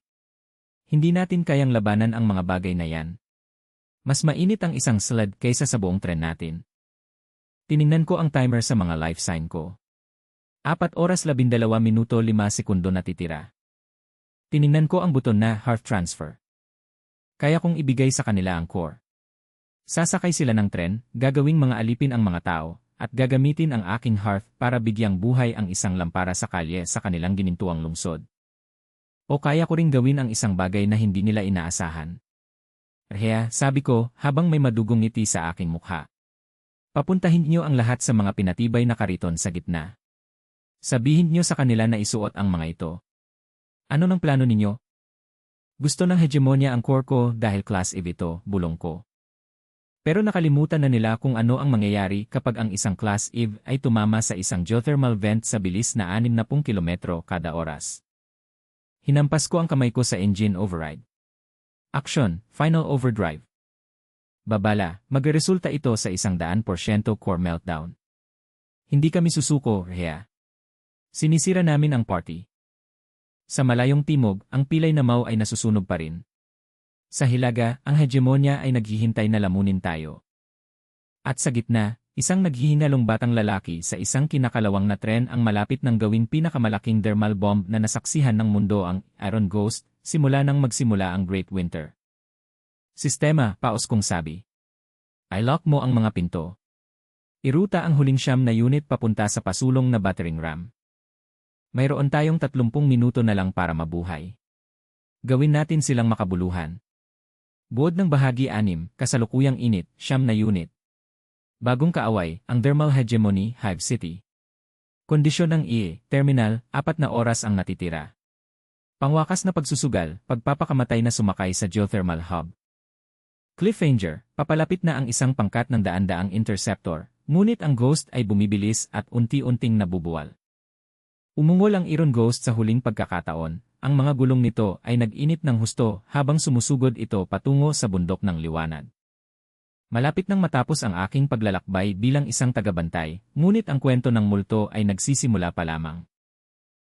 Hindi natin kayang labanan ang mga bagay na yan. Mas mainit ang isang sled kaysa sa buong tren natin. Tiningnan ko ang timer sa mga life sign ko. 4 oras 12 minuto 5 sekundo na titira. Tiningnan ko ang buton na hearth transfer. Kaya kong ibigay sa kanila ang core. Sasakay sila ng tren, gagawing mga alipin ang mga tao, at gagamitin ang aking hearth para bigyang buhay ang isang lampara sa kalye sa kanilang ginintuang lungsod. O kaya ko ring gawin ang isang bagay na hindi nila inaasahan. Rhea, sabi ko, habang may madugong ngiti sa aking mukha. Papuntahin niyo ang lahat sa mga pinatibay na kariton sa gitna. Sabihin niyo sa kanila na isuot ang mga ito. Ano ng plano ninyo? Gusto ng hegemonya ang core ko dahil Class Eve ito, bulong ko. Pero nakalimutan na nila kung ano ang mangyayari kapag ang isang Class Eve ay tumama sa isang geothermal vent sa bilis na 60 kilometro kada oras. Hinampas ko ang kamay ko sa engine override. Action, final overdrive. Babala, magresulta ito sa 100% core meltdown. Hindi kami susuko, Rhea. Sinisira namin ang party. Sa malayong timog, ang pilay na Mau ay nasusunog pa rin. Sa hilaga, ang hegemonya ay naghihintay na lamunin tayo. At sa gitna, isang naghihinalong batang lalaki sa isang kinakalawang na tren ang malapit ng gawing pinakamalaking thermal bomb na nasaksihan ng mundo ang Iron Ghost, simula nang magsimula ang Great Winter. Sistema, paos kong sabi. I-lock mo ang mga pinto. Iruta ang huling 9 na unit papunta sa pasulong na battering ram. Mayroon tayong 30 minuto na lang para mabuhay. Gawin natin silang makabuluhan. Buod ng bahagi 6, kasalukuyang init, 9 na unit. Bagong kaaway, ang thermal hegemony, Hive City. Kondisyon ng IE, terminal, 4 na oras ang natitira. Pangwakas na pagsusugal, pagpapakamatay na sumakay sa geothermal hub. Cliffhanger, papalapit na ang isang pangkat ng daan-daang interceptor, ngunit ang Ghost ay bumibilis at unti-unting nabubuwal. Umungol ang Iron Ghost sa huling pagkakataon, ang mga gulong nito ay nag-init ng husto habang sumusugod ito patungo sa bundok ng liwanag. Malapit nang matapos ang aking paglalakbay bilang isang tagabantay, ngunit ang kwento ng multo ay nagsisimula pa lamang.